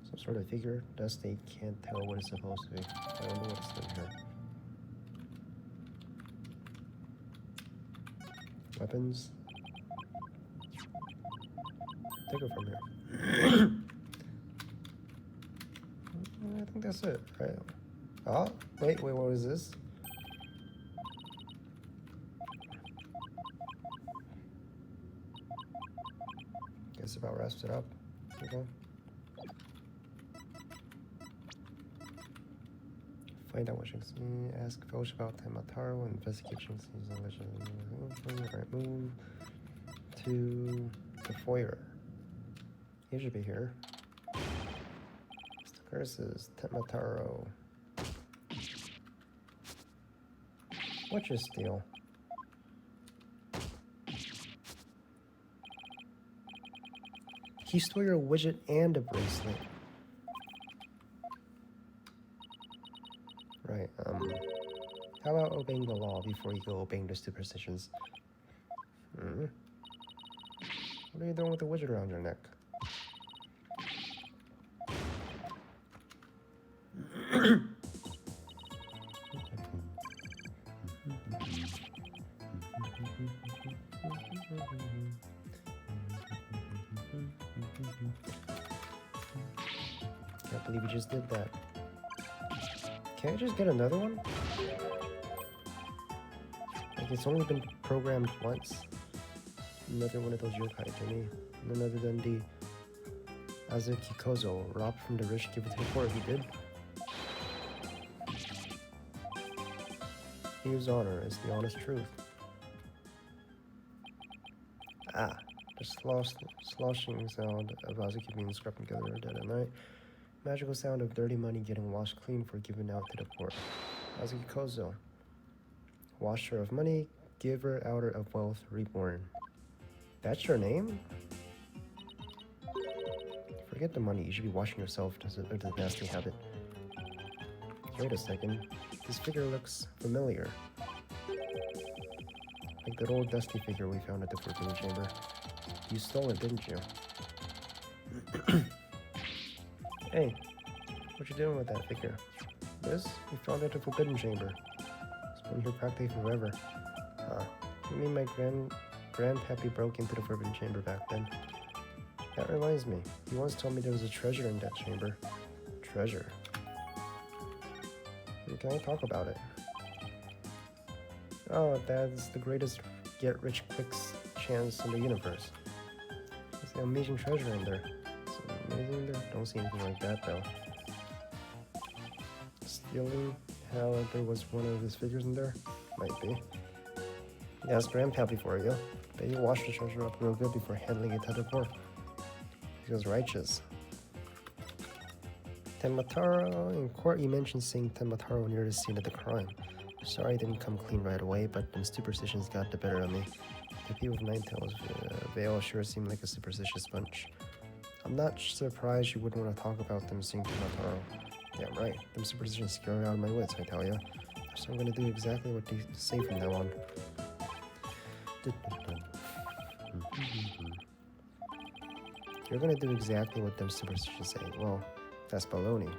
Some sort of figure. Dust they can't tell what it's supposed to be. I don't know what's in here. Weapons. Take it from here. I think that's it, right? Oh, wait, what was this? Guess about wraps it up. Okay. Find out what you see. Ask Filch about Tamataro. Investigate Jinxie's alleged. Alright, move to the foyer. He should be here. Curses, Tamataro. What's your steal? He stole your widget and a bracelet. Right, how about obeying the law before you go obeying the superstitions? What are you doing with the widget around your neck? Can't believe you just did that. Can't I just get another one? Like, it's only been programmed once. Another one of those yokai to me. None other than the Azuki Kozo, robbed from the rich, give it to the poor. He did. His honor is the honest truth. Ah, the sloshing sound of Azuki being scrubbed together dead at night. Magical sound of dirty money getting washed clean for giving out to the poor. Azuki Kozo. Washer of money, giver outer of wealth, reborn. That's your name? Forget the money, you should be washing yourself to the nasty habit. Wait a second, this figure looks familiar. Like that old dusty figure we found at the Forbidden Chamber. You stole it, didn't you? Hey, what you doing with that figure? This? We found it at the Forbidden Chamber. It's been here practically forever. You mean my grandpappy broke into the Forbidden Chamber back then? That reminds me, he once told me there was a treasure in that chamber. Treasure? Can I talk about it? Oh, that's the greatest get-rich-quick chance in the universe. There's an amazing treasure in there. Is it amazing there? Don't see anything like that, though. Stealing how there was one of his figures in there? Might be. Yeah, it's Grandpappy for you. Bet he washed the treasure up real good before handling it to the poor. He was righteous. Tamataro, in court you mentioned seeing Tamataro near the scene of the crime. Sorry I didn't come clean right away, but them superstitions got the better of me. The people of Ninetales Vale sure seem like a superstitious bunch. I'm not surprised you wouldn't want to talk about them seeing Tamataro. Damn right, them superstitions scare me out of my wits, I tell ya. So I'm gonna do exactly what they say from now on. You're gonna do exactly what them superstitions say. Well, that's baloney.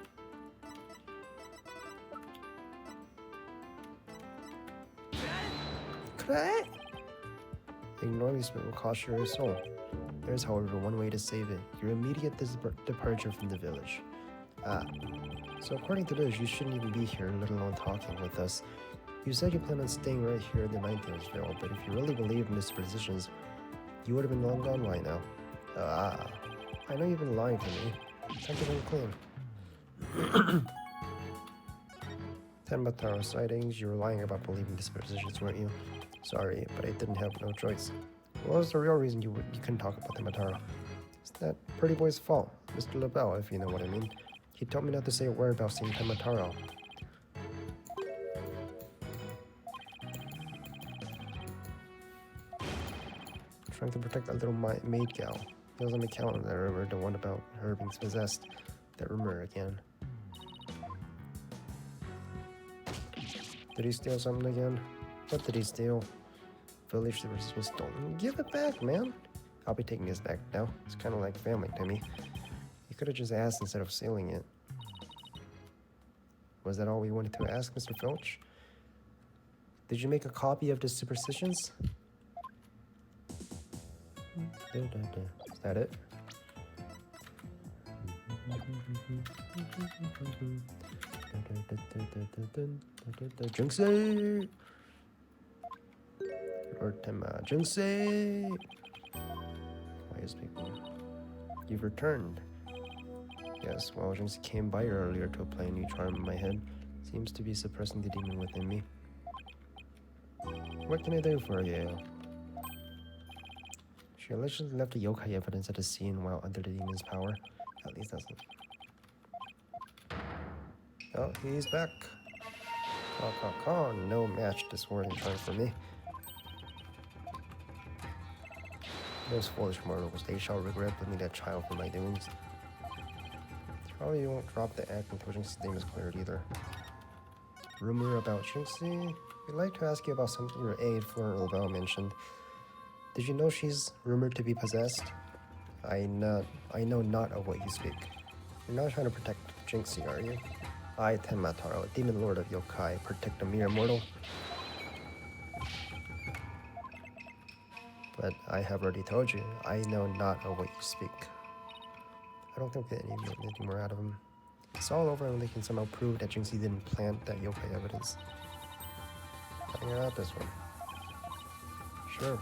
Ignore these will cost your soul. There's, however, one way to save it. Your immediate departure from the village. So according to this, you shouldn't even be here, let alone talking with us. You said you plan on staying right here in the Ninetales Vale, but if you really believe in the superstitions, you would have been long gone by now. I know you've been lying to me. Time to come clean. Tamataro sightings, you were lying about believing the superstitions, weren't you? Sorry, but I didn't have no choice. What was the real reason you couldn't talk about Tamataro? It's that pretty boy's fault, Mr. LaBelle, if you know what I mean. He told me not to say a word about seeing Tamataro. Trying to protect that little maid gal. He was on the count of that rumor, the one about her being possessed. That rumor again. Did he steal something again? What did he steal? Village superstition was stolen. Give it back, man. I'll be taking this back now. It's kind of like family to me. You could have just asked instead of stealing it. Was that all we wanted to ask, Mr. Filch? Did you make a copy of the superstitions? Is that it? Jinxie! Lord Tenma, Jinxie! Why is people? You've returned. Yes, well, Jinxie came by earlier to apply a new charm in my head. Seems to be suppressing the demon within me. What can I do for you? She allegedly left the yokai evidence at the scene while under the demon's power. At least that's it. Oh, he's back. No match this word and charm for me. Those foolish mortals, they shall regret blaming that child for my doings. Probably won't drop the act until Jinxie's name is cleared either. Rumor about Jinxie? We'd like to ask you about something your aide, Florent LaBelle, mentioned. Did you know she's rumored to be possessed? I know not of what you speak. You're not trying to protect Jinxie, are you? I, Tenma Taro, demon lord of yokai, protect a mere mortal. But I have already told you, I know not of what you speak. I don't think they need anything more out of him. It's all over and they can somehow prove that Jinxie didn't plant that yokai evidence. Figure out this one. Sure.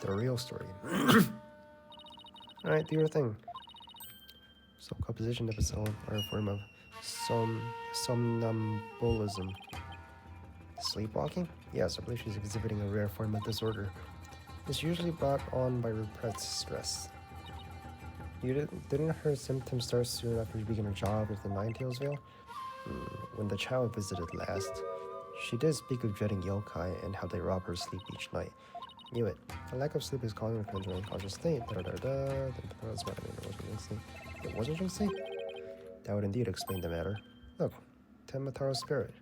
The real story. Alright, do your thing. Self-composition episode are a form of somnambulism. Sleepwalking? Yes, I believe she's exhibiting a rare form of disorder. It's usually brought on by repressed stress. Didn't her symptoms start soon after she began her job with the Ninetales Veil? When the child visited last, she did speak of dreading yokai and how they rob her sleep each night. Knew it. A lack of sleep is causing her to enter an unconscious state. That's what I mean. It wasn't Jinxie. It wasn't Jinxie? That would indeed explain the matter. Look, Tenma Taro's spirit.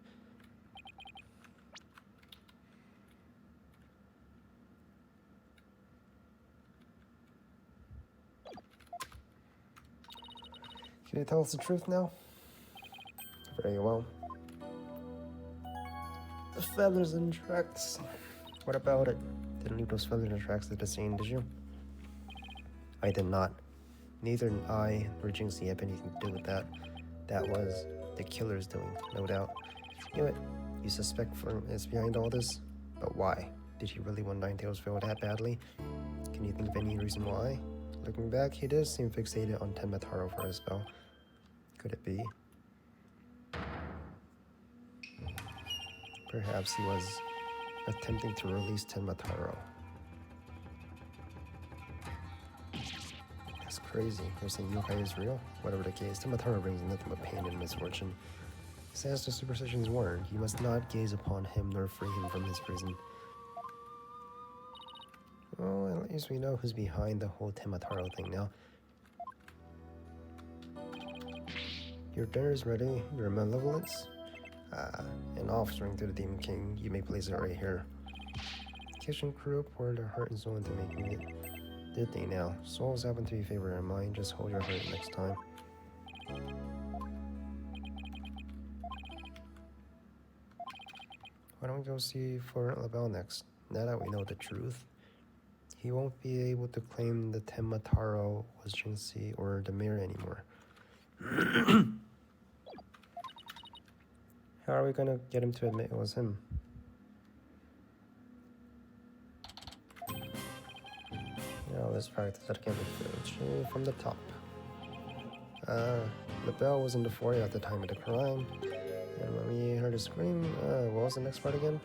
Can you tell us the truth now? Very well. The feathers and tracks. What about it? Didn't leave those feathers and tracks at the scene, did you? I did not. Neither I nor Jinxie have anything to do with that. That was the killer's doing, no doubt. Knew it. You suspect Florent is behind all this? But why? Did he really want Ninetales Veil that badly? Can you think of any reason why? Looking back, he did seem fixated on Tenma Taro for a spell. Could it be? Perhaps he was attempting to release Tenma Taro. That's crazy. You're saying yokai is real? Whatever the case, Tenma Taro brings nothing but pain and misfortune. As the superstitions warn, you must not gaze upon him nor free him from his prison. Well, at least we know who's behind the whole Tenma Taro thing now. Your dinner is ready. Your malevolence? An offspring to the Demon King. You may place it right here. Kitchen crew poured their heart and soul into making it. Did they now? Souls happen to be favored in mine. Just hold your heart next time. Why don't we go see Florent LaBelle next? Now that we know the truth, he won't be able to claim the Tenma Taro was Jinxie or the mirror anymore. How are we gonna get him to admit it was him? Now let's practice that again with from the top. LaBelle was in the foyer at the time of the crime. And when we heard a scream, what was the next part again?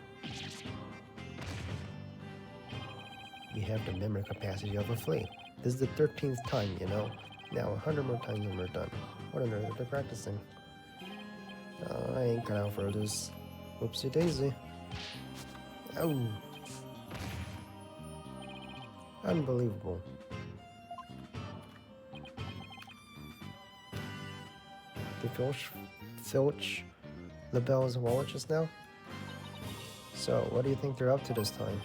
You have the memory capacity of a flea. This is the 13th time, you know. Now 100 more times and we're done. What on earth are they practicing? I ain't cut out for this. Whoopsie daisy. Oh. Unbelievable. Did filch LaBelle's wallet just now? So, what do you think they're up to this time?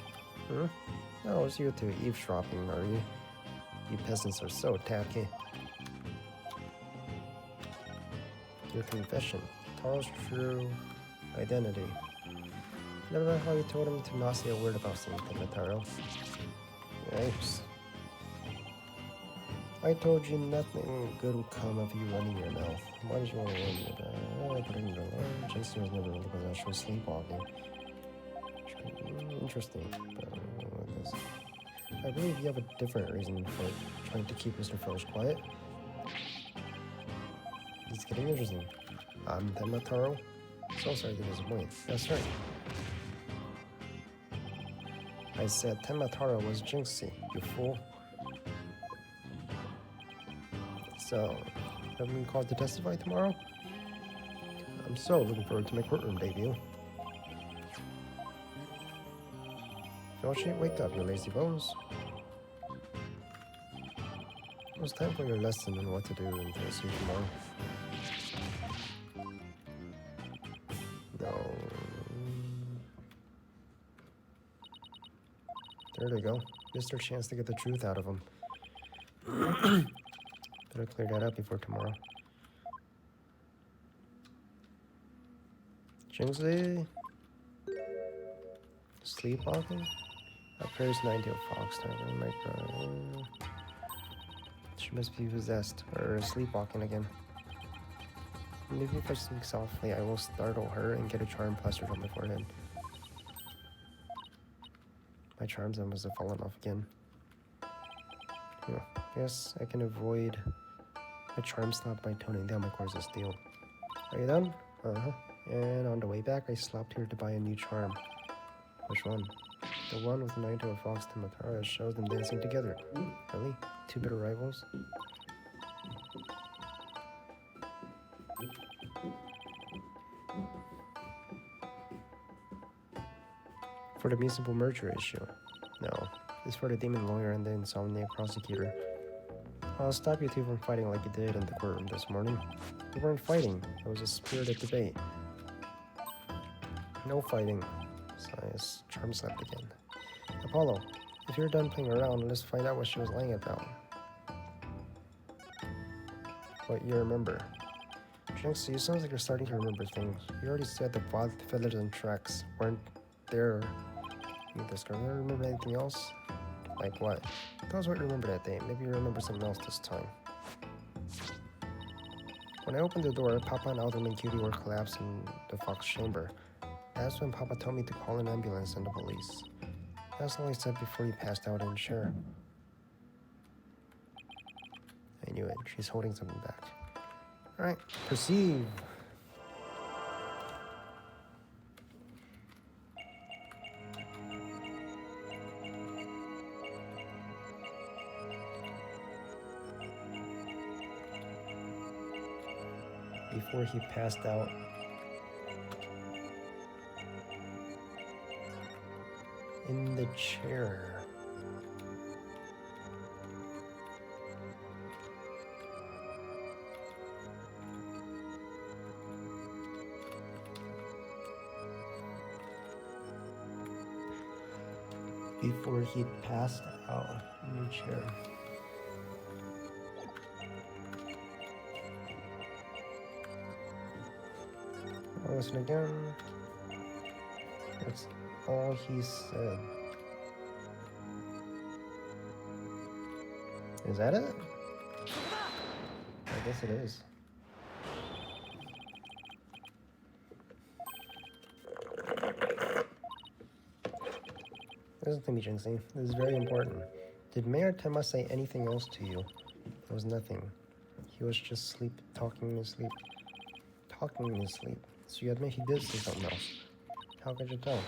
Oh, it's you two eavesdropping, are you? You peasants are so tacky. Your confession. Taro's true Identity. Remember how you told him to not say a word about seeing Temataro? Yikes. I told you nothing good would come of you running your mouth. Why did you want to warn me about it? I put it in your alarm. JC was never really possession, sleepwalking. Interesting, but I don't know what it is. I believe you have a different reason for trying to keep Mr. Frosch quiet. It's getting interesting. I'm Temataro. So sorry to disappoint. That's right. I said Temataro was Jinxie, you fool. So, have you been called to testify tomorrow? I'm so looking forward to my courtroom debut. Froschie, wake up, you lazy bones. It's time for your lesson on what to do and face you tomorrow. No. There they go. Missed our chance to get the truth out of him. Better clear that up before tomorrow. Jinxie? Sleepwalking? Appears 90 of Fox Tiger. Micro. She must be possessed or sleepwalking again. Maybe if I speak softly, I will startle her and get a charm plastered on my forehead. My charms must have fallen off again. Yeah, yes, I can avoid a charm slap by toning down my cores of steel. Are you done? Uh-huh. And on the way back, I stopped here to buy a new charm. Which one? The one with Naito and Fox Tematara shows them dancing together. Really? Two bitter rivals? For the municipal merger issue? No. It's for the demon lawyer and the insomniac prosecutor. I'll stop you two from fighting like you did in the courtroom this morning. You weren't fighting. It was a spirited debate. No fighting. Sighs. Charm slapped again. Apollo, if you're done playing around, let's find out what she was lying about. What you remember. Jinxie, you sound like you're starting to remember things. You already said the feathers and tracks weren't there. You discovered. Remember anything else? Like what? Tell us what you remember that day. Maybe you remember something else this time. When I opened the door, Papa and Alderman Cutie were collapsed in the Fox chamber. That's when Papa told me to call an ambulance and the police. That's all he said before he passed out in a chair. I knew it. She's holding something back. Alright, perceive. Before he passed out. In the chair. Before he passed out in the chair. I'll listen again. That's all he said. Is that it? I guess it is. Listen to me, Jinxie. This is very important. Did Mayor Tema say anything else to you? There was nothing. He was just talking in his sleep. So you admit he did say something else. How could you tell?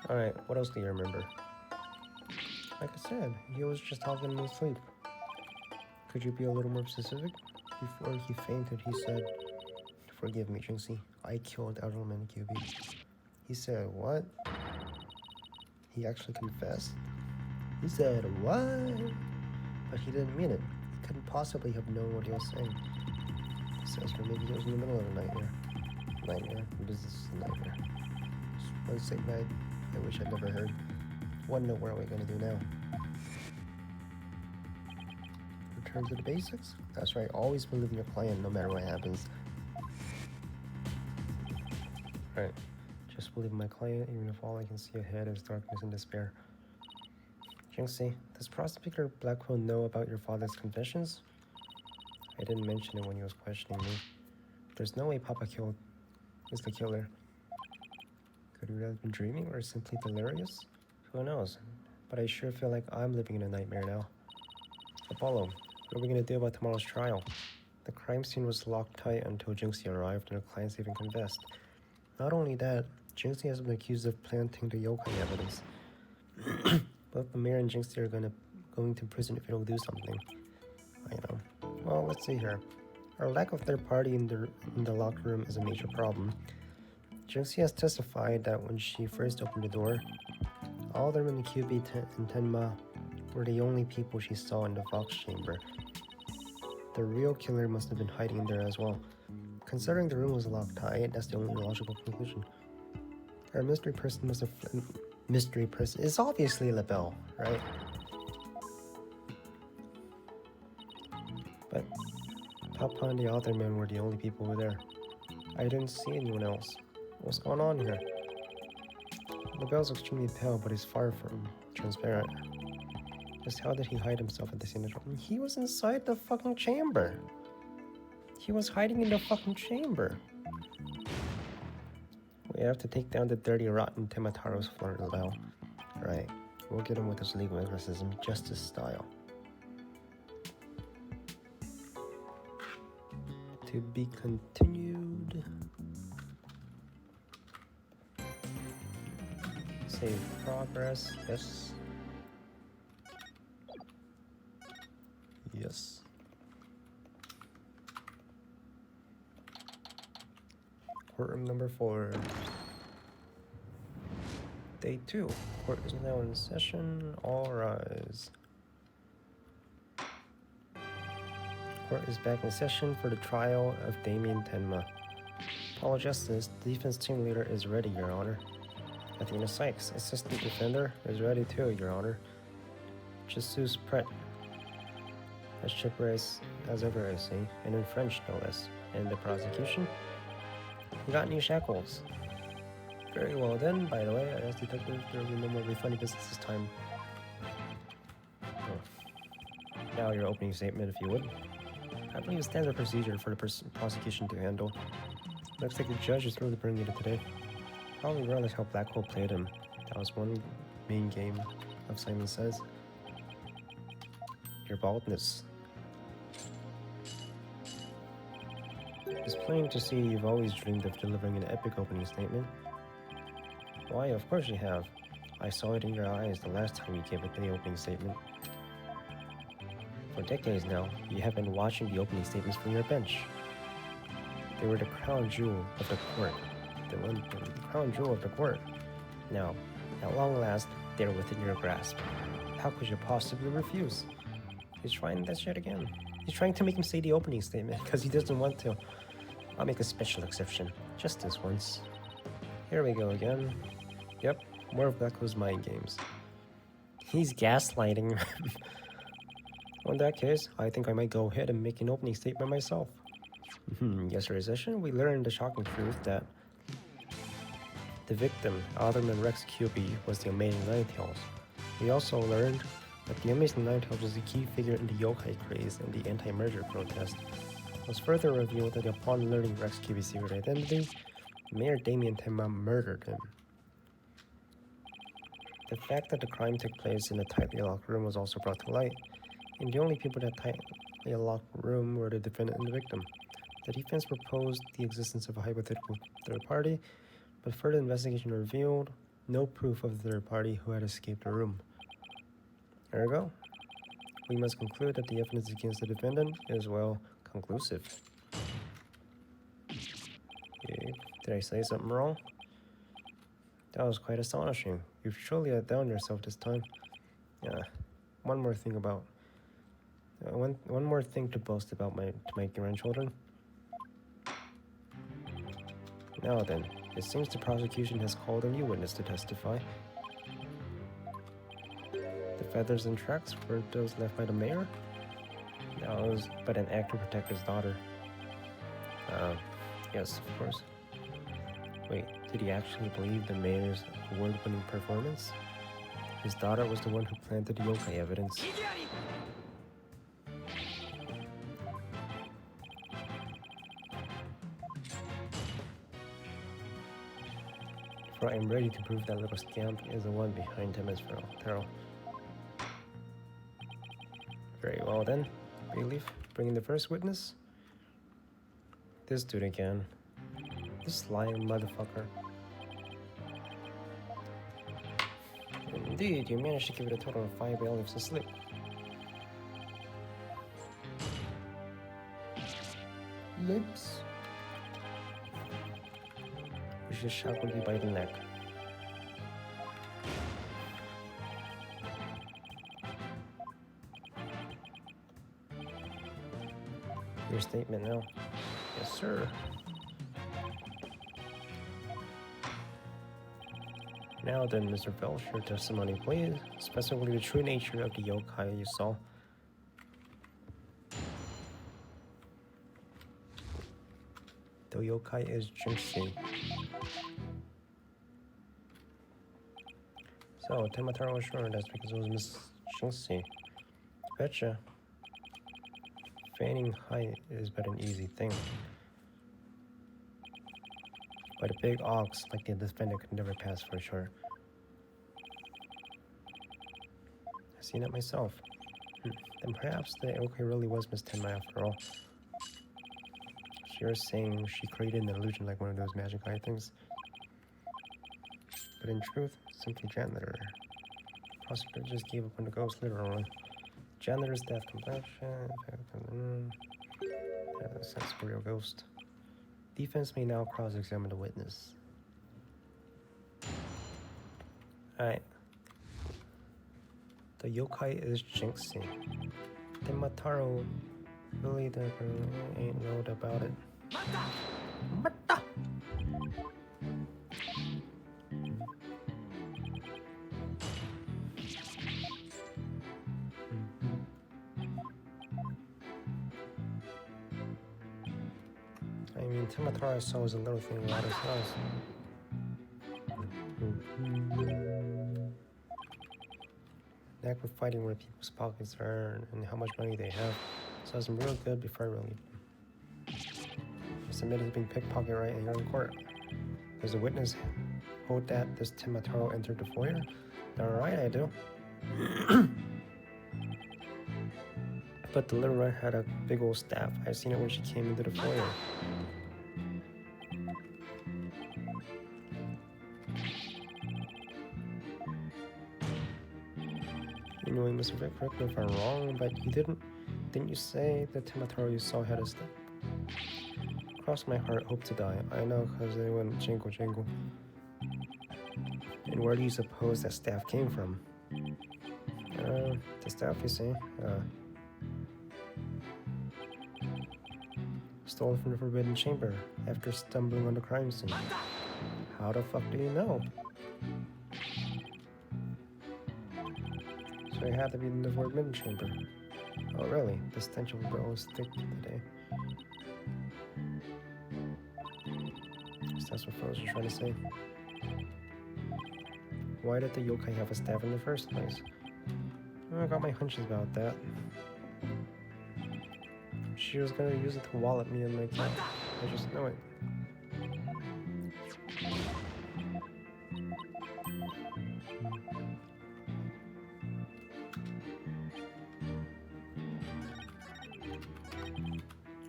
Alright, what else do you remember? Like I said, he was just talking in his sleep. Could you be a little more specific? Before he fainted, he said, "Forgive me, Jinxie. I killed Alderman QB." He said, "What?" He actually confessed. He said, "What?" But he didn't mean it. He couldn't possibly have known what he was saying. He says, or maybe he was in the middle of a nightmare. This is a nightmare. One sick night I wish I'd never heard. What in the world are we gonna do now? return to the basics? That's right, always believe in your client no matter what happens. Right, just believe in my client even if all I can see ahead is darkness and despair. Jinxie, does Prosecutor Blackwell know about your father's confessions? I didn't mention it when he was questioning me. There's no way Papa killed is the killer. Could he have been dreaming or simply delirious? Who knows? But I sure feel like I'm living in a nightmare now. Apollo, what are we gonna do about tomorrow's trial? The crime scene was locked tight until Jinxie arrived and her clients even confessed. Not only that, Jinxie has been accused of planting the yokai evidence. Both the mayor and Jinxie are going to prison if they don't do something. I know. Well, let's see here. Our lack of third party in the locker room is a major problem. Jinxie has testified that when she first opened the door, Alderman QB and Tenma were the only people she saw in the Fox chamber. The real killer must have been hiding in there as well. Considering the room was locked tight, that's the only logical conclusion. Our mystery person must have... Mystery person is obviously LaBelle, right? But Papa and the other men were the only people who were there. I didn't see anyone else. What's going on here? LaBelle's extremely pale, but he's far from transparent. Just how did he hide himself at the scene? He was inside the fucking chamber. He was hiding in the fucking chamber. We have to take down the dirty, rotten Timataro's flirt LaBelle. Right. We'll get him with his legal exorcism, justice style. To be continued. Save progress. Yes. Yes. Courtroom number 4. Day 2. Court is now in session. All rise. Court is back in session for the trial of Damien Tenma. Apollo Justice, the defense team leader, is ready, Your Honor. Athena Sykes, assistant defender, is ready too, Your Honor. Jesus Pret, as chipper as ever, I see, and in French, no less. And the prosecution? You got new shackles. Very well then, by the way, I asked detective there will be no more refunding business this time. Oh. Now your opening statement, if you would. I believe it's standard procedure for the prosecution to handle. Looks like the judge is really bringing it today. Probably realized how Blackwell played him. That was one main game of Simon Says. Your baldness. It's plain to see you've always dreamed of delivering an epic opening statement. Why, of course you have. I saw it in your eyes the last time you gave it the opening statement. For decades now, you have been watching the opening statements from your bench. They were the crown jewel of the court. The crown jewel of the court. Now, at long last, they're within your grasp. How could you possibly refuse? He's trying that shit again. He's trying to make him say the opening statement because he doesn't want to. I'll make a special exception, just this once. Here we go again. Yep, more of Blackwell's mind games. He's gaslighting. Well, in that case, I think I might go ahead and make an opening statement myself. Yesterday's session, we learned the shocking truth that the victim, Alderman Rex QB, was the Amazing Ninetales. We also learned that the Amazing Ninetales was a key figure in the yokai craze and the anti-merger protest. It was further revealed that upon learning Rex QB's secret identity, Mayor Damien Tenma murdered him. The fact that the crime took place in a tightly locked room was also brought to light, and the only people in that tightly locked room were the defendant and the victim. The defense proposed the existence of a hypothetical third party, but further investigation revealed no proof of the third party who had escaped the room. Ergo, we must conclude that the evidence against the defendant is, well, conclusive. Okay. Did I say something wrong? That was quite astonishing. You've surely outdone yourself this time. Yeah. One more thing to boast about to my grandchildren. Now then, it seems the prosecution has called a new witness to testify. The feathers and tracks were those left by the mayor? That was but an act to protect his daughter. Yes, of course. Wait, did he actually believe the mayor's award-winning performance? His daughter was the one who planted the yokai evidence. For I'm ready to prove that little scamp is the one behind him as Taro. Very well then, Bayleaf, bringing the first witness. This dude again. This lying motherfucker. Indeed, you managed to give it a total of 5 bailiffs asleep. Lips. We should shackle you by the neck. Your statement now. Yes, sir. Now then, Mr. Felsh, your testimony, please. Specifically the true nature of the yokai you saw. The yokai is Jinxie. So, Temataro was sure that's because it was Miss Jinxie. Betcha. Feigning height is but an easy thing. But a big ox like the defendant could never pass for sure. I've seen it myself. Then perhaps the yokai really was Miss Tenma after all. So you're saying she created an illusion like one of those magic eye things? But in truth, simply janitor. Prosecutor just gave up on the ghost, literally. Janitor's death complexion. Sense for your ghost. Defense may now cross-examine the witness. Alright. The yokai is Jinxie. Temataro really ain't know about it. Mata! I mean, Temataro saw was a little thing about his house. Knack with fighting where people's pockets are and how much money they have. So it's real good before I really submitted to being pickpocket right here in court. Does the witness hold that this Temataro entered the foyer? Alright, I do. But the little rat had a big old staff. I seen it when she came into the foyer. Anyway, Mr. Vic, correct me if I'm wrong, but you didn't you say the Temataro you saw had a staff? Cross my heart, hope to die. I know, cause they went jingle jingle. And where do you suppose that staff came from? The staff, you see? Stolen from the Forbidden Chamber after stumbling on the crime scene. How the fuck do you know? So it had to be in the Forbidden Chamber. Oh really? The stench of the old stick today. So that's what Froze was trying to say. Why did the yokai have a staff in the first place? I got my hunches about that. She was gonna use it to wallop me and my cat. I just know it.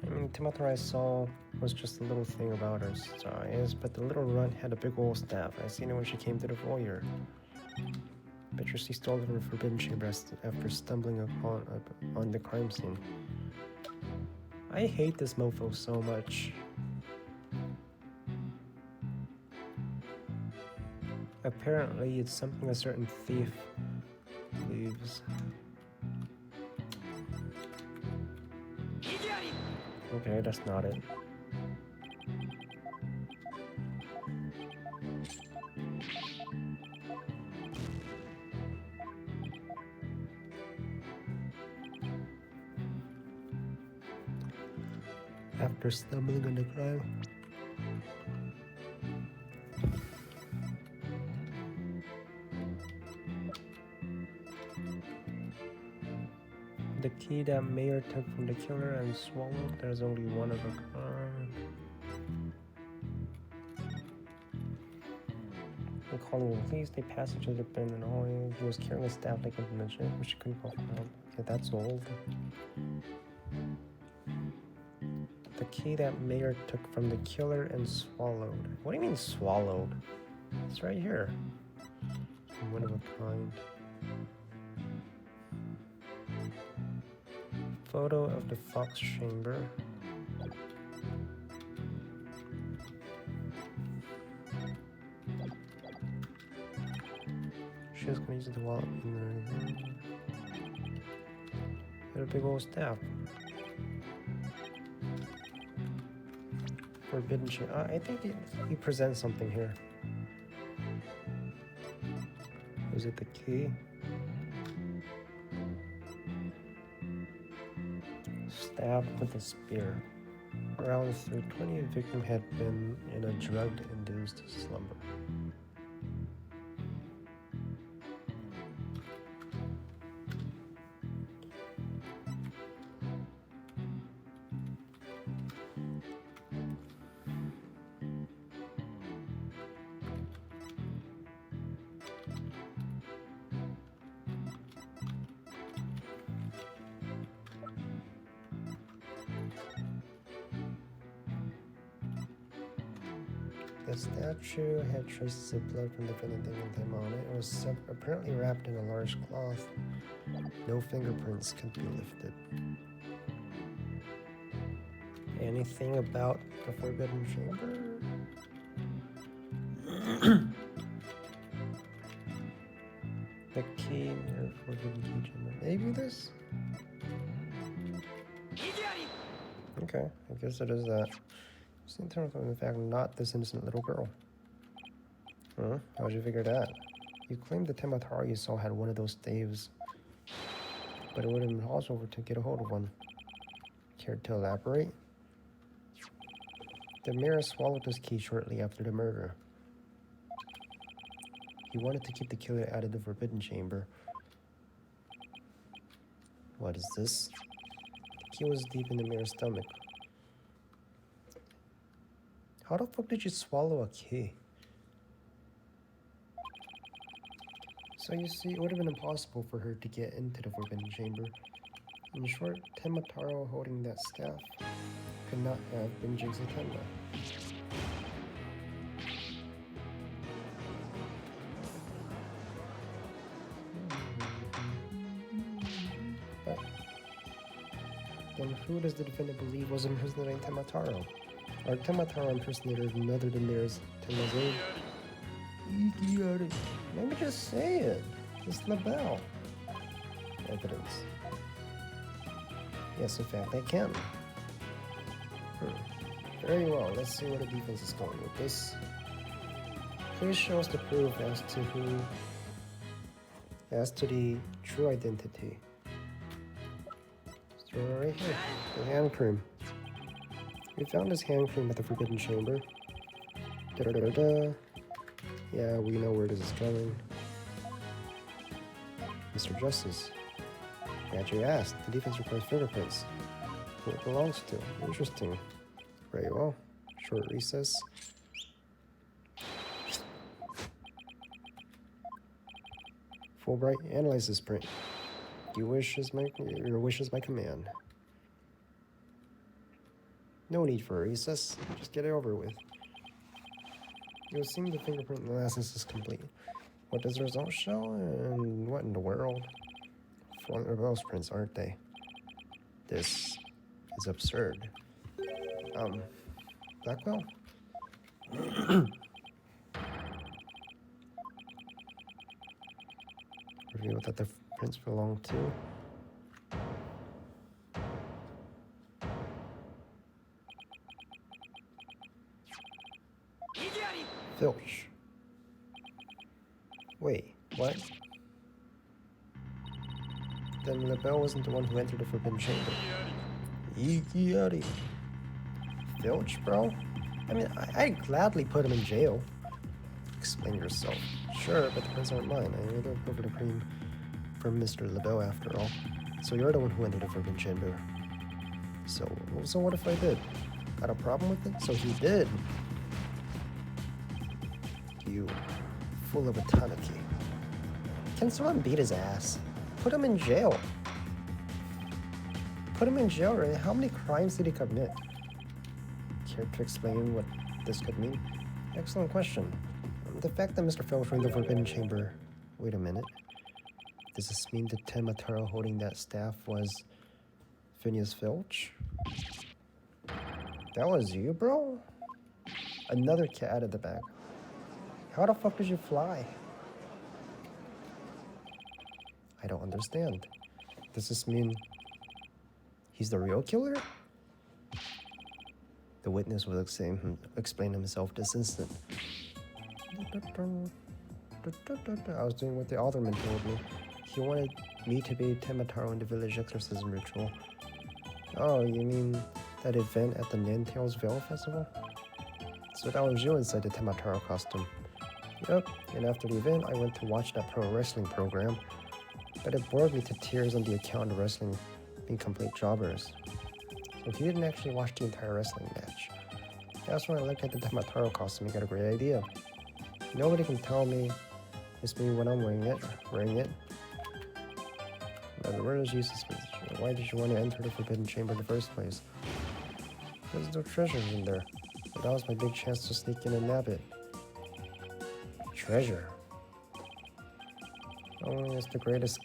I mean, Temataro I saw was just a little thing about her size, but the little runt had a big old staff. I seen it when she came to the foyer. Bet you she stole it from the Forbidden Chamber after stumbling on the crime scene. I hate this mofo so much. Apparently, it's something a certain thief believes. Okay, that's not it. after stumbling on the crime. The key that Mayor took from the killer and swallowed. There's only one of a kind. They're calling the police. They passed each other in the hallway. He was carrying a staff like a mentioned, which she couldn't go around. Okay, that's old. The key that Mayor took from the killer and swallowed. What do you mean swallowed? It's right here. One of a kind. Photo of the Fox Chamber. She was gonna use the wallet in there. Got a big old staff. Forbidden shit. I think he presents something here. Is it the key? Stabbed with a spear. Around 3:20, the victim had been in a drug-induced slumber. The statue had traces of blood from the defendant and them on it. It was apparently wrapped in a large cloth. No fingerprints could be lifted. Anything about the Forbidden Chamber? The key near Forbidden Key Chamber. Maybe this? Okay, I guess it is that. In terms of the fact, not this innocent little girl. Huh? How'd you figure that? You claimed the Tematara you saw had one of those staves, but it would have been impossible to get a hold of one. Care to elaborate? The mayor swallowed his key shortly after the murder. He wanted to keep the killer out of the Forbidden Chamber. What is this? The key was deep in the mayor's stomach. How the fuck did you swallow a key? So you see, it would have been impossible for her to get into the Forbidden Chamber. In short, Temataro holding that staff could not have been Jinx Atenda. But then who does the defendant believe was impersonating Temataro? Our Temataro impersonator is none other than theirs, Temazo. Idiotic. Maybe just say it. It's LaBelle. Evidence. Yes, in fact, I can. Very well, let's see where the defense is going with this. Please show us the proof as to the true identity. It's right here, the hand cream. We found his hand cream at the Forbidden Chamber. Da-da-da-da-da. Yeah, we know where this is going. Mr. Justice. Glad you asked. The defense requires fingerprints. Who it belongs to. Interesting. Very well. Short recess. Fulbright, analyze this print. Your wish is my command. No need for a recess. Just get it over with. You'll see the fingerprint analysis is complete. What does the result show? And what in the world? Front rebels prints, aren't they? This is absurd. Blackwell? Reveal that the prints belong to. Filch. Wait, what? Then LaBelle wasn't the one who entered the Forbidden Chamber. Yari. Filch, bro? I mean, I'd gladly put him in jail. Explain yourself. Sure, but the prints aren't mine. I made it over the cream from Mr. LaBelle after all. So you're the one who entered the forbidden chamber. So what if I did? Got a problem with it? So he did. You full of a tanuki. Can someone beat his ass? Put him in jail. Put him in jail, right? How many crimes did he commit? Care to explain what this could mean? Excellent question. The fact that Mr. Filch ran the Forbidden Chamber... Wait a minute. Does this mean the Temataro holding that staff was Phineas Filch? That was you, bro? Another cat out of the bag. How the fuck did you fly? I don't understand. Does this mean he's the real killer? The witness will explain himself this instant. I was doing what the alderman told me. He wanted me to be Temataro in the village exorcism ritual. Oh, you mean that event at the Ninetales Veil Festival? So that was you inside the Temataro costume. Yep, and after the event, I went to watch that pro wrestling program. But it bored me to tears on the account of wrestling being complete jobbers. So if you didn't actually watch the entire wrestling match, that's when I looked at the Temataro costume and got a great idea. Nobody can tell me it's me when I'm wearing it. But where is Jesus? Why did you want to enter the Forbidden Chamber in the first place? There's no treasures in there. But that was my big chance to sneak in and nab it. Treasure? Oh, it's the greatest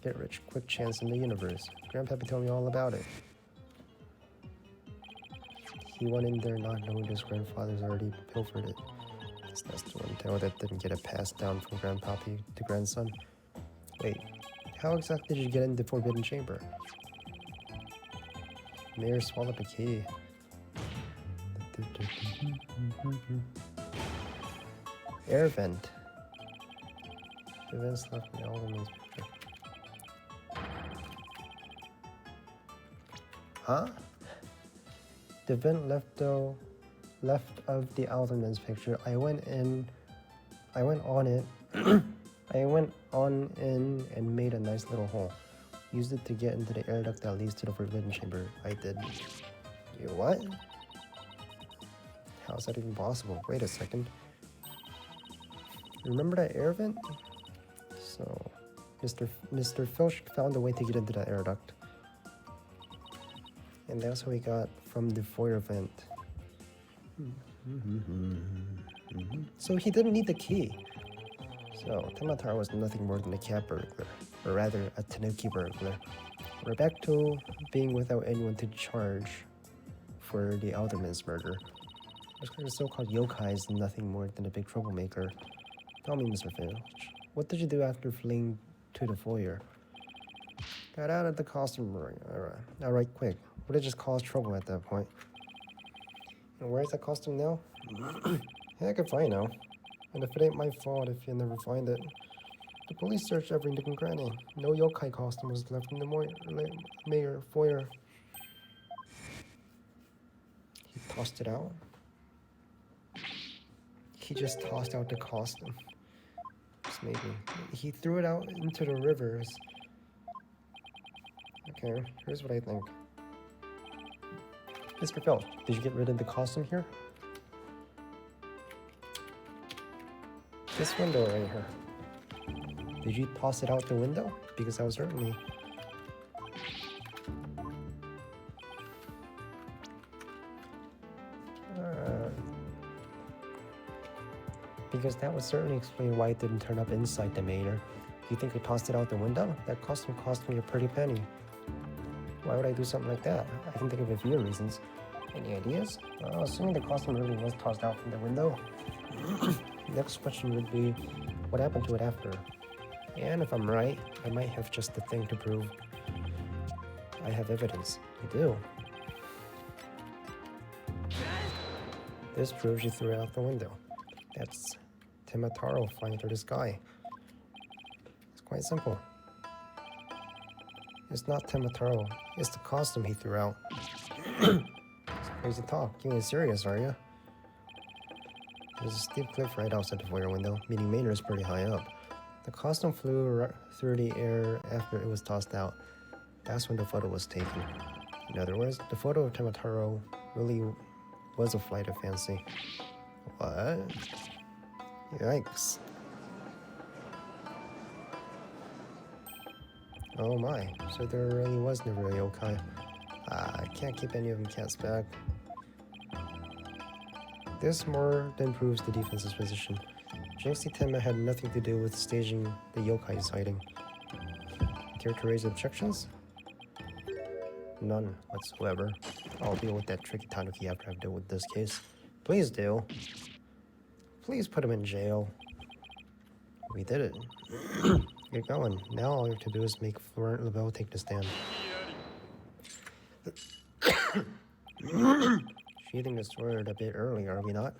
get-rich-quick chance in the universe. Grandpappy told me all about it. He went in there not knowing his grandfather's already pilfered it. Guess that's the one tale that didn't get a pass down from grandpappy to grandson. Wait, how exactly did you get in the Forbidden Chamber? Mayor swallowed the key. Air vent. The vents left me all in this picture. Huh? The vent left of the alderman's picture. I went on it. I went on in and made a nice little hole. Used it to get into the air duct that leads to the Forbidden Chamber. I did. You what? How's that even possible? Wait a second. Remember that air vent? So, Mr. Filch found a way to get into that air duct. And that's how we got from the foyer vent. So he didn't need the key. So Temataro was nothing more than a cat burglar, or rather a tanuki burglar. We're back to being without anyone to charge for the alderman's murder. The so-called yokai is nothing more than a big troublemaker. Tell me, Mr. Filch, what did you do after fleeing to the foyer? Got out of the costume room. Alright, quick. Would have just caused trouble at that point. And where's that costume now? Heck if I know. And if it ain't my fault if you never find it. The police searched every nook and cranny. No yokai costume was left in the mayor foyer. He tossed it out. He just tossed out the costume. Just maybe. He threw it out into the rivers. Okay, here's what I think. Mr. Filch, did you get rid of the costume here? This window right here. Did you toss it out the window? Because that was certainly... because that would certainly explain why it didn't turn up inside the manor. You think I tossed it out the window? That costume cost me a pretty penny. Why would I do something like that? I can think of a few reasons. Any ideas? Assuming the costume really was tossed out from the window. Next question would be, what happened to it after? And if I'm right, I might have just the thing to prove I have evidence. I do. This proves you threw it out the window. That's Temataro flying through the sky. It's quite simple. It's not Temataro, it's the costume he threw out. Crazy talk. You ain't serious, are you? There's a steep cliff right outside the foyer window, meaning Maynard is pretty high up. The costume flew through the air after it was tossed out. That's when the photo was taken. In other words, the photo of Tamataro really was a flight of fancy. What? Yikes. Oh my, so there really was never a yokai. I can't keep any of them cats back. This more than proves the defense's position. Jinxie Tenma had nothing to do with staging the yokai's hiding. Care to raise objections? None whatsoever. I'll deal with that tricky tanuki after I've dealt with this case. Please do. Please put him in jail. We did it. Get going. Now all you have to do is make Florent LaBelle take the stand. Sheathing the sword a bit early, are we not?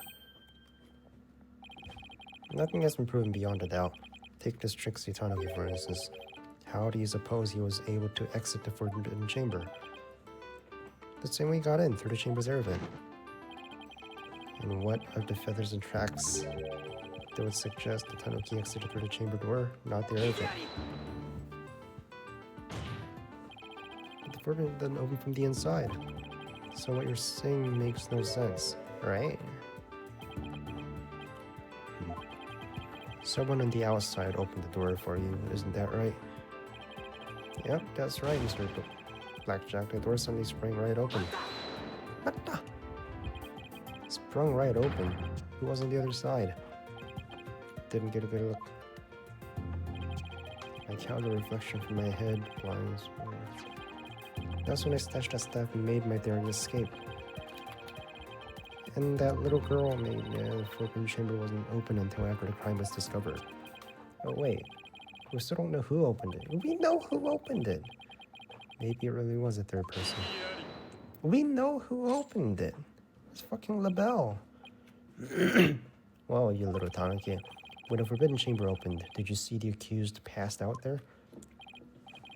Nothing has been proven beyond a doubt. Take this Trixie Tanuki for instance. How do you suppose he was able to exit the forbidden chamber? The same way he got in, through the chamber's air vent. And what of the feathers and tracks that would suggest the Tanuki exited through the chamber door, not the air vent? But the forbidden doesn't open from the inside. So what you're saying makes no sense, right? Someone on the outside opened the door for you, isn't that right? Yep, that's right, Mr. Blackjack. The door suddenly sprang right open. What the? Sprung right open. Who was on the other side? Didn't get a good look. I counted a reflection from my head, blinds. That's when I stashed that stuff and made my daring escape. And that little girl made the forbidden chamber wasn't open until after the crime was discovered. Oh wait, we still don't know who opened it. We know who opened it. Maybe it really was a third person. We know who opened it. It's fucking LaBelle. Well, you little tanuki. When the forbidden chamber opened, did you see the accused passed out there?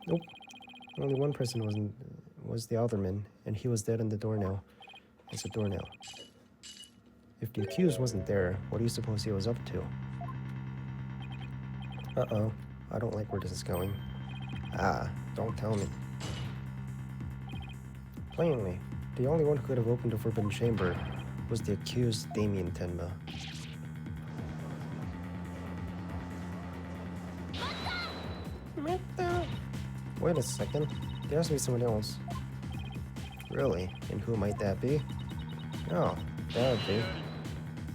Nope. Only one person was the alderman, and he was dead on the doornail. It's a doornail. If the accused wasn't there, what do you suppose he was up to? Uh-oh. I don't like where this is going. Ah, don't tell me. Plainly, the only one who could have opened the forbidden chamber was the accused Damien Tenma. Wait a second. There has to be someone else. Really? And who might that be? Oh, that would be.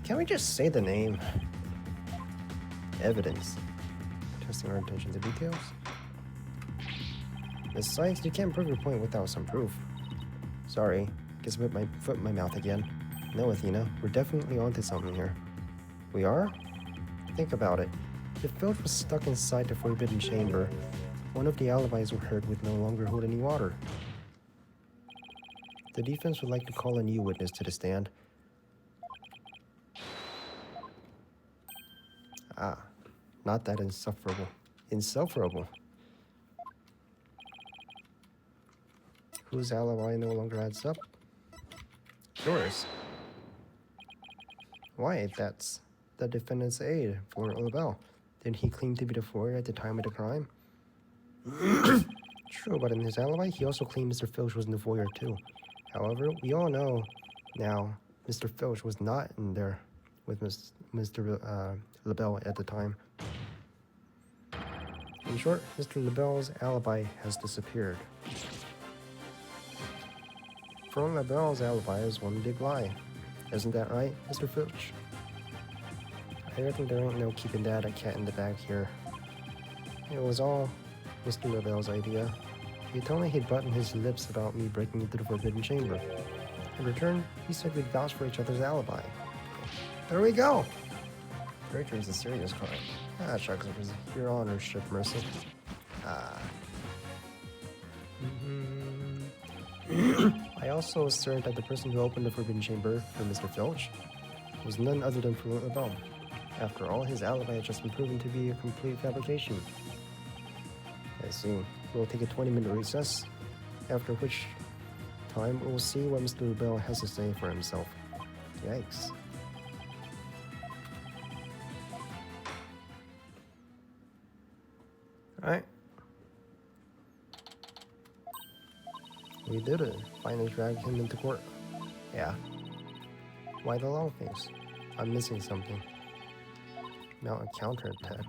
Can't we just say the name? Evidence. Testing our attention to details. Besides, you can't prove your point without some proof. Sorry, guess I put my foot in my mouth again. No, Athena, we're definitely onto something here. We are? Think about it. If Filch was stuck inside the forbidden chamber, one of the alibis we heard would no longer hold any water. The defense would like to call a new witness to the stand. Ah, not that insufferable. Insufferable. Whose alibi no longer adds up? Yours. Why, that's the defendant's aide, Florent LaBelle. Didn't he claim to be the foyer at the time of the crime? True, but in his alibi, he also claimed Mr. Filch was in the foyer too. However, we all know now Mr. Filch was not in there with Mr. LaBelle at the time. In short, Mr. LaBelle's alibi has disappeared. Florent LaBelle's alibi is one big lie. Isn't that right, Mr. Filch? I reckon there ain't no keeping that a cat in the bag here. It was all Mr. LaBelle's idea. He told me he'd button his lips about me breaking into the forbidden chamber. In return, he said we'd vouch for each other's alibi. There we go! Breaker is a serious crime. Ah, shucks, it was your honorship, Mercy. Ah. I also assert that the person who opened the forbidden chamber for Mr. Filch was none other than Florent LaBelle. After all, his alibi had just been proven to be a complete fabrication. I see. We'll take a 20-minute recess, after which time, we'll see what Mr. LaBelle has to say for himself. Yikes. Alright. We did it. Finally dragged him into court. Yeah. Why the long face? I'm missing something. Mount a counterattack.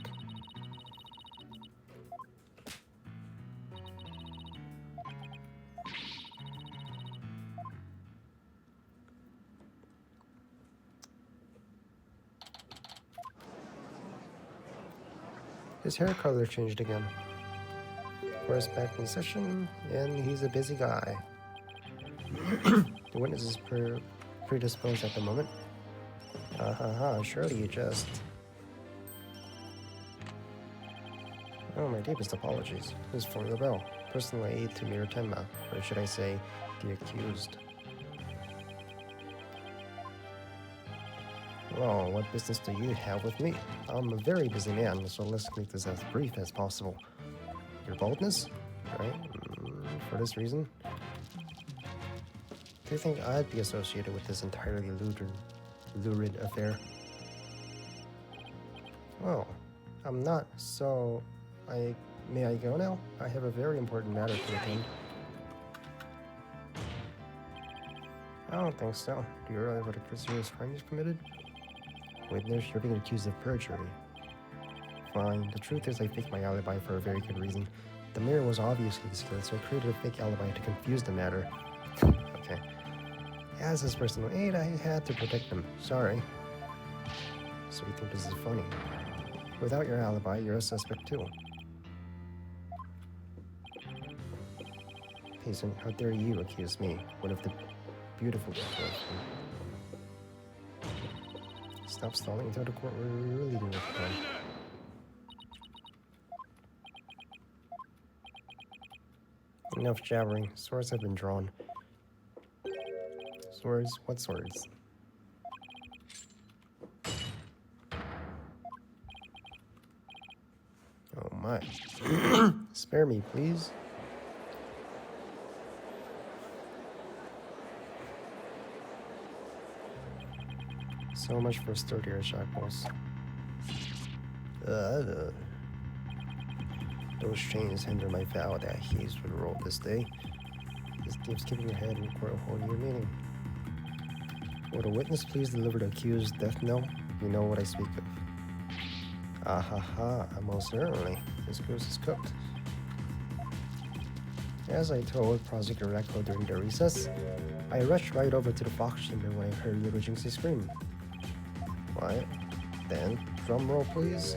His hair color changed again. Course back in session, and he's a busy guy. The witness is predisposed at the moment. Surely you just... Oh, my deepest apologies. This is for LaBelle, personal aid to Mir Tenma, or should I say, the accused. Well, what business do you have with me? I'm a very busy man, so let's make this as brief as possible. Your boldness? Right? For this reason? Do you think I'd be associated with this entirely lurid affair? Well, I'm not, so... May I go now? I have a very important matter to attend. I don't think so. Do you realize what a serious crime you've committed? Witness, you're being accused of perjury. Fine. The truth is I faked my alibi for a very good reason. The mayor was obviously scared, so I created a fake alibi to confuse the matter. Okay. As his personal aide, I had to protect him. Sorry. So you think this is funny? Without your alibi, you're a suspect too. Patient, how dare you accuse me, one of the beautiful people. Stop stalling until the court will really do it. Enough jabbering. Swords have been drawn. Swords? What swords? Oh my. Spare me, please. So much for sturdier shackles. Those chains hinder my vow that He's would roll this day. This gives keeping your head in court a whole new meaning. Will the witness please deliver the accused death knell? You know what I speak of. Most certainly. This goose is cooked. As I told Prosecutor Echo during the recess, I rushed right over to the box chamber when I heard Little Jinxie scream. What? Then, drum roll please.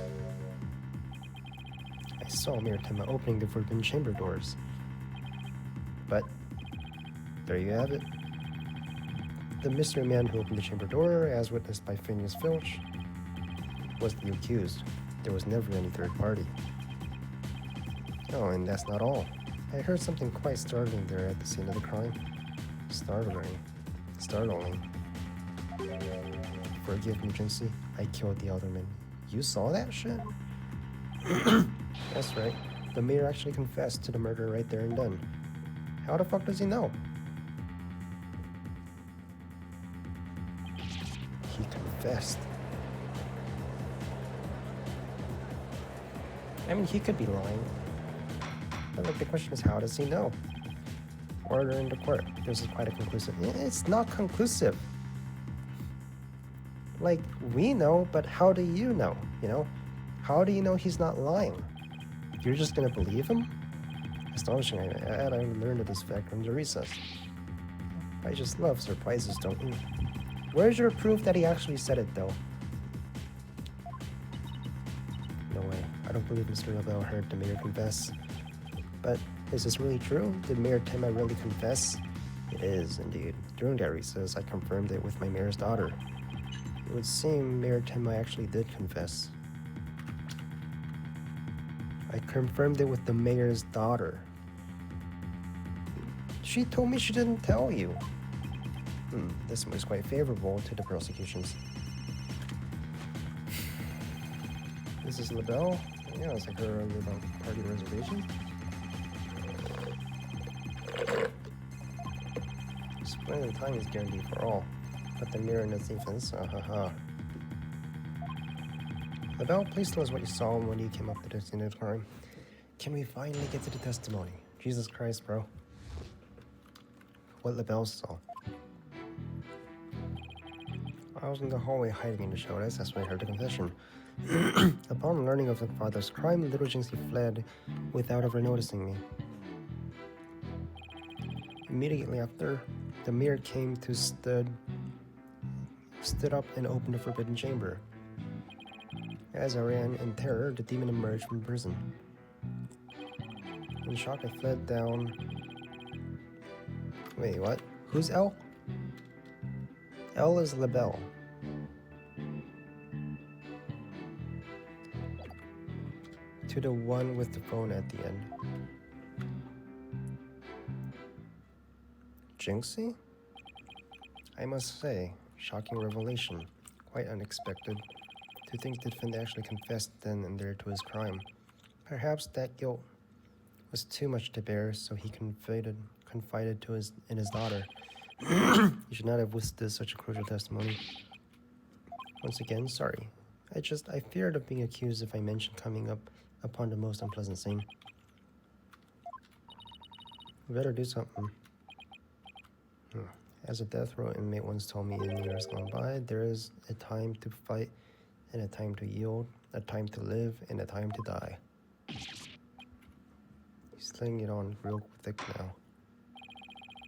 I saw Mir Tenma opening the forbidden chamber doors. But, there you have it. The mystery man who opened the chamber door, as witnessed by Phineas Filch, was the accused. There was never any third party. Oh, and that's not all. I heard something quite startling there at the scene of the crime. Startling. Forgive me, Jinxie. I killed the alderman. You saw that shit? That's right. The mayor actually confessed to the murder right there and then. How the fuck does he know? He confessed. I mean, he could be lying. But like, the question is, how does he know? Order in the court. This is quite a conclusive. It's not conclusive. Like, we know, but how do you know? You know? How do you know he's not lying? You're just gonna believe him? Astonishing. I learned of this fact from the recess. I just love surprises, don't you? Where's your proof that he actually said it, though? No way. I don't believe Mr. LaBelle heard the mayor confess. But is this really true? Did Mayor Tenma really confess? It is, indeed. During that recess, I confirmed it with my mayor's daughter. It would seem Mayor Tenma actually did confess. I confirmed it with the mayor's daughter. She told me she didn't tell you. This was quite favorable to the prosecutions. This is LaBelle? Yeah, it's like her about party reservation. Well, the time is guaranteed for all, but the mirror knows defense. LaBelle, please tell us what you saw when you came up to the scene of the crime. Can we finally get to the testimony? Jesus Christ, bro. What LaBelle saw. I was in the hallway hiding in the shadows. That's when I heard the confession. Upon learning of the father's crime, little Jinxie fled without ever noticing me. Immediately after, the mirror came to stood up and opened the forbidden chamber. As I ran in terror, the demon emerged from prison. In shock, I fled down. Wait, what? Who's L? L is LaBelle. To the one with the phone at the end. Jinxie? I must say, shocking revelation. Quite unexpected. To think the defendant actually confessed then and there to his crime. Perhaps that guilt was too much to bear, so he confided to his daughter. He should not have withstood such a crucial testimony. Once again, sorry. I feared of being accused if I mentioned coming up upon the most unpleasant scene. We better do something. As a death row inmate once told me in years gone by, there is a time to fight and a time to yield, a time to live and a time to die. He's laying it on real thick now.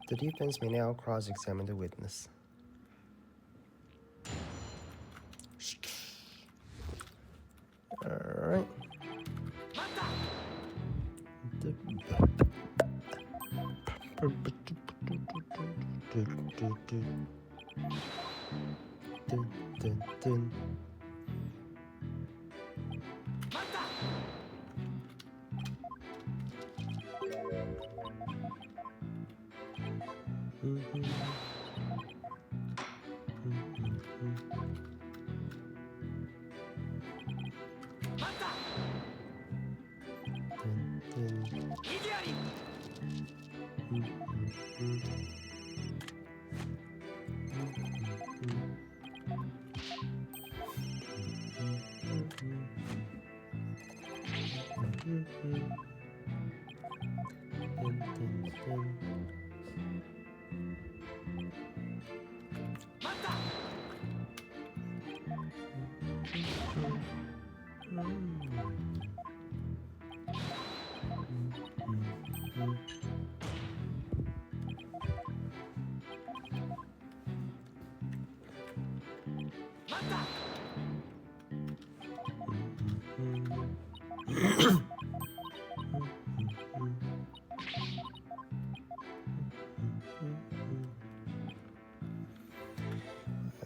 The defense may now cross-examine the witness. Alright.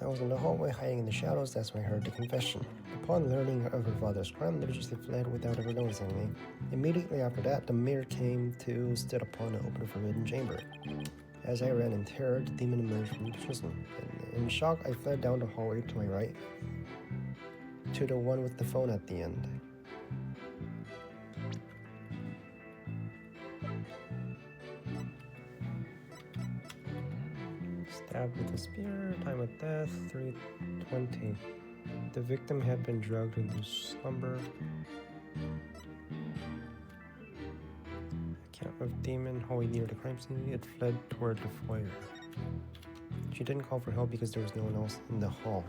I was in the hallway hiding in the shadows. That's when I heard the confession. Upon learning of her father's crime, the Trilogy fled without ever noticing me. Immediately after that, the mirror came to stood upon an open forbidden chamber. As I ran in terror, the demon emerged from the prison. In shock, I fled down the hallway to my right, to the one with the phone at the end. Stabbed with a spear, time of death, 3:20. The victim had been drugged into slumber. Account of demon hallway near the crime scene. It fled toward the foyer. She didn't call for help because there was no one else in the hall.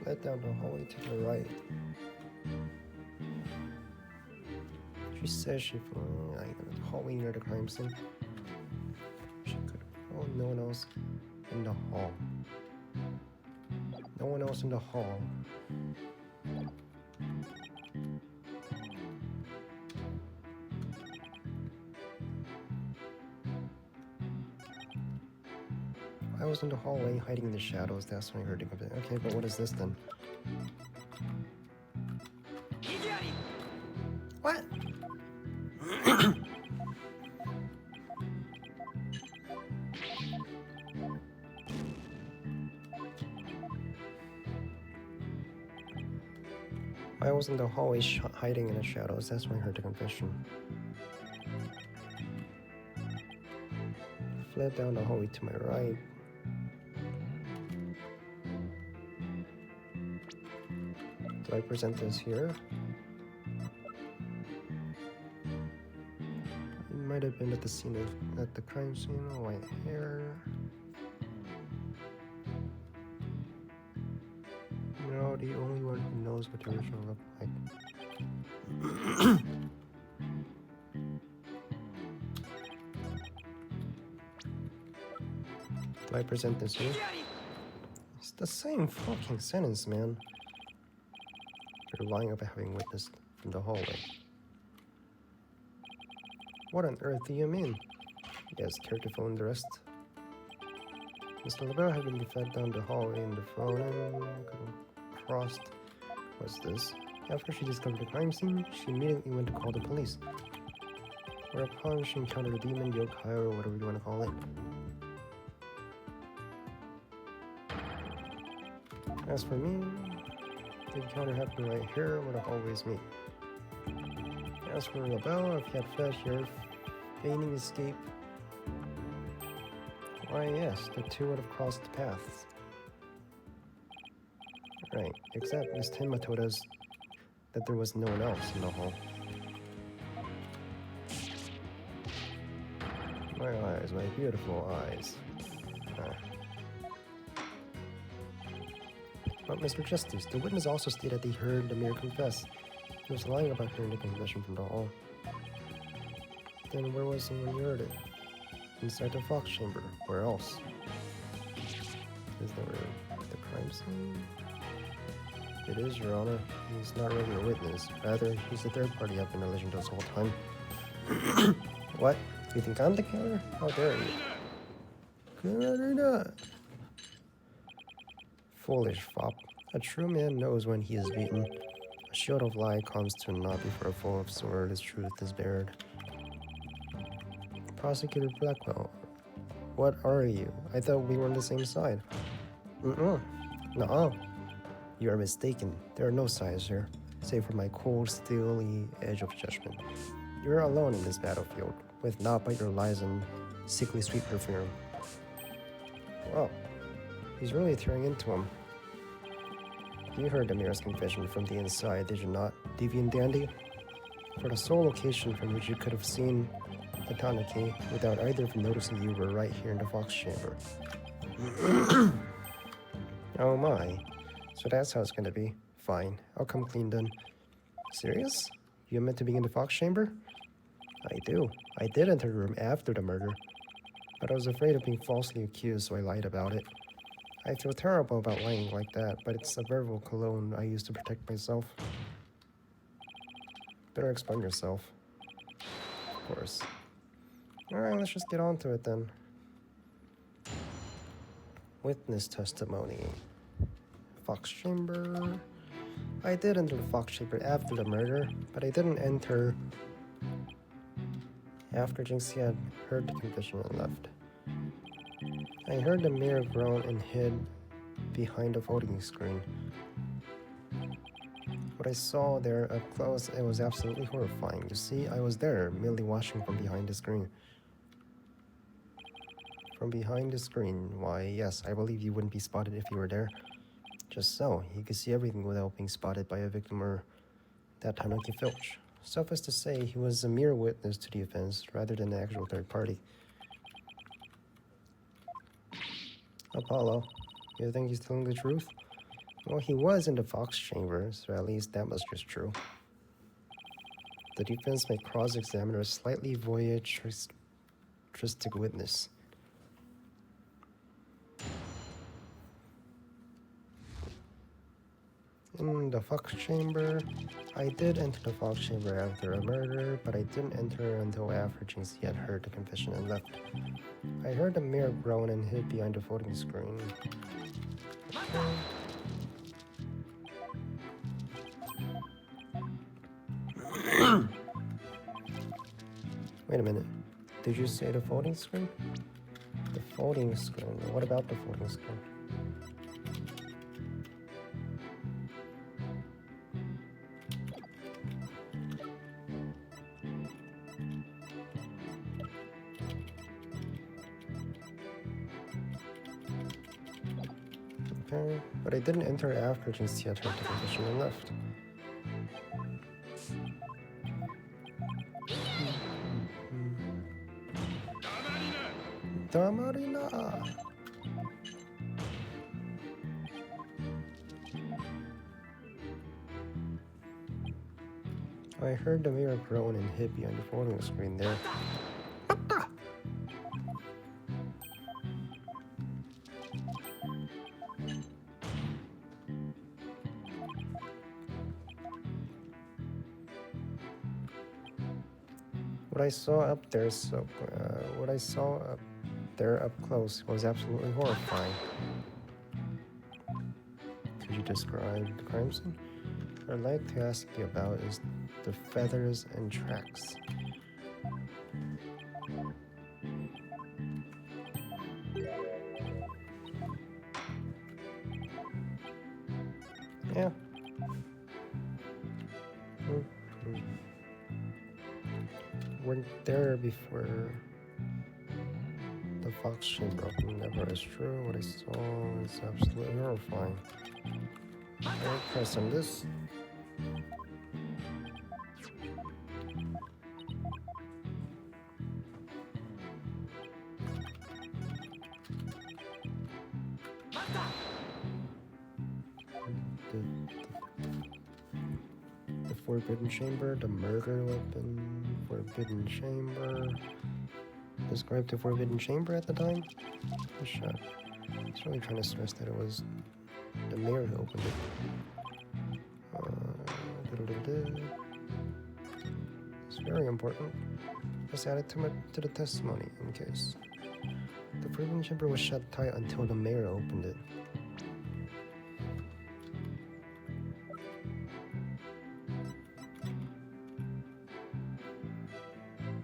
fled down the hallway to the right. She says she fled the hallway near the crime scene. She could. Oh, no one else in the hall. No one else in the hall. I was in the hallway hiding in the shadows. That's when I heard it. Okay, but what is this then? What? I was in the hallway hiding in the shadows. That's when I heard the confession. Fled down the hallway to my right. Do I present this here? It might have been at the scene at the crime scene. White hair. No, the only one who knows what the original looked like. Do I present this here? It's the same fucking sentence, man. You're lying about having witnessed from the hallway. What on earth do you mean? Yes, care to phone the rest? Mr. LaBelle had been fed down the hallway in the phone and crossed. What's this? After she discovered the crime scene, she immediately went to call the police. Whereupon she encountered a demon, yokai, or whatever you want to call it. As for me, the encounter happened right here where the hallways meet. As for LaBelle, if he had fled here, feigning escape, why yes, the two would have crossed paths. Right, except Miss Tenma told us that there was no one else in the hall. My eyes, my beautiful eyes. But Mr. Justice, the witness also stated that he heard the mayor confess. He was lying about hearing the confession from the hall. Then where was he when you heard it? Inside the Fox chamber. Where else? Is there the crime scene? It is, Your Honor. He's not really a witness. Rather, he's the third party I've been alleging this whole time. What? You think I'm the killer? How dare you? Good or not? Foolish fop. A true man knows when he is beaten. A shield of lie comes to naught before a foe of sword his truth is bared. Prosecutor Blackwell, what are you? I thought we were on the same side. Nuh-uh. You are mistaken. There are no sides here, save for my cold, steely edge of judgment. You're alone in this battlefield, with naught but your lies and sickly sweet perfume. Well, he's really tearing into him. You heard the mayor's confession from the inside, did you not, deviant dandy? For the sole location from which you could have seen the Tanaki without either of noticing you were right here in the Fox chamber. Oh my. So that's how it's gonna be. Fine, I'll come clean then. Serious? You meant to be in the Fox chamber? I do. I did enter the room after the murder, but I was afraid of being falsely accused, so I lied about it. I feel terrible about lying like that, but it's a verbal cologne I use to protect myself. Better explain yourself. Of course. Alright, let's just get on to it then. Witness testimony. Fox chamber. I did enter the Fox chamber after the murder, but I didn't enter after Jinxie had heard the confession and left. I heard the mayor groan and hid behind the voting screen. What I saw there up close, it was absolutely horrifying. You see, I was there, merely watching from behind the screen. From behind the screen, why, yes, I believe you wouldn't be spotted if you were there. Just so, he could see everything without being spotted by a victim or that Tanuki Filch. Suffice to say, he was a mere witness to the offense, rather than an actual third party. Apollo, you think he's telling the truth? Well, he was in the Fox chamber, so at least that much is true. The defense may cross-examine a slightly voyeuristic witness. In the Fox chamber, I did enter the Fox chamber after a murder, but I didn't enter until after Jinxie had heard the confession and left. I heard the mirror groan and hid behind the voting screen. Wait a minute. Did you say the folding screen? The folding screen. What about the folding screen? Okay, but I didn't enter after Jinxie had heard the confession and left. Damarina! I heard the mirror groan and hid behind the folding screen there. What I saw up there up close was absolutely horrifying. Could you describe the crime scene? What I'd like to ask you about is the feathers and tracks. Yeah. Weren't there before the Fox chamber opened. Never is true. What I saw is absolutely horrifying. I'll press on this. The Forbidden Chamber, the murder weapon, Forbidden Chamber. Describe the Forbidden Chamber at the time? Shut. I was really trying to stress that it was the mayor who opened it. It's very important. Just add it to the testimony in case. The Forbidden Chamber was shut tight until the mayor opened it.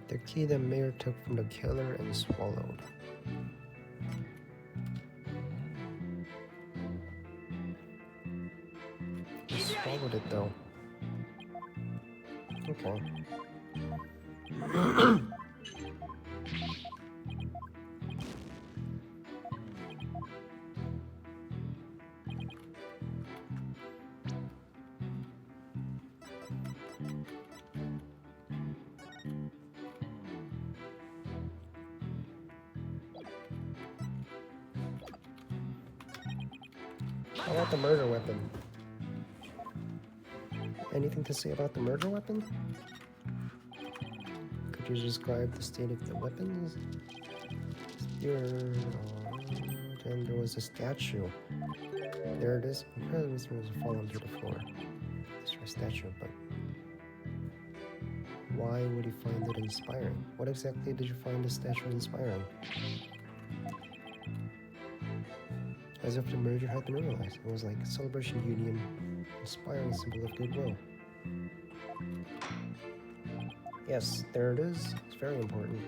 The key the mayor took from the killer and swallowed. He swallowed it though. Okay. How about the murder weapon? Anything to say about the murder weapon? Could you describe the state of the weapons? Here, then there was a statue. There it is. Apparently this was fallen to the floor. It's a statue, but why would you find it inspiring? What exactly did you find the statue inspiring? As if the merger had been realized. It was like a celebration union, inspiring symbol of goodwill. Yes, there it is. It's very important.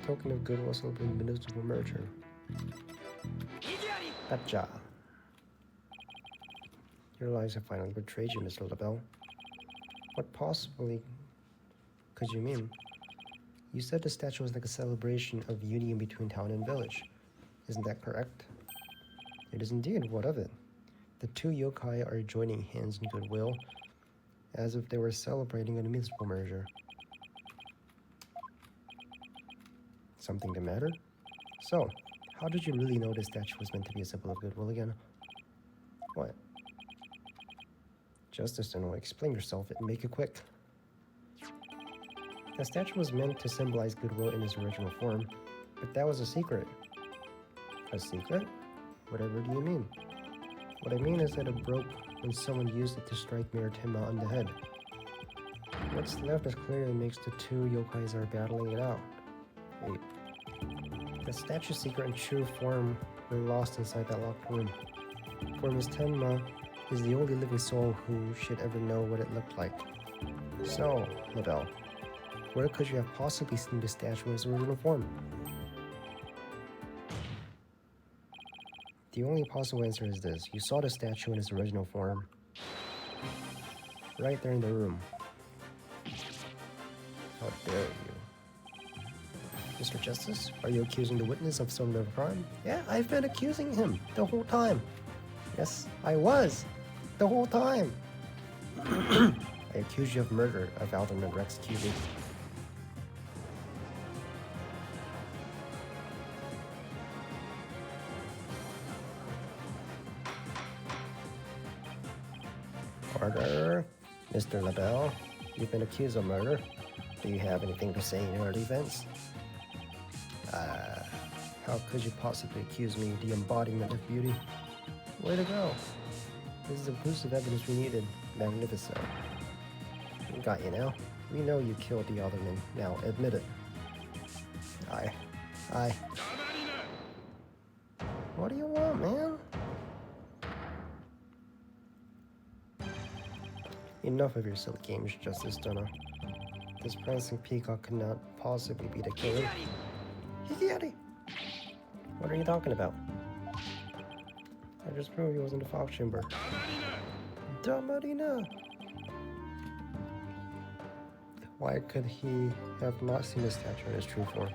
Token of goodwill celebrating municipal merger. Gotcha. Your lies have finally betrayed you, Mr. LaBelle. What possibly could you mean? You said the statue was like a celebration of union between town and village. Isn't that correct? It is indeed. What of it? The two yokai are joining hands in goodwill, as if they were celebrating a municipal merger. Something the matter? So, how did you really know the statue was meant to be a symbol of goodwill again? What? Justice, Tenma, explain yourself and make it quick. The statue was meant to symbolize goodwill in its original form, but that was a secret. A secret? Whatever do you mean? What I mean is that it broke when someone used it to strike Mayor Tenma on the head. What's left is clearly makes the two yokais are battling it out. Wait. The statue's secret and true form were lost inside that locked room. For Miss Tenma is the only living soul who should ever know what it looked like. So, Labelle, where could you have possibly seen the statue in its original form? The only possible answer is this. You saw the statue in its original form. Right there in the room. How dare you? Mr. Justice, are you accusing the witness of some sort of crime? Yeah, I've been accusing him the whole time. Yes, I was. The whole time. I accuse you of murder of Alderman Rex Cuby. Order. Mr. Labelle, you've been accused of murder. Do you have anything to say in your defense? How could you possibly accuse me of the embodiment of beauty? Way to go. This is the proof of evidence we needed. Magnificent. We got you now. We know you killed the alderman. Now, admit it. I. What do you want, man? Enough of your silly games, Justice Dunno. This prancing peacock could not possibly be the killer. Higiyari! What are you talking about? I just proved he was in the Fox Chamber. Damarina! Why could he have not seen the statue in its true form?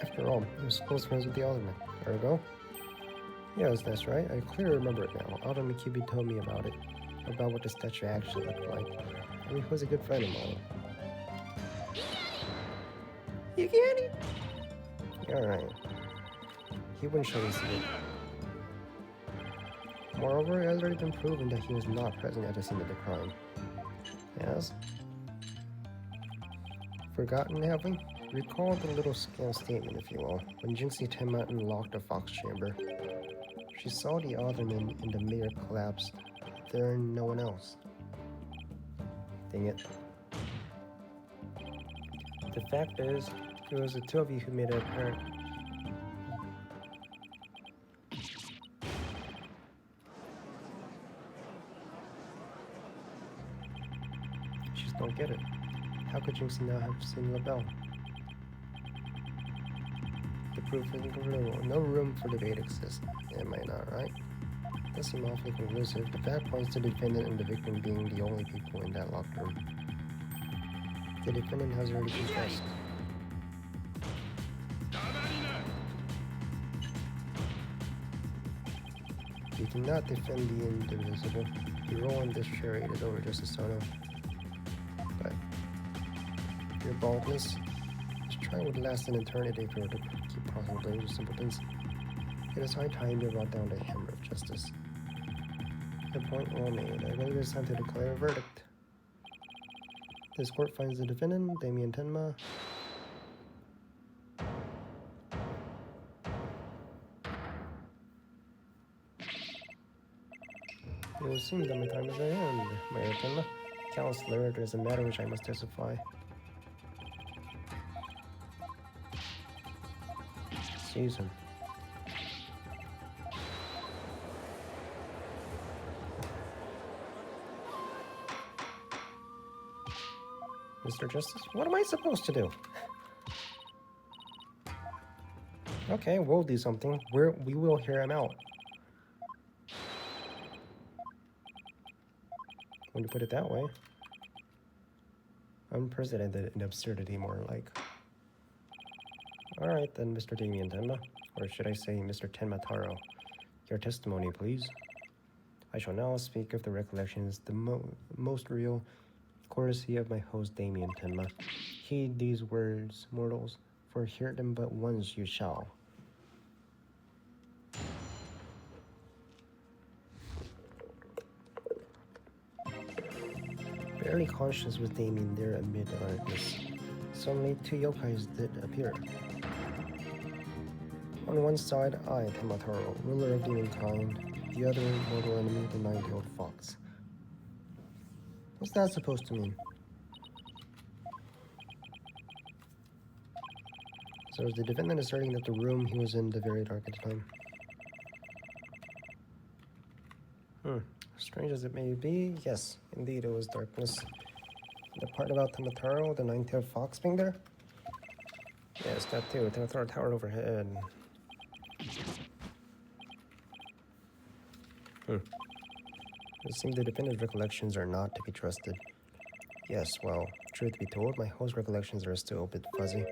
After all, he was close friends with the alderman. Ergo? Yes, that's right. I clearly remember it now. Alderman Cuby told me about it. About what the statue actually looked like. I mean, he was a good friend of mine. You get it? Alright. He wouldn't show his secret. Moreover, it has already been proven that he was not present at the scene of the crime. Yes? Forgotten, have we? Recall the little scale statement, if you will. When Jinxie Tenma unlocked the Fox Chamber, she saw the alderman and the mayor collapsed. There and no one else. Dang it. The fact is, it was the two of you who made it apparent. Just don't get it. How could Jinxie not have seen Labelle? The proof isn't conclusive. No room for debate exists. It might not, right? Does seem awfully conclusive. The fact points to the defendant and the victim being the only people in that locked room. The defendant has already confessed. You cannot defend the indivisible. Your role in this charade is over, Justice Tono. But your boldness is trying with last an eternity for to keep crossing those simpletons. It is high time you brought down the hammer of justice. The point well made. I believe it's time to declare a verdict. This court finds the defendant, Damien Tenma, it would seem that my time is at hand, Mayor Tenma. Counselor, there is a matter which I must testify. Seize him. Mr. Justice, what am I supposed to do? Okay, we'll do something. We will hear him out. When you put it that way. Unprecedented and absurdity, more like. Alright then, Mr. Damien Tenma. Or should I say, Mr. Tenma Taro. Your testimony, please. I shall now speak of the recollections, the most real, courtesy of my host Damien Tenma. Heed these words, mortals, For hear them but once you shall. Barely conscious with aiming there amid the darkness, suddenly two yokais did appear. On one side, I, Tamataro, ruler of demonkind, the other mortal enemy, the nine-tailed fox. What's that supposed to mean? So is the defendant asserting that the room he was in the very dark at the time? Strange as it may be, yes, indeed it was darkness. The part about Tamataro, the nine-tailed fox being there? Yes, that too. Tamataro towered overhead. It seems the defendant's recollections are not to be trusted. Yes, well, truth be told, my host's recollections are still a bit fuzzy.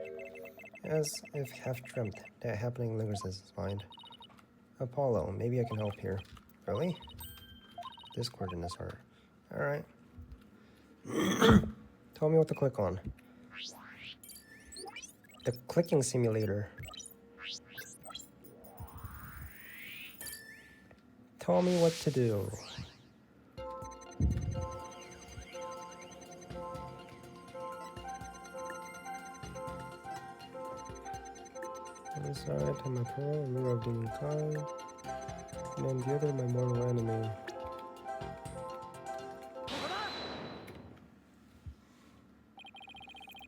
As if half-dreamt, that happening lingers in his mind. Apollo, maybe I can help here. Really? Discord in his heart. Alright. Tell me what to click on. The clicking simulator. Tell me what to do. Inside, Tamataro, ruler of demonkind, and then the other, my mortal enemy.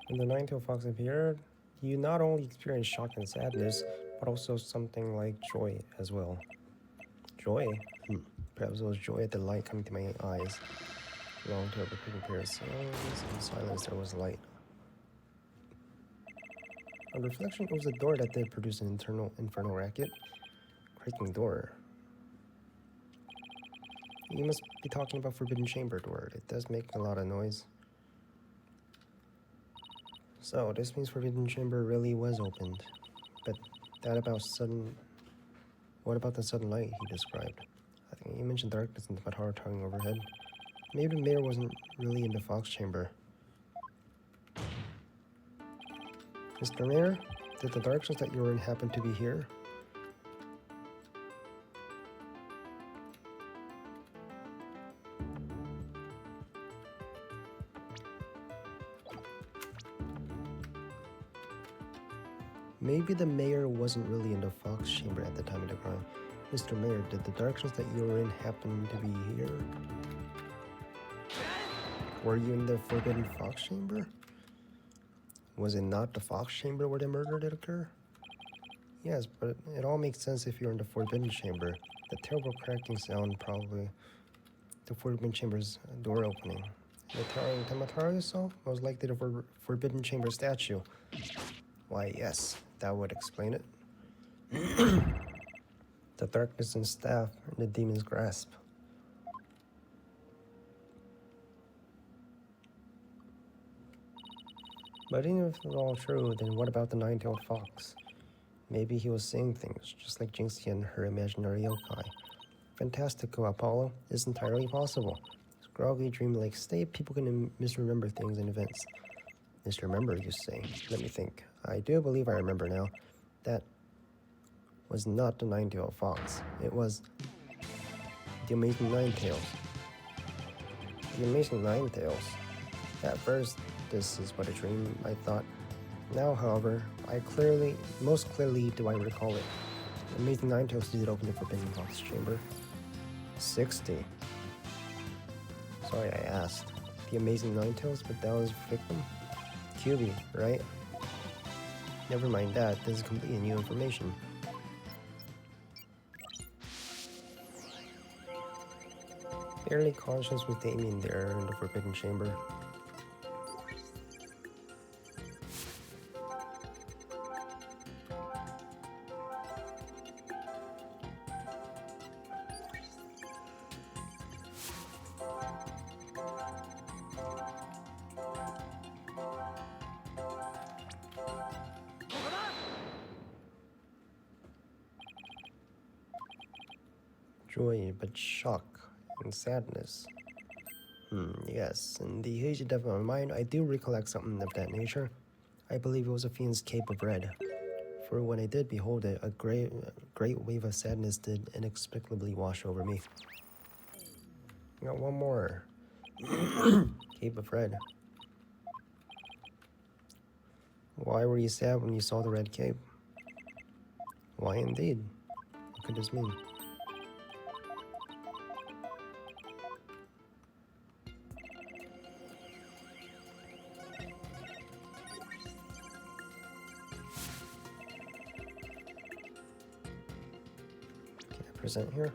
When the nine-tailed fox appeared, you not only experienced shock and sadness, but also something like joy as well. Joy? Perhaps it was joy at the light coming to my eyes. Long to a repeating pair of sounds. In silence there was light. On reflection, it was a door that did produce an infernal racket. Creaking door. You must be talking about Forbidden Chamber door. It does make a lot of noise. So, this means Forbidden Chamber really was opened. But that about sudden... What about the sudden light he described? I think you mentioned darkness and the Matara towering overhead. Maybe the mayor wasn't really in the Fox Chamber. Mr. Mayor, did the darkness that you were in happen to be here? Maybe the mayor wasn't really in the Fox Chamber at the time of the crime. Mr. Mayor, did the darkness that you were in happen to be here? Were you in the Forbidden Fox Chamber? Was it not the Fox Chamber where the murder did occur? Yes, but it all makes sense if you're in the Forbidden Chamber. The terrible cracking sound, probably the Forbidden Chamber's door opening. The Tamataro you saw? Most likely the Forbidden Chamber statue. Why, yes, that would explain it. The darkness and staff in the demon's grasp. But even if it's all true, then what about the nine-tailed fox? Maybe he was seeing things, just like Jinxie and her imaginary yokai. Fantastico, Apollo. It's entirely possible. This groggy, dreamlike state, people can misremember things and events. Misremember, you say? Let me think. I do believe I remember now. That was not the nine-tailed fox. It was the Amazing Nine-Tails. The Amazing Nine-Tails. At first, this is but a dream, I thought. Now, however, most clearly do I recall it. The Amazing Nine-Tails did open the Forbidden Fox Chamber. 60. Sorry, I asked. The Amazing Nine-Tails, but that was victim? QB, right? Never mind that, this is completely new information. Barely conscious with Damien there in the Forbidden Chamber. Joy, but shock and sadness. Yes, in the hazy depth of my mind, I do recollect something of that nature. I believe it was a fiend's cape of red. For when I did behold it, a great wave of sadness did inexplicably wash over me. I got one more. Cape of red. Why were you sad when you saw the red cape? Why indeed? What could this mean? Can I present here?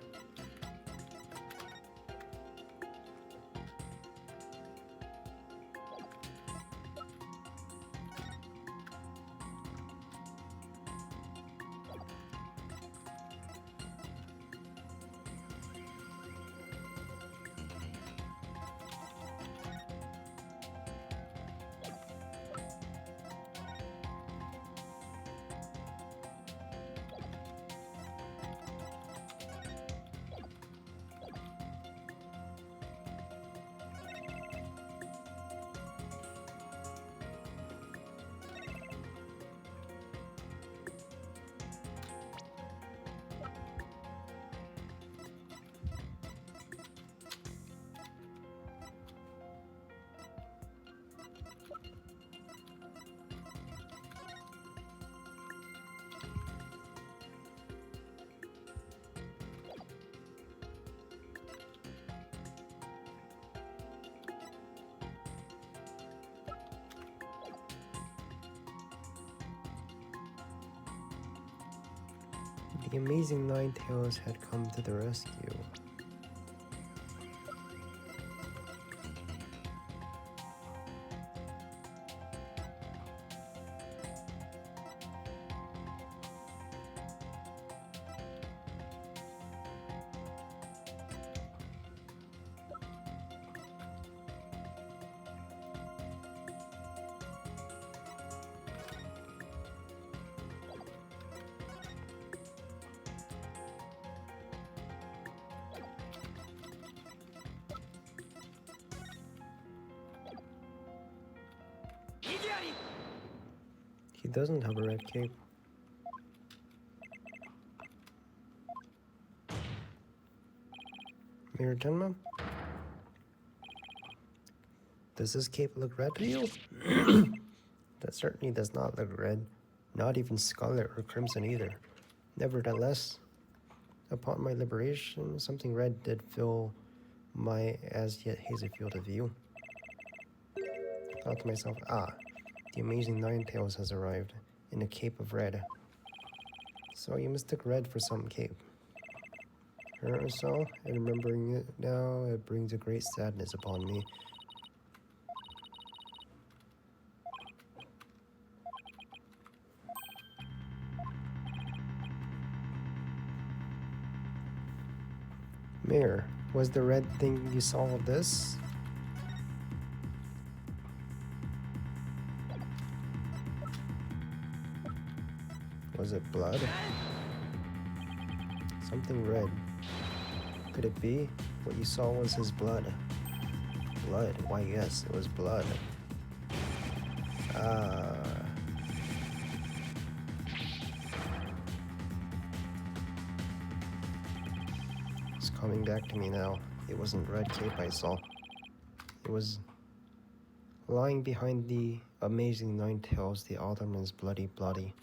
The amazing Ninetales had come to the rescue. He doesn't have a red cape. Mirror Tenma? Does this cape look red to you? That certainly does not look red, not even scarlet or crimson either. Nevertheless, upon my liberation, something red did fill my as yet hazy field of view. I thought to myself, the amazing Ninetales has arrived, in a cape of red. So you mistook red for some cape. So, and remembering it now, it brings a great sadness upon me. Mayor, was the red thing you saw this? Was it blood? Something red. Could it be? What you saw was his blood. Blood? Why yes, it was blood. It's coming back to me now. It wasn't red cape I saw. It was lying behind the amazing Ninetales, the alderman's bloody bloody.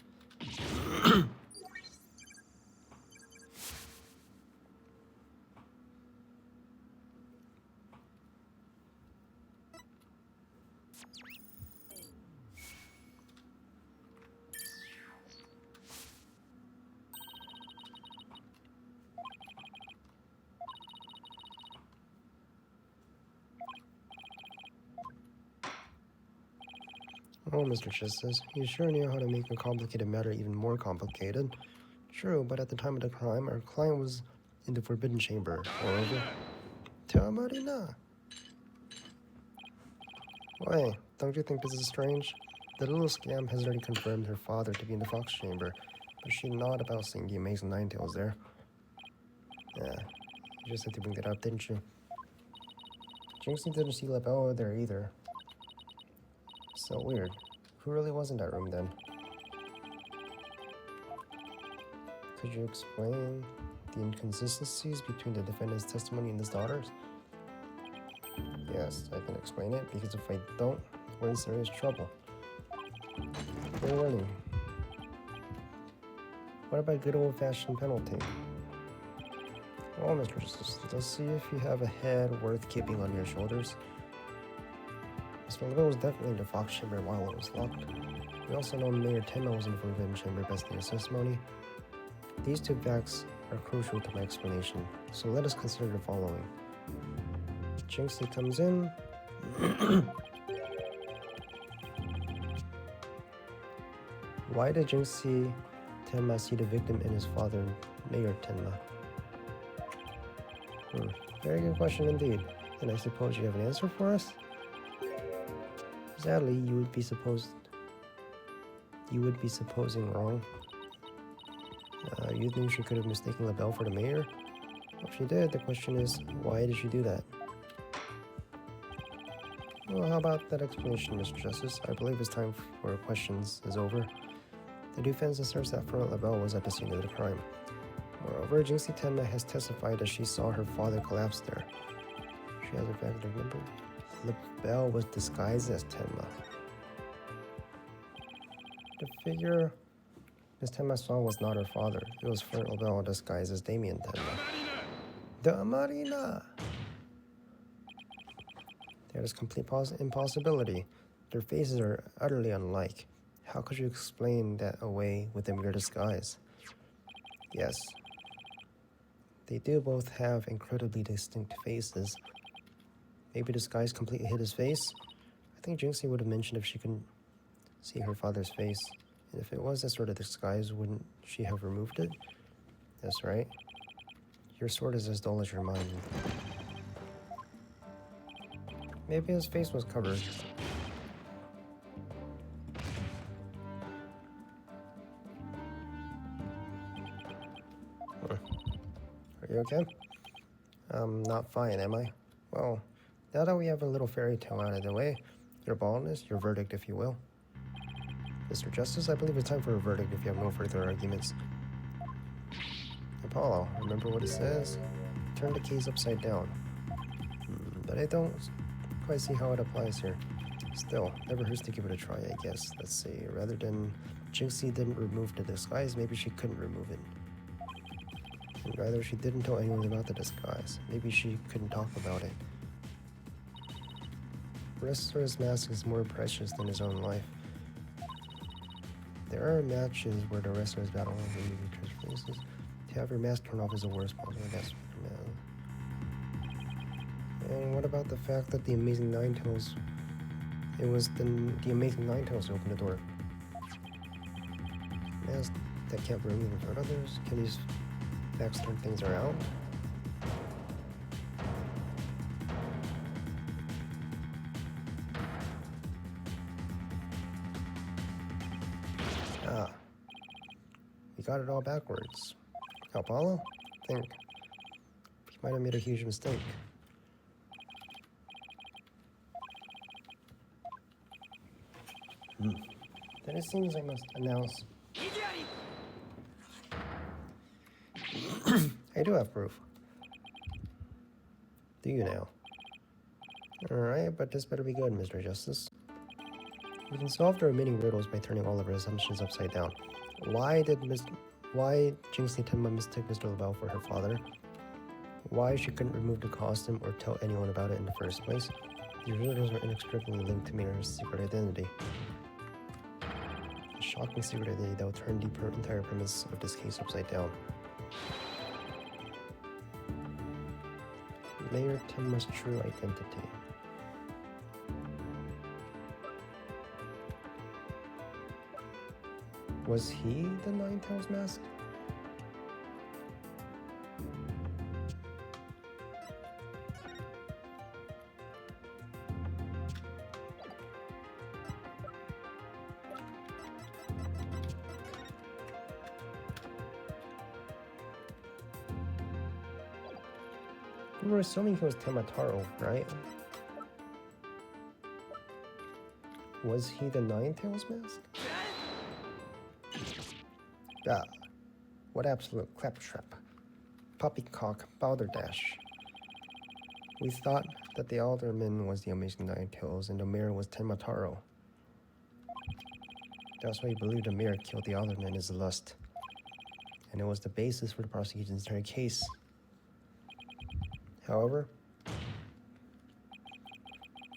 Oh, Mr. Chistis, you sure knew how to make a complicated matter even more complicated. True, but at the time of the crime, our client was in the Forbidden Chamber. Moreover, Tamarina. Why, don't you think this is strange? The little scam has already confirmed her father to be in the Fox Chamber, but she gnawed about seeing the amazing Ninetales there. Yeah, you just had to bring that up, didn't you? Jinxie didn't see LaBelle there either. So weird. Who really was in that room then? Could you explain the inconsistencies between the defendant's testimony and his daughter's? Yes, I can explain it, because if I don't, we're in serious trouble. Fair warning. What about good old-fashioned penalty? Well, Mr. Justice, let's see if you have a head worth keeping on your shoulders. Mr. LaBelle was definitely in the Fox chamber while it was locked. We also know Mayor Tenma was in the Forbidden Chamber based on his testimony. These two facts are crucial to my explanation, so let us consider the following. Jinxie comes in. Why did Jinxie Tenma see the victim in his father, Mayor Tenma? Very good question indeed. And I suppose you have an answer for us? Sadly, you would be supposing wrong. You think she could have mistaken LaBelle for the mayor? If she did, the question is, why did she do that? Well, how about that explanation, Mr. Justice? I believe his time for questions is over. The defense asserts that LaBelle was at the scene of the crime. Moreover, Jinxie Tenma has testified that she saw her father collapse there. She has a fact to remember. LaBelle was disguised as Tenma. The figure Miss Tenma saw was not her father. It was Fleur LaBelle disguised as Damien Tenma. The Marina! There is complete impossibility. Their faces are utterly unlike. How could you explain that away with a mere disguise? Yes. They do both have incredibly distinct faces. Maybe disguise completely hid his face? I think Jinxie would have mentioned if she couldn't see her father's face. And if it was that sort of disguise, wouldn't she have removed it? That's right. Your sword is as dull as your mind. Maybe his face was covered. Are you okay? I'm not fine, am I? Well, now that we have a little fairy tale out of the way, your baldness, your verdict, if you will. Mr. Justice, I believe it's time for a verdict if you have no further arguments. Apollo, remember what he says? Turn the case upside down. But I don't quite see how it applies here. Still, never hurts to give it a try, I guess. Let's see, rather than Jinxie didn't remove the disguise, maybe she couldn't remove it. And rather, she didn't tell anyone about the disguise. Maybe she couldn't talk about it. The wrestler's mask is more precious than his own life. There are matches where the wrestlers battle over each other's faces. To have your mask turned off is the worst possible death for man. And what about the fact that the Amazing Nine-Tails... It was the Amazing Nine-Tails who opened the door. Mask that can't remove in front of others? Can these facts turn things around? Ah. We got it all backwards. Apollo? Think. He might have made a huge mistake. Then it seems I must announce. I do have proof. Do you now? Alright, but this better be good, Mr. Justice. We can solve the remaining riddles by turning all of our assumptions upside down. Why Jinxie Tenma mistook Mr. LaBelle for her father? Why she couldn't remove the costume or tell anyone about it in the first place? These riddles are inextricably linked to Mira's secret identity. A shocking secret identity that will turn the entire premise of this case upside down. Mayor Tenma's true identity. Was he the Nine-Tails mask? We were assuming he was Temataro, right? Was he the Ninetales mask? Ah, what absolute claptrap. Poppycock balderdash. We thought that the alderman was the Amazing Ninetales and the mayor was Tenma Taro. That's why we believed the mayor killed the alderman is lust. And it was the basis for the prosecution's entire case. However,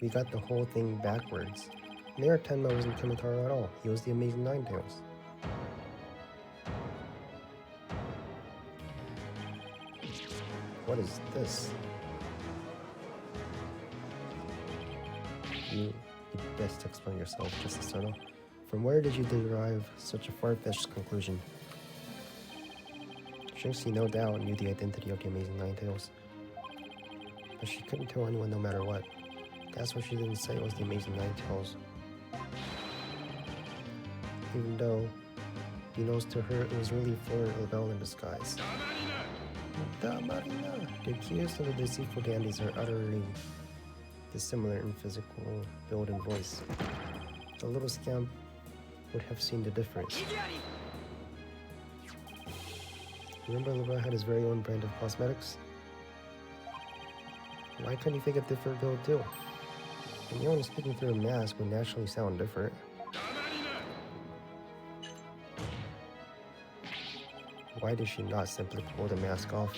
we got the whole thing backwards. Mayor Tenma wasn't Tenma Taro at all. He was the Amazing Ninetales. What is this? You'd best explain yourself, Justice Sono. From where did you derive such a far-fetched conclusion? Shinxi no doubt knew the identity of the Amazing Ninetales, but she couldn't tell anyone no matter what. That's why she didn't say it was the Amazing Ninetales. Even though, he knows to her it was really for LaBelle in disguise. The accused of the deceitful dandies are utterly dissimilar in physical build and voice. The little scamp would have seen the difference. Remember LaBelle had his very own brand of cosmetics? Why couldn't he think a different build too? And only speaking through a mask would naturally sound different. Why did she not simply pull the mask off?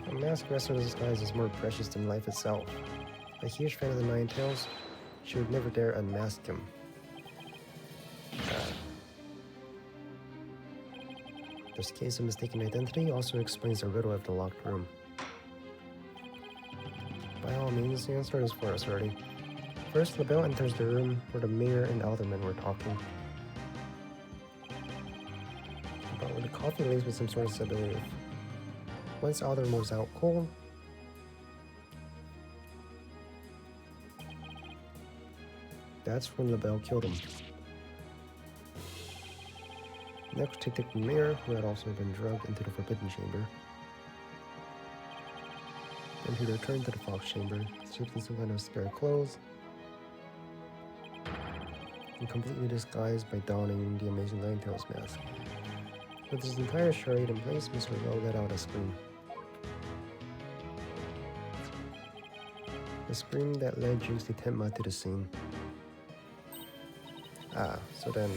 A mask wrestler's disguise is more precious than life itself. A huge fan of the Ninetales, she would never dare unmask him. This case of mistaken identity also explains the riddle of the locked room. By all means, the answer is for us already. First, LaBelle enters the room where the mayor and alderman were talking. But with the coffee laced with some sort of sedative. Once alderman was out cold, that's when LaBelle killed him. Next, he took the mayor, who had also been drugged, into the Forbidden Chamber. Then he returned to the Fox Chamber, stripped in some kind of spare clothes, and completely disguised by donning the Amazing Ninetales mask. With his entire charade in place, Mr. LaBelle let out a scream. A scream that led Juicy Tenma to the scene. Ah, so then,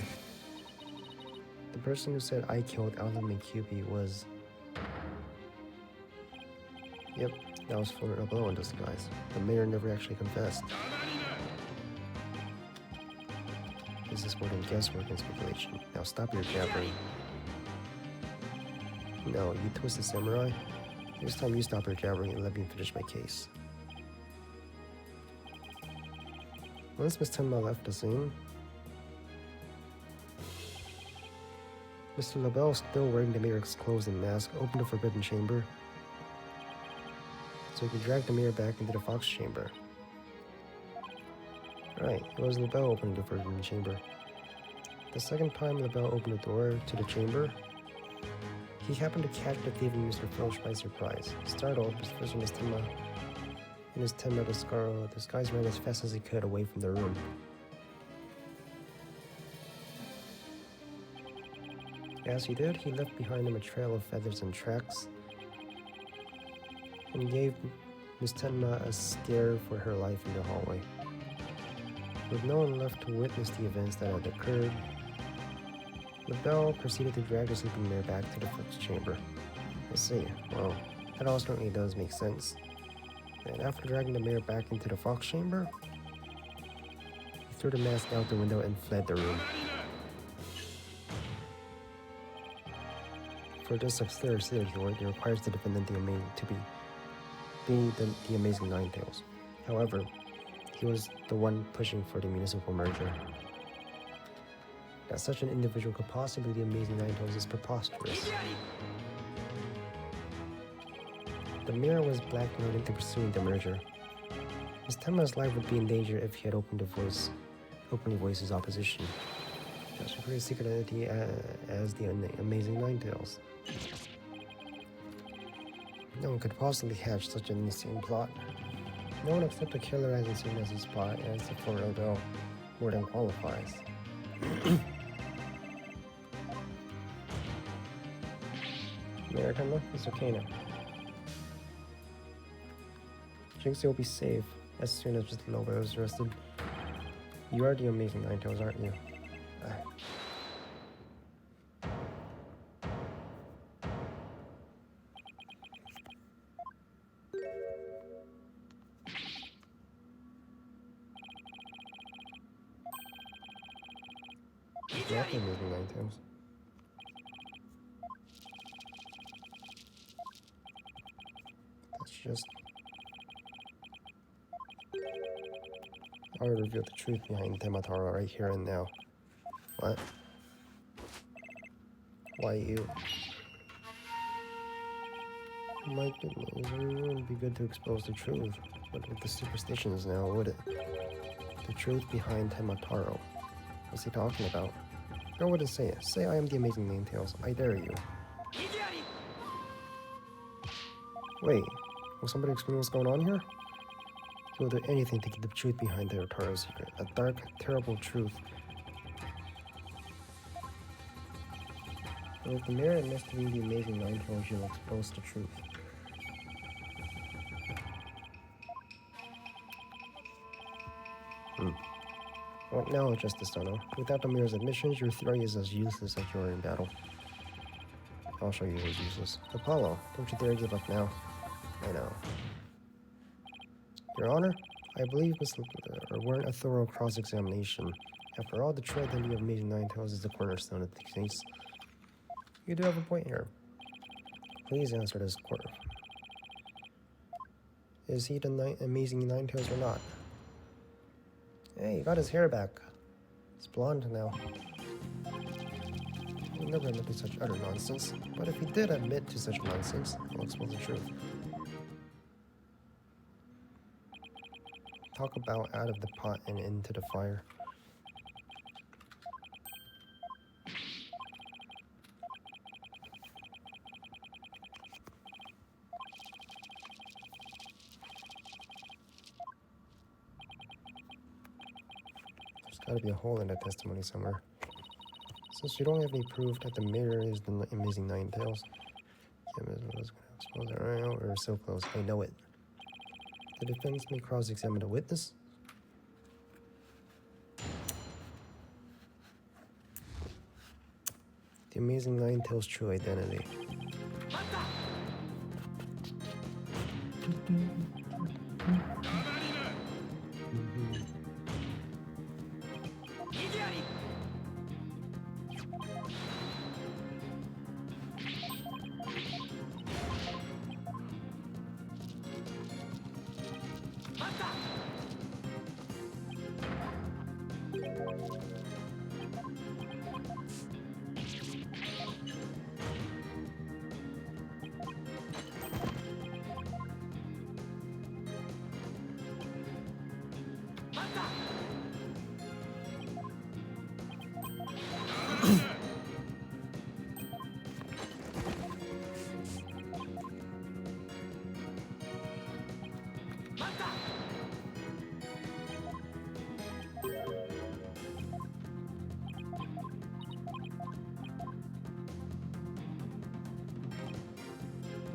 the person who said I killed Alderman QB was... Yep, that was for LaBelle in disguise. The mayor never actually confessed. This is more than guesswork and speculation. Now stop your jabbering. No, you twisted samurai. This time you stop your jabbering and let me finish my case. Once Miss Tenma left the scene, Mr. LaBelle, still wearing the mayor's clothes and mask, opened the Forbidden Chamber so he could drag the mayor back into the Fox Chamber. Right, it was LaBelle opening the Forbidden Chamber. The second time LaBelle opened the door to the chamber, he happened to catch the thieving Mr. Filch by surprise. Startled, Mr. Miss Tenma and his Tenma disguise ran as fast as he could away from the room. As he did, he left behind him a trail of feathers and tracks, and gave Miss Tenma a scare for her life in the hallway. With no one left to witness the events that had occurred, LaBelle proceeded to drag the sleeping mayor back to the Fox Chamber. I see. Well, that all certainly does make sense. And after dragging the mayor back into the Fox Chamber, he threw the mask out the window and fled the room. For this absurd theory, it requires the defendant to be the Amazing Ninetales. However, he was the one pushing for the municipal merger. That such an individual could possibly be the Amazing Ninetales is preposterous. The mayor was blackmailed into pursuing the merger. Miss Tenma's life would be in danger if he had openly voiced his opposition. That's a pretty secret entity as the Amazing Ninetales. No one could possibly hatch such an insane plot. No one except the killer hasn't seen as a spot, and except for Odo, more than qualifies. American, it's okay now. Jinx, you'll be safe as soon as Mr. Lobo is arrested. You are the amazing Ninetales, aren't you? Not the amazing Ninetales. That's just... I will reveal the truth behind Temataro right here and now. What? Why you? My goodness, it wouldn't be good to expose the truth, but with the superstitions now, would it? The truth behind Temataro. What's he talking about? Go ahead and say it. Say I am the amazing Ninetales. I dare you. Wait, will somebody explain what's going on here? He will do anything to get the truth behind Teotaro's secret. A dark, terrible truth. And if the mirror admits to be the amazing Ninetales, she will expose the truth. What now, Justice Dono? Without the mirror's admissions, your theory is as useless as you are in battle. I'll show you who's useless. Apollo, don't you dare give up now. I know. Your Honor, I believe this weren't a thorough cross-examination. After all, the true identity of Amazing Ninetales is the cornerstone of the case. You do have a point here. Please answer this court. Is he the Amazing Ninetales or not? Hey, he got his hair back. It's blonde now. He'll never admit to such utter nonsense. But if he did admit to such nonsense, I'll expose the truth. Talk about out of the pot and into the fire. There's gotta be a hole in that testimony somewhere. Since you don't have any proof that the mirror is the amazing Ninetales, Kim was gonna expose it right now. We're so close. I know it. The defense may cross-examine a witness. The amazing Ninetales' true identity.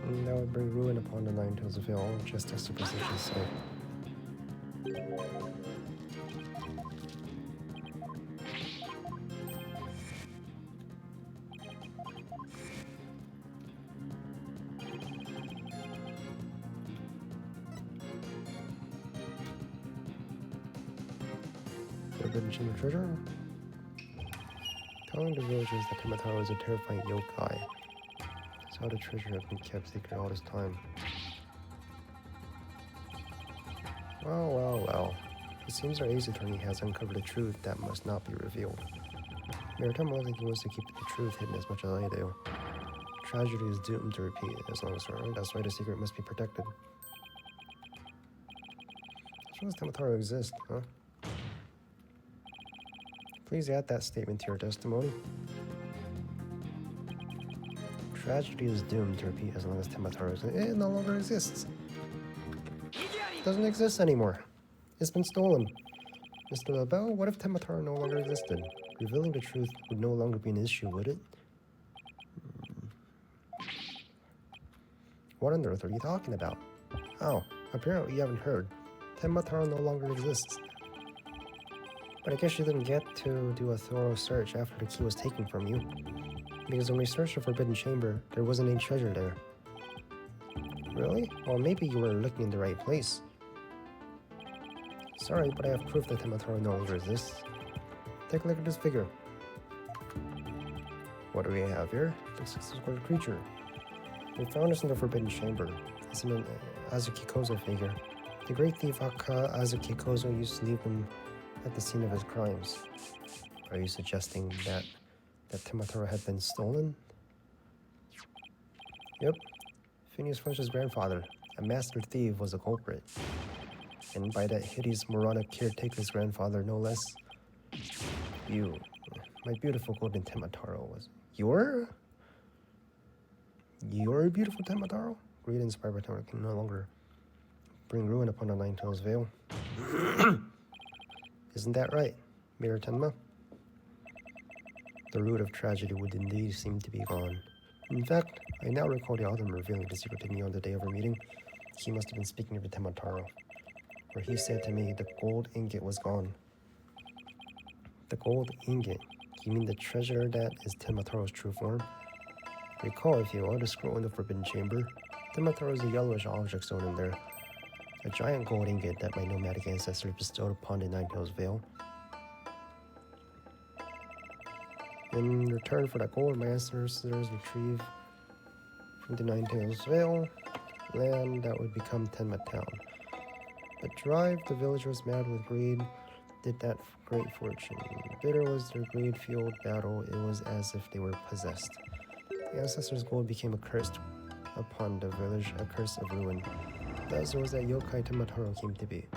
And that would bring ruin upon the Ninetales of all, just as superstitions say. Forbidden Chamber Treasure? Telling the villagers that Temataro is a terrifying yokai. That's how the treasure has been kept secret all this time. Well. It seems our ace attorney has uncovered a truth that must not be revealed. Maritime Logic wants to keep the truth hidden as much as I do. Tragedy is doomed to repeat as long as we're around. That's why the secret must be protected. As long as Temataro exists, huh? Please add that statement to your testimony. Tragedy is doomed to repeat as long as Temataro no longer exists. doesn't exist anymore. It's been stolen. Mr. LaBelle, what if Temataro no longer existed? Revealing the truth would no longer be an issue, would it? What on earth are you talking about? Oh, apparently you haven't heard. Temataro no longer exists. But I guess you didn't get to do a thorough search after the key was taken from you. Because when we searched the Forbidden Chamber, there wasn't any treasure there. Really? Well, maybe you were looking in the right place. Sorry, but I have proof that Temataro no longer exists. Take a look at this figure. What do we have here? Looks like some sort of creature. We found this in the Forbidden Chamber. It's an Azuki Kozo figure. The great thief Azuki Kozo used to leave him at the scene of his crimes. Are you suggesting that Temataro had been stolen? Yep. Phineas French's grandfather, a master thief, was a culprit. And by that hideous moronic caretaker's grandfather, no less. You, my beautiful golden Temataro, was your beautiful Temataro? Greed inspired by Temataro can no longer bring ruin upon the Nine-Tails Vale. Isn't that right, Mirror Tenma? The root of tragedy would indeed seem to be gone. In fact, I now recall the Alderman revealing the secret to me on the day of our meeting. He must have been speaking of the Temataro, where he said to me the gold ingot was gone. The gold ingot? You mean the treasure that is Temataro's true form? Recall, if you will, the scroll in the Forbidden Chamber. Temataro is a yellowish object stone in there. A giant gold ingot that my nomadic ancestors bestowed upon the Nine-Tails Vale. In return for that gold, my ancestors retrieved from the Nine-Tails Vale land that would become Tenma Town. But Drive, the villagers mad with greed, did that great fortune. Bitter was their greed-fueled battle. It was as if they were possessed. The ancestors' gold became a curse upon the village, a curse of ruin. Thus it was that Yokai Temataro came to be.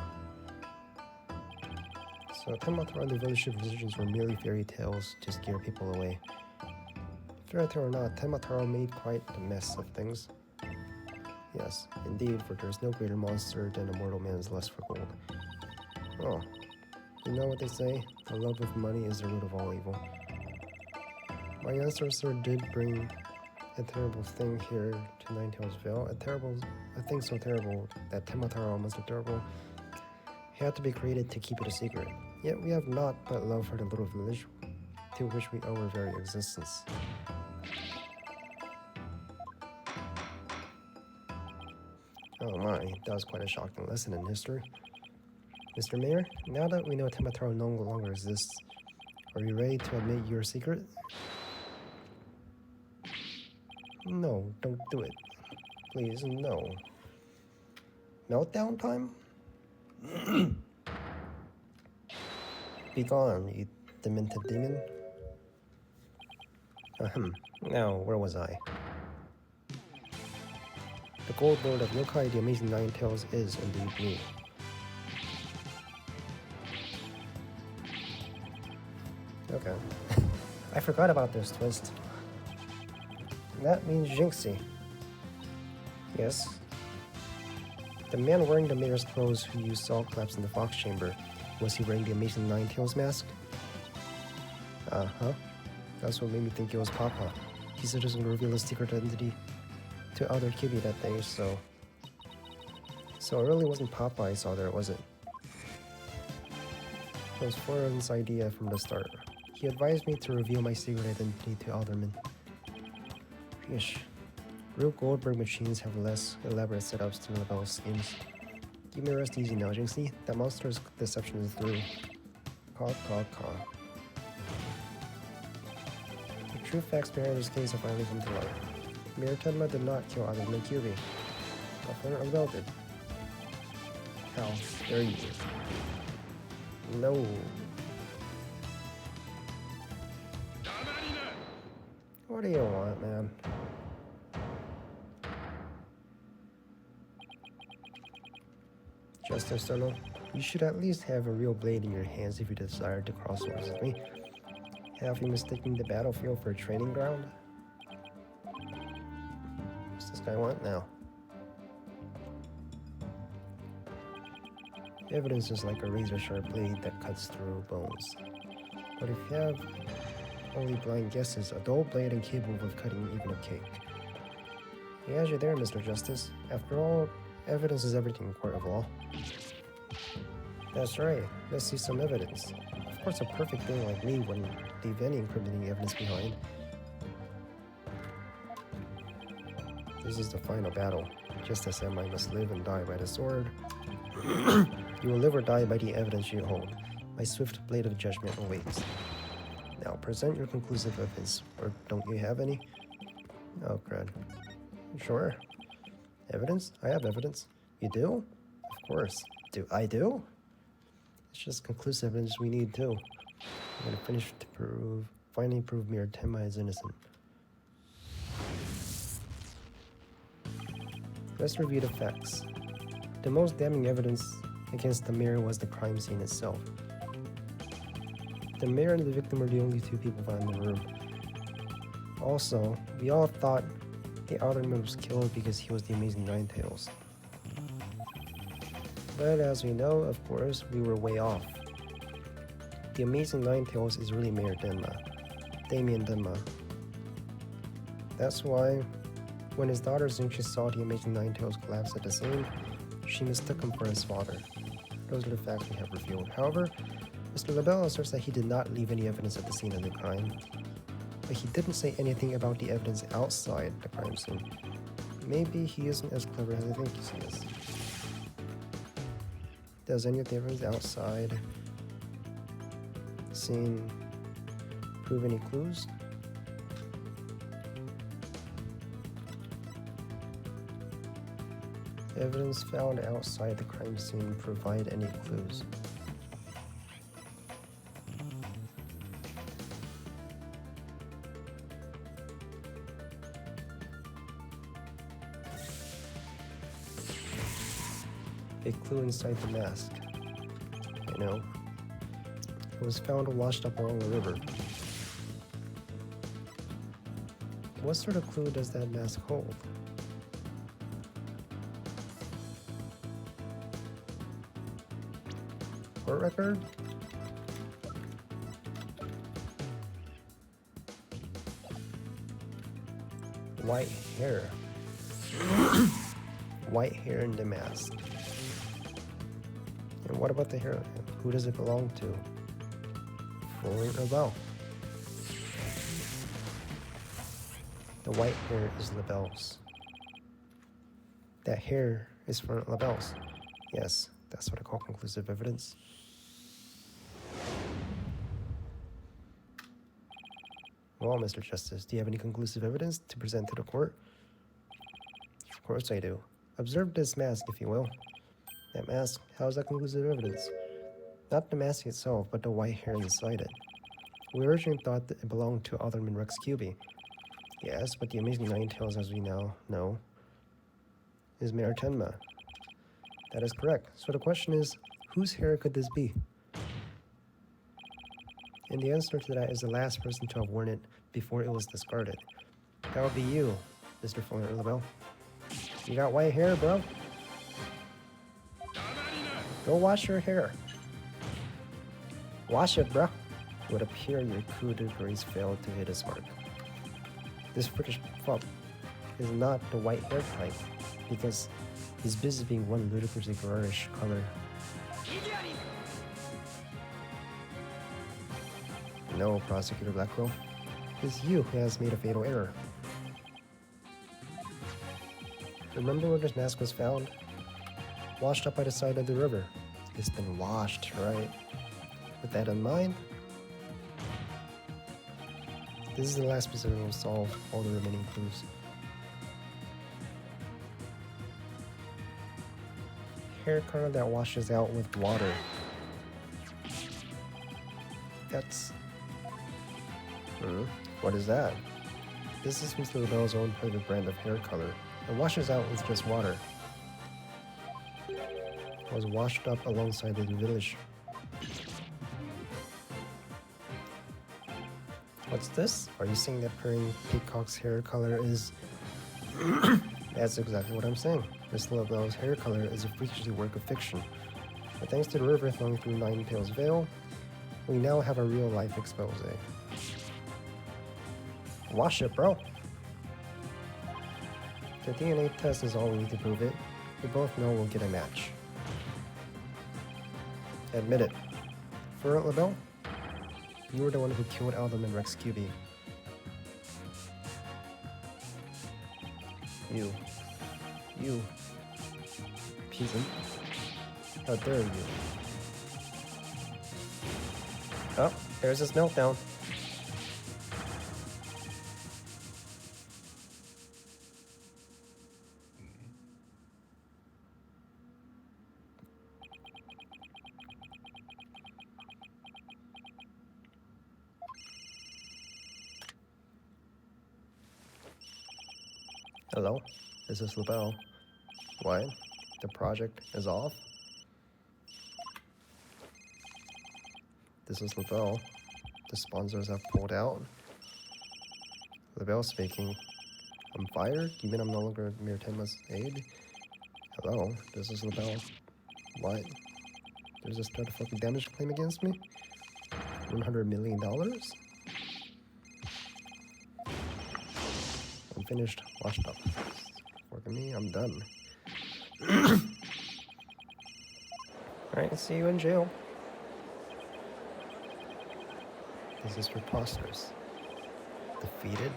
So Temataro and the village superstitions were merely fairy tales to scare people away. Fairy tale or not, Temataro made quite a mess of things. Yes, indeed, for there is no greater monster than a mortal man's lust for gold. Oh, you know what they say? The love of money is the root of all evil. My ancestor did bring a terrible thing here to Nine-Tails Vale. A thing so terrible that Temataro, almost so terrible, had to be created to keep it a secret. Yet we have naught but love for the little village to which we owe our very existence. Oh my, that was quite a shocking lesson in history. Mr. Mayor, now that we know Temataro no longer exists, are you ready to admit your secret? No, don't do it. Please, no. Meltdown time? Be gone, you demented demon. Now, where was I? The Gold Lord of Yokai, the Amazing Nine-Tails, is indeed me. Okay. I forgot about this twist. That means Jinxie. Yes. The man wearing the mayor's clothes who you saw collapse in the Fox Chamber, was he wearing the Amazing Nine-Tails mask? Uh-huh. That's what made me think it was Papa. He said he was going to reveal his secret identity to Elder Kibi that day, so it really wasn't Papa I saw there, was it? It was Foreign's idea from the start. He advised me to reveal my secret identity to Alderman. Yeesh. Real Goldberg machines have less elaborate setups than LaBelle's schemes. Give me a rest easy now, Jinxie. That monster's deception is through. Caw, caw, caw. The true facts behind this case have finally come to light. Mayor Tenma did not kill Alderman Kirby. But LaBelle did. How dare you? No. What do you want, man? Justice Tunnel, you should at least have a real blade in your hands if you desire to cross swords with me. Have you mistaken the battlefield for a training ground? What's this guy want now? Evidence is like a razor-sharp blade that cuts through bones. But if you have only blind guesses, a dull blade incapable of cutting even a cake. He has you there, Mr. Justice. After all, evidence is everything in court of law. That's right. Let's see some evidence. Of course, a perfect being like me wouldn't leave any incriminating evidence behind. This is the final battle. Just as I must live and die by the sword, you will live or die by the evidence you hold. My swift blade of judgment awaits. Now present your conclusive evidence, or don't you have any? Oh, crud. Sure. Evidence? I have evidence. You do? Of course. I do? It's just conclusive evidence we need too. I'm gonna finish to finally prove Mirror Tenma is innocent. Let's review the facts. The most damning evidence against the mirror was the crime scene itself. The mirror and the victim were the only two people found in the room. Also, we all thought the other man was killed because he was the Amazing Ninetales. But as we know, of course, we were way off. The Amazing Ninetales is really Mayor Damien Denma. That's why, when his daughter Xingqi saw the Amazing Ninetales collapse at the scene, she mistook him for his father. Those are the facts we have revealed. However, Mr. LaBelle asserts that he did not leave any evidence at the scene of the crime, but he didn't say anything about the evidence outside the crime scene. Maybe he isn't as clever as I think he is. Does any of the evidence outside scene prove any clues? Evidence found outside the crime scene provide any clues? A clue inside the mask. I know. It was found washed up along the river. What sort of clue does that mask hold? Court record? White hair. White hair in the mask. And what about the hair? Who does it belong to? Florent LaBelle. The white hair is LaBelle's. That hair is Florent LaBelle's. Yes, that's what I call conclusive evidence. Well, Mr. Justice, do you have any conclusive evidence to present to the court? Of course I do. Observe this mask, if you will. That mask, how is that conclusive evidence? Not the mask itself, but the white hair inside it. We originally thought that it belonged to Alderman Rex Cuby. Yes, but the Amazing Ninetales, as we now know, is Mayor Tenma. That is correct. So the question is, whose hair could this be? And the answer to that is the last person to have worn it before it was discarded. That would be you, Mr. Florent LaBelle. You got white hair, bro. Go wash your hair. Wash it, bro. It would appear your coup de grace failed to hit its mark. This British fop is not the white hair type because he's busy being one ludicrously garish color. No, Prosecutor Blackwell. It's you who has made a fatal error. Remember where this mask was found? Washed up by the side of the river. It's been washed, right? With that in mind, this is the last piece that will solve all the remaining clues. Hair color that washes out with water. That's... what is that? This is Mr. LaBelle's own private brand of hair color. It washes out with just water. It was washed up alongside the village. What's this? Are you saying that Prairie Peacock's hair color is... That's exactly what I'm saying. Mr. LaBelle's hair color is a freakishly work of fiction. But thanks to the river flowing through Ninetales Vale, we now have a real-life expose. Wash it, bro! The DNA test is all we need to prove it. We both know we'll get a match. Admit it. For it, LaBelle? You were the one who killed Aldum and Rex QB. You. Peasant. How dare you? Oh, there's his meltdown. Hello, this is LaBelle. What? The project is off? This is LaBelle. The sponsors have pulled out. LaBelle speaking. I'm fired? You mean I'm no longer Mirtema's aide? Hello, this is LaBelle. What? There's just a fucking damage claim against me? $100 million? I'm finished. Washed up. Fucking me, I'm done. Alright, see you in jail. This is preposterous. Defeated?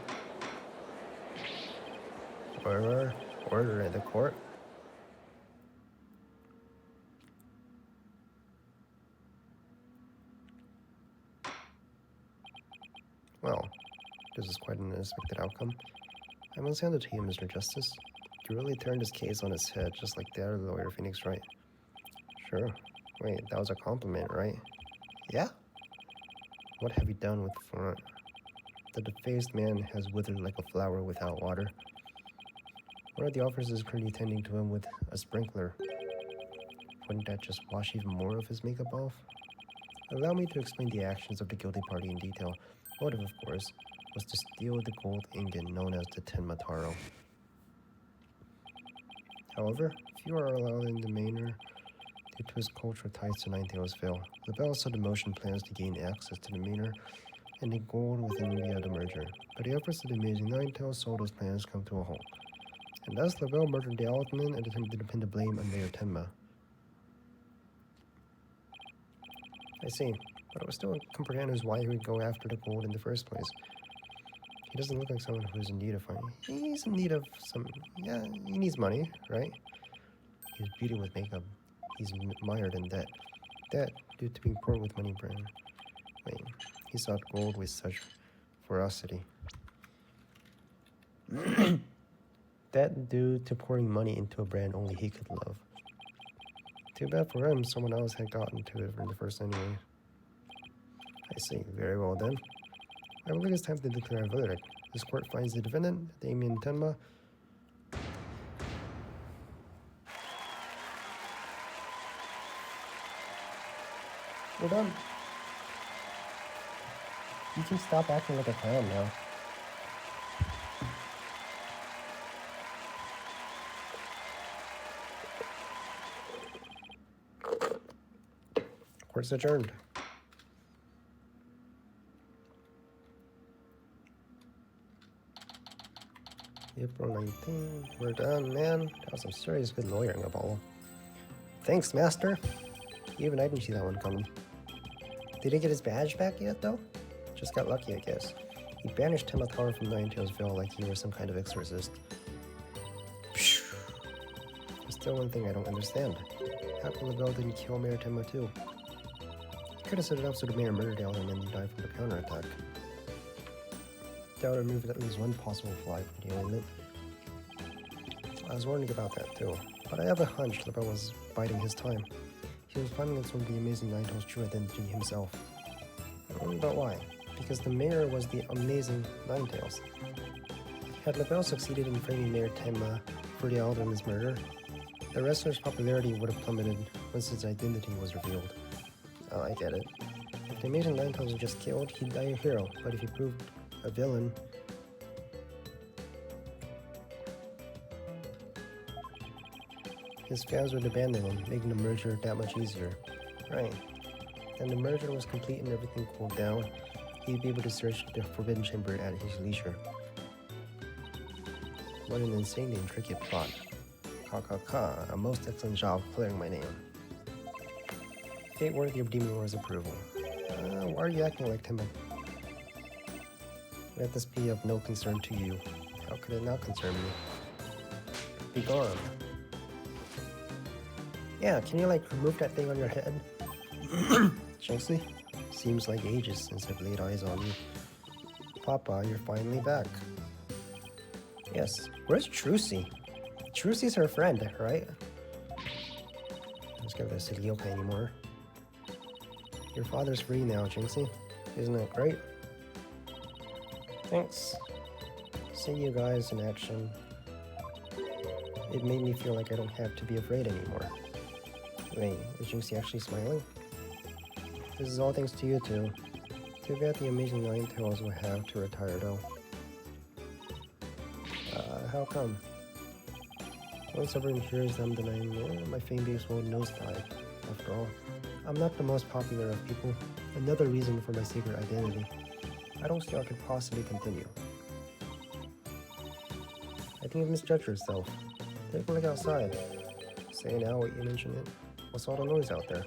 Order at the court? Well, this is quite an unexpected outcome. I must hand it to you, Mr. Justice. You really turned this case on its head, just like the other lawyer, Phoenix Wright. Sure. Wait, that was a compliment, right? Yeah? What have you done with the front? The defaced man has withered like a flower without water. One of the officers is currently tending to him with a sprinkler. Wouldn't that just wash even more of his makeup off? Allow me to explain the actions of the guilty party in detail. Motive, of course, was to steal the gold ingot known as the Tenma Taro. However, few are allowed in the manor due to his cultural ties to Ninetales Vale. LaBelle saw the motion plans to gain access to the manor and the gold within via the merger, but the efforts of the amazing Ninetales saw those plans come to a halt. And thus LaBelle murdered the Altman and attempted to pin the blame on Mayor Tenma. I see, but it was still comprehends why he would go after the gold in the first place. He doesn't look like someone who's in need of money. He's in need of some... yeah, he needs money, right? He's beauty with makeup. He's mired in debt. Debt due to being poor with money brand. Wait, he sought gold with such ferocity. Debt due to pouring money into a brand only he could love. Too bad for him, someone else had gotten to it in the first anyway. I see, very well then. I believe it's time to declare a verdict. This court finds the defendant, Damien Tenma. We're done. You can stop acting like a clown now. Court's adjourned. April 19th. We're done, man. That was some serious good lawyering, Apollo. Thanks, Master. Even I didn't see that one coming. Did he get his badge back yet, though? Just got lucky, I guess. He banished Tematara from Ninetales Vale like he was some kind of exorcist. Phew. There's still one thing I don't understand. How come LaBelle didn't kill Mayor Tenma too? He could have set it up so the mayor murdered Alden and he died from the counterattack. That would remove at least one possible fly from the ointment. I was wondering about that too, but I have a hunch LaBelle was biding his time. He was finding out some of the amazing Ninetales' true identity himself. But why? Because the mayor was the amazing Ninetales. Had LaBelle succeeded in framing Mayor Tenma for the Alderman's murder, the wrestler's popularity would have plummeted once his identity was revealed. Oh, I get it. If the amazing Ninetales was just killed, he'd die a hero, but if he proved a villain, His fans would abandon him, making the merger that much easier. Right. Then the merger was complete and everything cooled down. He'd be able to search the Forbidden Chamber at his leisure. What an insanely intricate plot. A most excellent job clearing my name. Fate worthy of Demon Lord's approval. Why are you acting like timid? Let this be of no concern to you. How could it not concern me? Be gone. Yeah, can you like remove that thing on your head? Jinxie? Seems like ages since I've laid eyes on you. Papa, you're finally back. Yes, where's Trucy? Trucy's her friend, right? I'm just gonna see Yoka anymore. Your father's free now, Jinxie. Isn't it great? Thanks. Seeing you guys in action, it made me feel like I don't have to be afraid anymore. Wait, is Jinxie actually smiling? This is all thanks to you two. Too bad the amazing Nine Tails will have to retire though. How come? Once everyone hears them denying me, my fan base will nosedive. After all, I'm not the most popular of people. Another reason for my secret identity. I don't see how it could possibly continue. I think you've misjudged yourself. Take a look outside. Say now what you mentioned it. What's all the noise out there?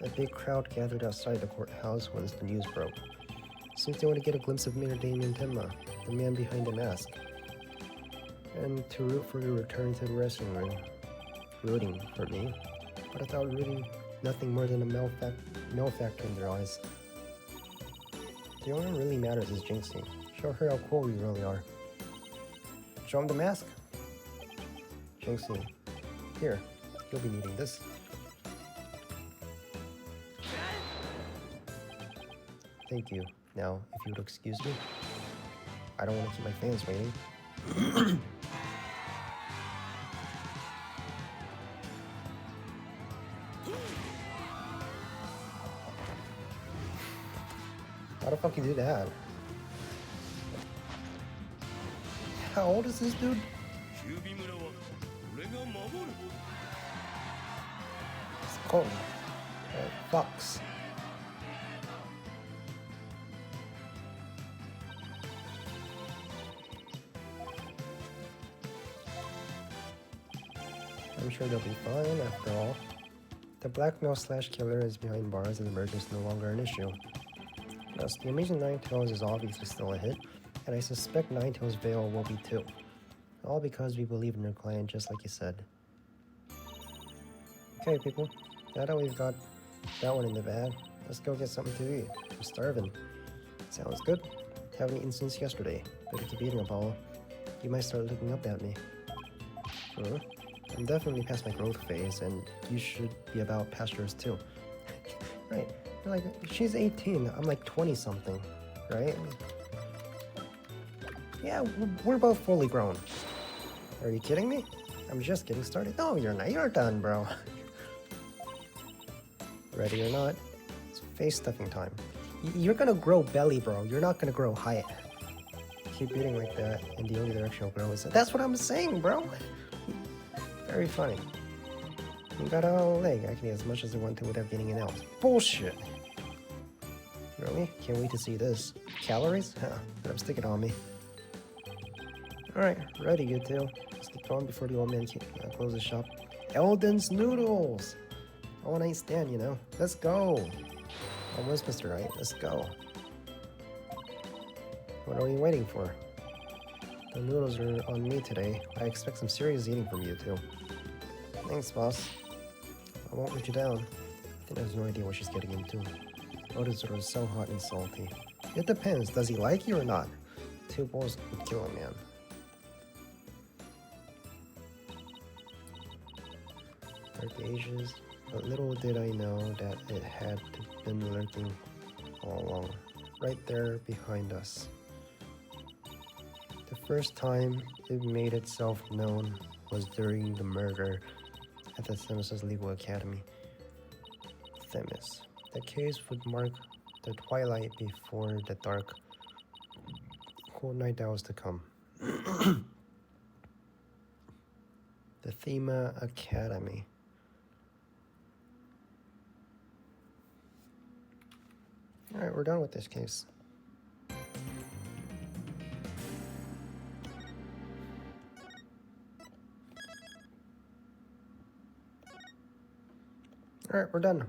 A big crowd gathered outside the courthouse once the news broke. Seems they want to get a glimpse of Mayor Damien Tenma, the man behind the mask. And to root for your return to the wrestling ring. Rooting for me? But I thought rooting nothing more than a male factor in their eyes. The only one really matters is Jinxie. Show her how cool we really are. Show him the mask. Jinxie, here, you'll be needing this. Thank you. Now, if you would excuse me, I don't want to keep my fans waiting. How the fuck you do that? How old is this dude? It's cold. Fox. I'm sure they'll be fine after all. The blackmail/killer is behind bars and the merger is no longer an issue. Plus, the Amazing Nine Tails is obviously still a hit, and I suspect Nine Tails Veil will be too. All because we believe in your client, just like you said. Okay, people, now that we've got that one in the bag, let's go get something to eat. I'm starving. Sounds good. Haven't eaten since yesterday. Better keep eating, Apollo. You might start looking up at me. Huh? I'm definitely past my growth phase, and you should be about past yours too. Right. Like, she's 18, I'm like 20-something, right? Yeah, we're both fully grown. Are you kidding me? I'm just getting started. No, you're not. You're done, bro. Ready or not, it's face stuffing time. You're gonna grow belly, bro. You're not gonna grow height. Keep eating like that, and the only direction you'll grow is... That's what I'm saying, bro. Very funny. You got a leg. I can eat as much as I want to without getting an ounce. Bullshit. Really? Can't wait to see this. Calories? Huh. Better stick it on me. Alright, ready you two. Let's get going before the old man closes shop. Eldon's Noodles! All night stand, you know. Let's go! Almost Mr. Right. Let's go. What are we waiting for? The noodles are on me today. I expect some serious eating from you two. Thanks, boss. I won't let you down. I think has no idea what she's getting into. Otis is so hot and salty. It depends. Does he like you or not? 2 bowls would kill a man. Dark ages. But little did I know that it had been lurking all along. Right there behind us. The first time it made itself known was during the murder at the Themis' Legal Academy. Themis. The case would mark the twilight before the dark, cold night that was to come. The Thema Academy. All right, we're done with this case. All right, we're done.